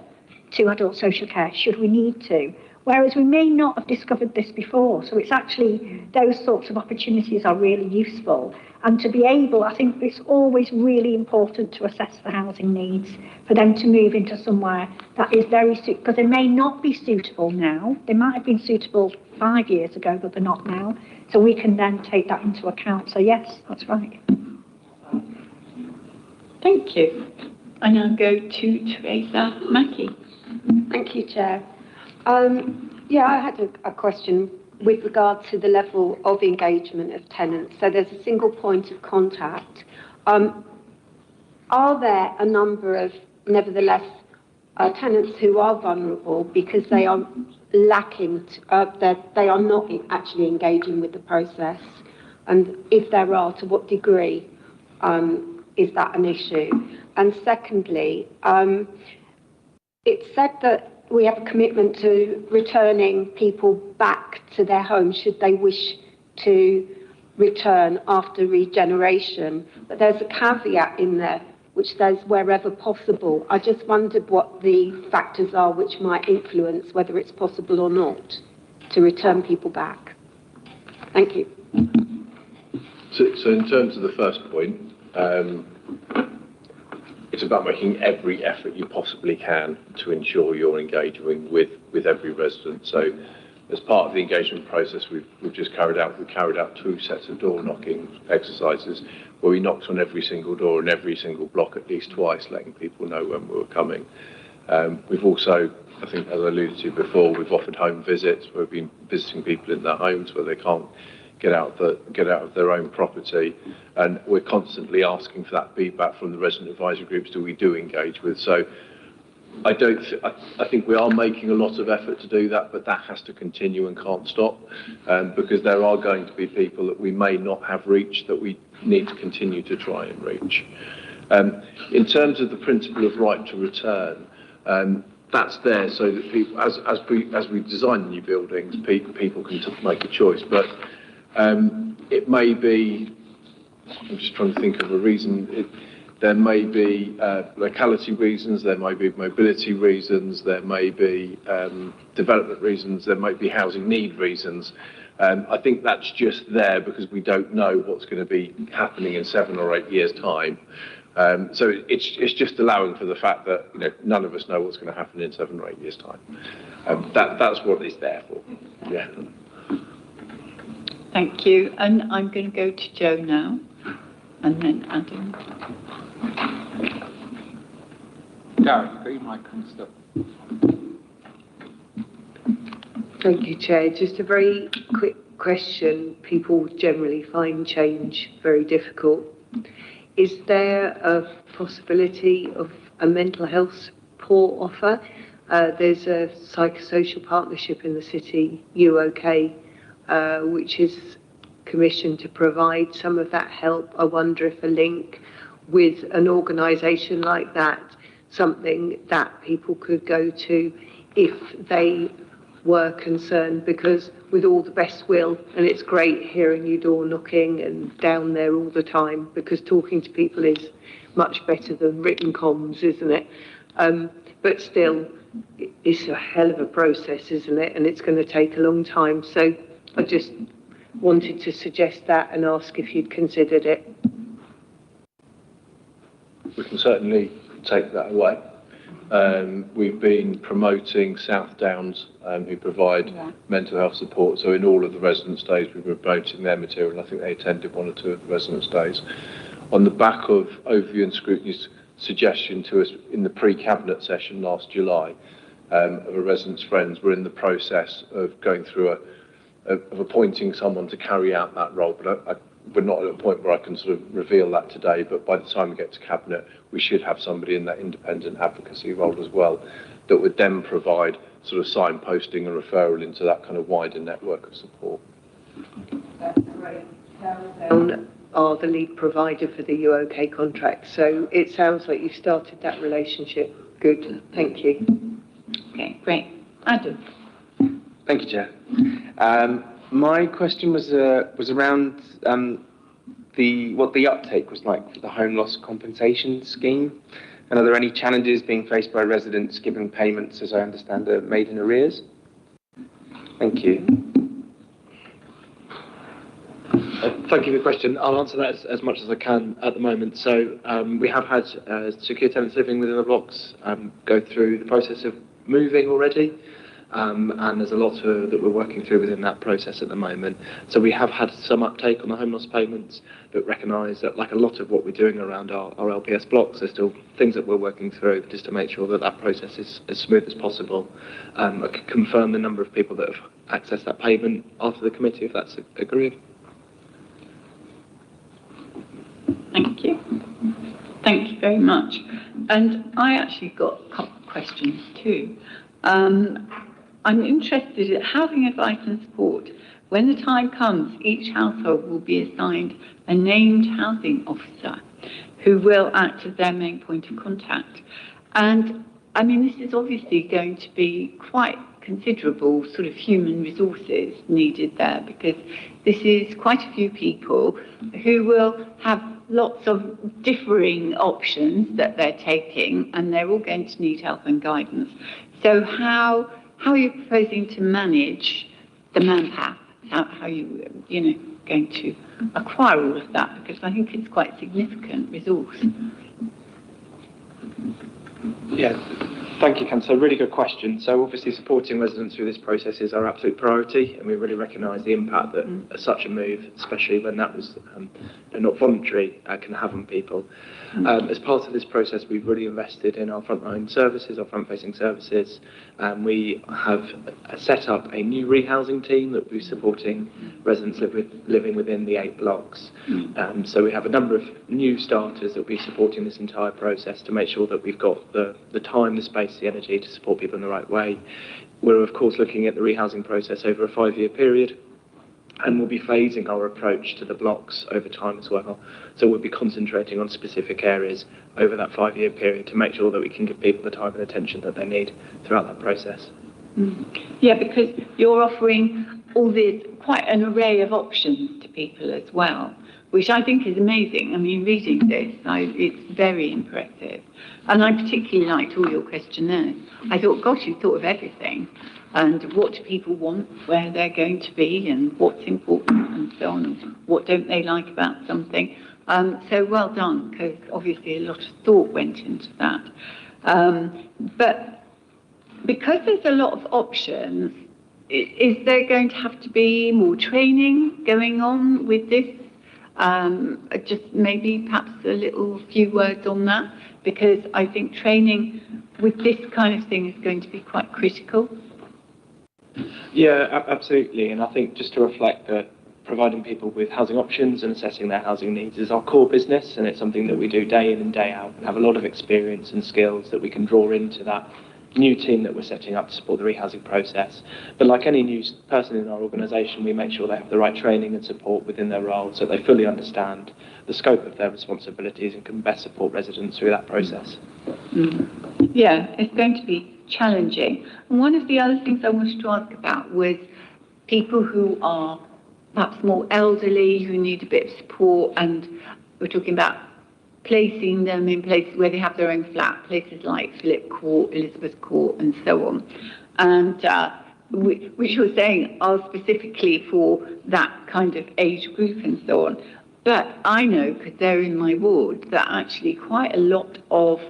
[SPEAKER 18] to adult social care should we need to. Whereas we may not have discovered this before. So it's actually, those sorts of opportunities are really useful. And to be able, I think it's always really important to assess the housing needs for them to move into somewhere that is very suitable, because they may not be suitable now. They might have been suitable 5 years ago, but they're not now. So we can then take that into account. So yes, that's right.
[SPEAKER 1] Thank you. I now go to Teresa Mackey.
[SPEAKER 19] Thank you, Chair. I had a question with regard to the level of engagement of tenants. So there's a single point of contact. Are there a number of, nevertheless, tenants who are vulnerable because they are lacking, they are not actually engaging with the process? And if there are, to what degree is that an issue? And secondly, it's said that we have a commitment to returning people back to their homes should they wish to return after regeneration. But there's a caveat in there which says wherever possible. I just wondered what the factors are which might influence whether it's possible or not to return people back. Thank you.
[SPEAKER 17] So in terms of the first point, it's about making every effort you possibly can to ensure you're engaging with every resident. So as part of the engagement process we've just carried out, we carried out 2 sets of door knocking exercises where we knocked on every single door in every single block at least twice, letting people know when we were coming. We've also, I think as I alluded to before, we've offered home visits. We've been visiting people in their homes where they can't get out of their own property, and we're constantly asking for that feedback from the resident advisory groups that we do engage with. So I think we are making a lot of effort to do that, but that has to continue and can't stop, because there are going to be people that we may not have reached that we need to continue to try and reach. In terms of the principle of right to return, that's there so that people, as we design new buildings, people can make a choice. But it may be, I'm just trying to think of a reason, there may be locality reasons, there may be mobility reasons, there may be development reasons, there might be housing need reasons. I think that's just there because we don't know what's going to be happening in 7 or 8 years' time. So it's just allowing for the fact that none of us know what's going to happen in 7 or 8 years' time. That's what it's there for. Yeah.
[SPEAKER 1] Thank you. And I'm going to go to Joe now, and then Adam.
[SPEAKER 13] Darren, got your mic on stuff. Thank you, Chair. Just a very quick question. People generally find change very difficult. Is there a possibility of a mental health support offer? There's a psychosocial partnership in the city, UOK, which is commissioned to provide some of that help. I wonder if a link with an organisation like that, something that people could go to if they were concerned, because with all the best will, and it's great hearing you door knocking and down there all the time, because talking to people is much better than written comms, isn't it? But still, it's a hell of a process, isn't it? And it's going to take a long time. So I just wanted to suggest that and ask if you'd considered it.
[SPEAKER 17] We can certainly take that away. We've been promoting South Downs, who provide mental health support. So in all of the residence days, we've been promoting their material. I think they attended one or two of the residence days. On the back of Overview and Scrutiny's suggestion to us in the pre-cabinet session last July of a resident's friends, we're in the process of going through of appointing someone to carry out that role. But we're not at a point where I can sort of reveal that today, but by the time we get to cabinet, we should have somebody in that independent advocacy role as well, that would then provide sort of signposting and referral into that kind of wider network of support.
[SPEAKER 13] That's great. Down are the lead provider for the UOK contract, so it sounds like you've started that relationship. Good, thank you.
[SPEAKER 1] Okay, great. Adam.
[SPEAKER 20] Thank you, Chair. My question was around what the uptake was like for the home loss compensation scheme, and are there any challenges being faced by residents given payments, as I understand, are made in arrears? Thank you.
[SPEAKER 9] Thank you for the question. I'll answer that as much as I can at the moment. So we have had secure tenants living within the blocks go through the process of moving already. And there's a lot that we're working through within that process at the moment. So we have had some uptake on the home loss payments, but recognise that, like a lot of what we're doing around our LPS blocks, there's still things that we're working through just to make sure that that process is as smooth as possible. I can confirm the number of people that have accessed that payment after the committee, if that's agreed.
[SPEAKER 1] Thank you. Thank you very much. And I actually got a couple of questions too. I'm interested in housing advice and support. When the time comes, each household will be assigned a named housing officer who will act as their main point of contact. And I mean, this is obviously going to be quite considerable sort of human resources needed there, because this is quite a few people who will have lots of differing options that they're taking, and they're all going to need help and guidance. So how are you proposing to manage the manpower? How are you going to acquire all of that? Because I think it's quite a significant resource.
[SPEAKER 20] Yeah, thank you, Councillor. Really good question. So obviously supporting residents through this process is our absolute priority, and we really recognise the impact that such a move, especially when that was not voluntary, can have on people. As part of this process, we've really invested in our frontline services, our front-facing services, and we have set up a new rehousing team that will be supporting residents living within the 8 blocks. So we have a number of new starters that will be supporting this entire process to make sure that we've got the time, the space, the energy to support people in the right way. We're of course looking at the rehousing process over a 5-year period, and we'll be phasing our approach to the blocks over time as well. So we'll be concentrating on specific areas over that 5-year period to make sure that we can give people the time and attention that they need throughout that process.
[SPEAKER 1] Yeah, because you're offering quite an array of options to people as well, which I think is amazing. I mean, reading this, it's very impressive. And I particularly liked all your questionnaires. I thought, gosh, you thought of everything. And what do people want, where they're going to be, and what's important, and so on, and what don't they like about something. So well done, because obviously a lot of thought went into that. But because there's a lot of options, is there going to have to be more training going on with this? Just maybe perhaps a few words on that, because I think training with this kind of thing is going to be quite critical.
[SPEAKER 20] Yeah, absolutely. And I think just to reflect that providing people with housing options and assessing their housing needs is our core business, and it's something that we do day in and day out, and have a lot of experience and skills that we can draw into that new team that we're setting up to support the rehousing process. But like any new person in our organisation, we make sure they have the right training and support within their role so they fully understand the scope of their responsibilities and can best support residents through that process.
[SPEAKER 1] Yeah, it's going to be challenging. And one of the other things I wanted to ask about was people who are perhaps more elderly, who need a bit of support, and we're talking about placing them in places where they have their own flat, places like Philip Court, Elizabeth Court, and so on. And which you're saying are specifically for that kind of age group and so on. But I know, because they're in my ward, that actually quite a lot of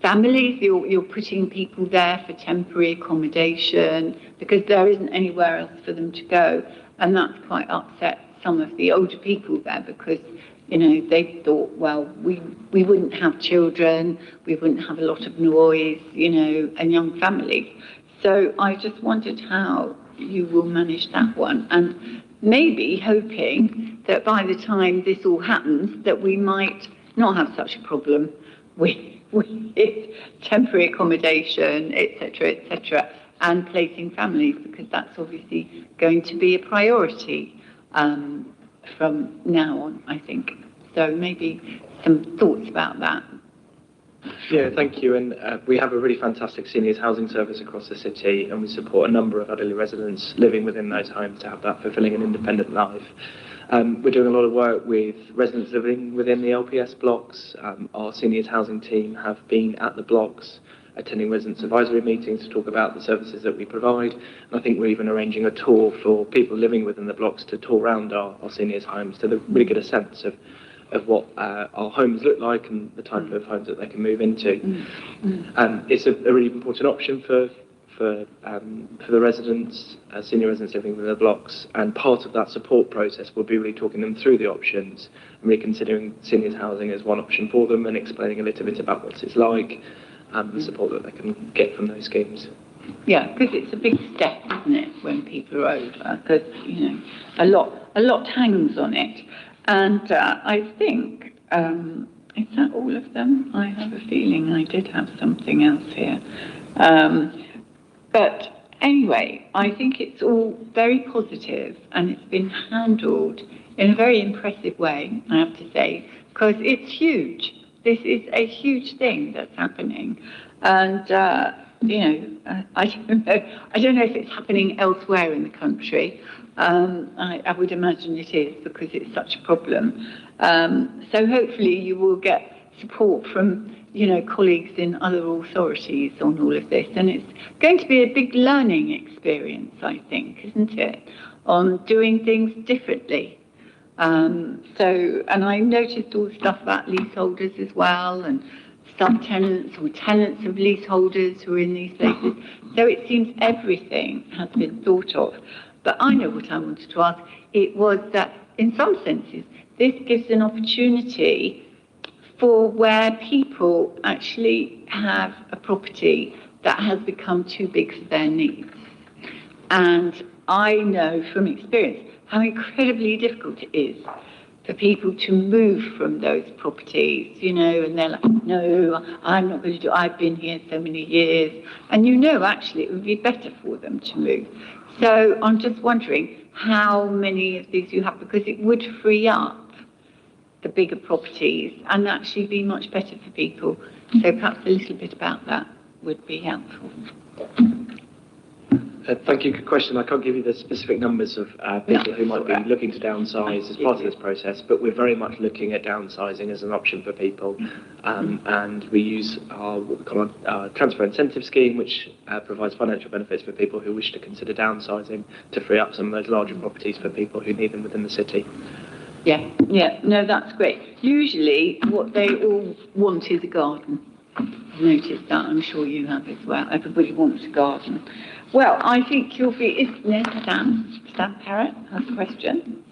[SPEAKER 1] families, you're putting people there for temporary accommodation because there isn't anywhere else for them to go. And that's quite upset some of the older people there because, you know, they thought, well, we wouldn't have children, we wouldn't have a lot of noise, you know, and young families. So I just wondered how you will manage that one. And maybe hoping that by the time this all happens, that we might not have such a problem with temporary accommodation, etc., and placing families, because that's obviously going to be a priority from now on, I think. So maybe some thoughts about that.
[SPEAKER 20] Yeah, thank you. And we have a really fantastic seniors housing service across the city, and we support a number of elderly residents living within those homes to have that fulfilling and independent life. We're doing a lot of work with residents living within the LPS blocks. Our seniors housing team have been at the blocks, attending residents' advisory meetings to talk about the services that we provide. And I think we're even arranging a tour for people living within the blocks to tour around our seniors' homes to really get a sense of what our homes look like and the type of homes that they can move into. It's a really important option for the residents, senior residents living within the blocks, and part of that support process will be really talking them through the options and really considering seniors housing as one option for them and explaining a little bit about what it's like and the support that they can get from those schemes.
[SPEAKER 1] Yeah, because it's a big step, isn't it, when people are older, because, you know, a lot hangs on it. And I think, is that all of them? I have a feeling I did have something else here. But anyway, I think it's all very positive and it's been handled in a very impressive way, I have to say, because it's huge. This is a huge thing that's happening. And, you know, I don't know if it's happening elsewhere in the country. I would imagine it is because it's such a problem. So hopefully you will get support from, you know, colleagues in other authorities on all of this. And it's going to be a big learning experience, I think, isn't it, on doing things differently. And I noticed all the stuff about leaseholders as well, and subtenants or tenants of leaseholders who are in these places. So it seems everything has been thought of. But I know what I wanted to ask. It was that, in some senses, this gives an opportunity for where people actually have a property that has become too big for their needs. And I know from experience how incredibly difficult it is for people to move from those properties, you know, and they're like, no, I'm not going to do it. I've been here so many years. And you know, actually, it would be better for them to move. So I'm just wondering how many of these you have, because it would free up the bigger properties and actually be much better for people. So perhaps a little bit about that would be helpful.
[SPEAKER 20] Thank you. Good question. I can't give you the specific numbers of people who might be looking to downsize as part of this process, but we're very much looking at downsizing as an option for people. And we use what we call our transfer incentive scheme, which provides financial benefits for people who wish to consider downsizing to free up some of those larger properties for people who need them within the city.
[SPEAKER 1] Yeah, no, that's great. Usually what they all want is a garden. I've noticed that, I'm sure you have as well. Everybody wants a garden. Well, I think you'll be, isn't there, Stan Parrott has a question?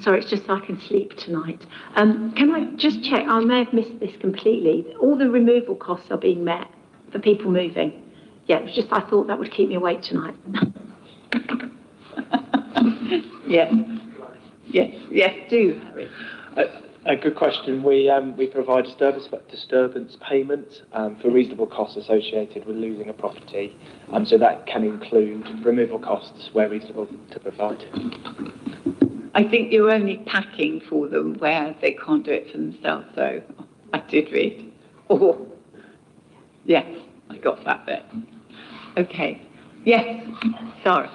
[SPEAKER 3] Sorry, it's just so I can sleep tonight. Can I just check, I may have missed this completely, all the removal costs are being met for people moving? Yeah, it was just I thought that would keep me awake tonight.
[SPEAKER 1] Yes, do, Harry.
[SPEAKER 20] A good question. We provide disturbance payment for reasonable costs associated with losing a property. So that can include removal costs where reasonable to provide.
[SPEAKER 1] I think you're only packing for them where they can't do it for themselves, though. I did read. Oh, yes, I got that bit. Okay. Yes, Sarah.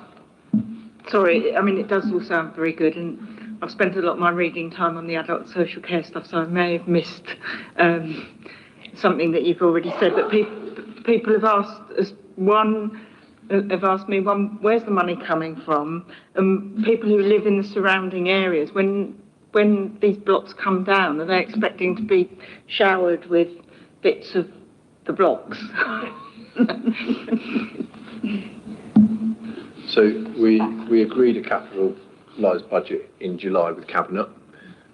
[SPEAKER 10] Sorry, I mean, it does all sound very good, and I've spent a lot of my reading time on the adult social care stuff, so I may have missed something that you've already said, but people have asked us, one,
[SPEAKER 8] have asked me, one, where's the money coming from? People who live in the surrounding areas, when these blocks come down, are they expecting to be showered with bits of the blocks?
[SPEAKER 17] So we agreed a capitalised budget in July with Cabinet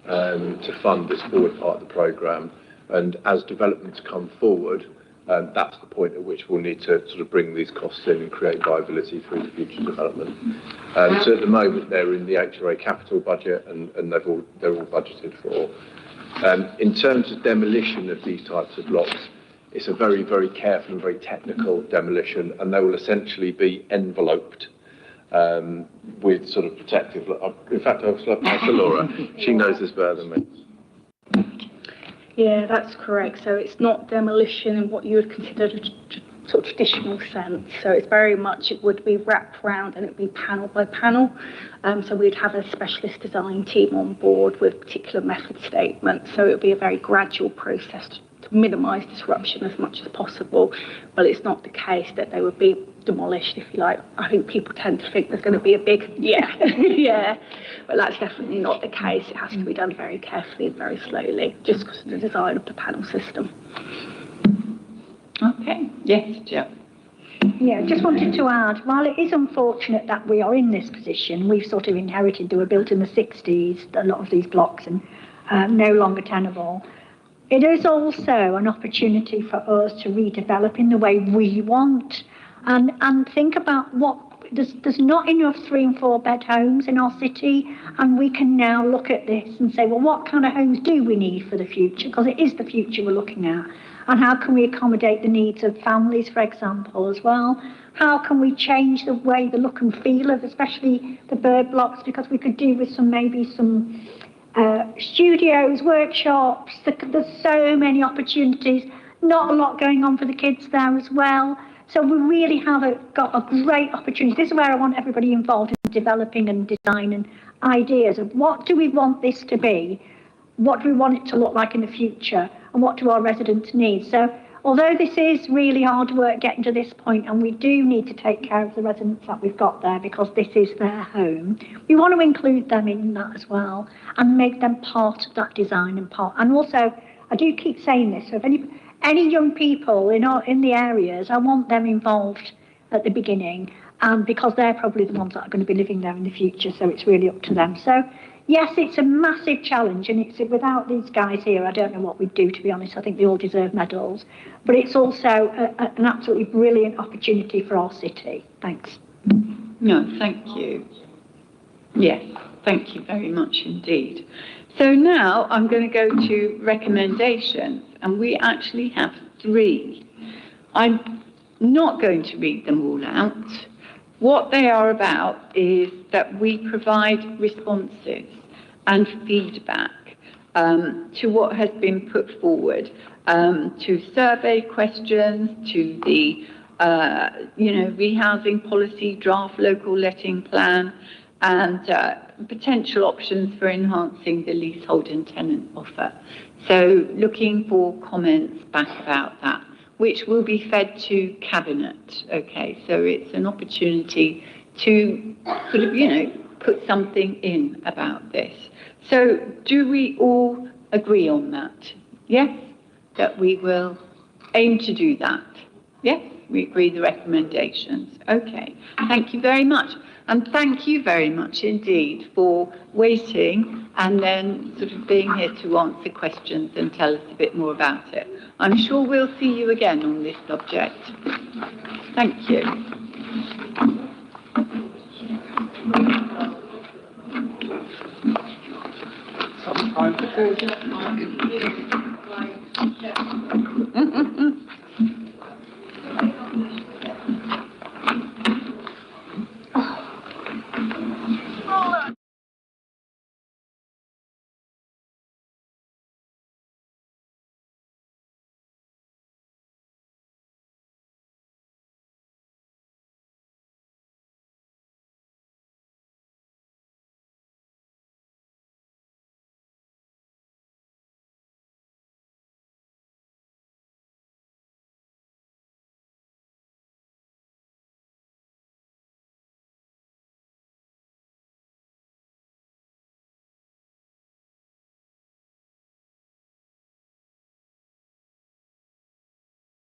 [SPEAKER 17] to fund this forward part of the programme, and as developments come forward, that's the point at which we'll need to sort of bring these costs in and create viability through the future development. So at the moment they're in the HRA capital budget and they're all budgeted for. In terms of demolition of these types of blocks, it's a very, very careful and very technical demolition, and they will essentially be enveloped with sort of protective. In fact, I'll pass to Laura. She knows this better than me.
[SPEAKER 16] Yeah, that's correct. So it's not demolition in what you would consider a sort of traditional sense. So it's very much, it would be wrapped round and it would be panel by panel. So we'd have a specialist design team on board with particular method statements. So it would be a very gradual process to minimise disruption as much as possible. Well, it's not the case that they would be demolished, if you like. I think people tend to think there's going to be a big, yeah, but that's definitely not the case. It has to be done very carefully and very slowly, just because of the design of the panel system.
[SPEAKER 1] Okay, yes, Jo.
[SPEAKER 18] Yeah, just wanted to add, while it is unfortunate that we are in this position, we've sort of inherited, they were built in the 60s, a lot of these blocks, and no longer tenable. It is also an opportunity for us to redevelop in the way we want, and think about what, there's not enough 3 and 4 bed homes in our city, and we can now look at this and say, well, what kind of homes do we need for the future? Because it is the future we're looking at. And how can we accommodate the needs of families, for example, as well? How can we change the way, the look and feel of especially the bird blocks? Because we could do with maybe some studios, workshops. There's so many opportunities. Not a lot going on for the kids there as well. So we really have got a great opportunity. This is where I want everybody involved in developing and designing ideas of what do we want this to be? What do we want it to look like in the future? And what do our residents need? So although this is really hard work getting to this point, and we do need to take care of the residents that we've got there because this is their home, we want to include them in that as well and make them part of that design and also, I do keep saying this, so if any young people in the areas, I want them involved at the beginning, because they're probably the ones that are going to be living there in the future, so it's really up to them. So yes, it's a massive challenge, and it's without these guys here, I don't know what we'd do, to be honest. I think they all deserve medals, but it's also an absolutely brilliant opportunity for our city. Thanks.
[SPEAKER 1] No, thank you. Yes, thank you very much indeed. So now I'm going to go to recommendations, and we actually have 3. I'm not going to read them all out. What they are about is that we provide responses and feedback to what has been put forward, to survey questions, to the rehousing policy, draft local letting plan, and potential options for enhancing the leasehold and tenant offer. So looking for comments back about that, which will be fed to Cabinet. Okay, so it's an opportunity to sort of, put something in about this. So do we all agree on that? Yes? That we will aim to do that? Yes? We agree the recommendations. Okay, thank you very much. And thank you very much indeed for waiting and then sort of being here to answer questions and tell us a bit more about it. I'm sure we'll see you again on this subject. Thank you. Some time for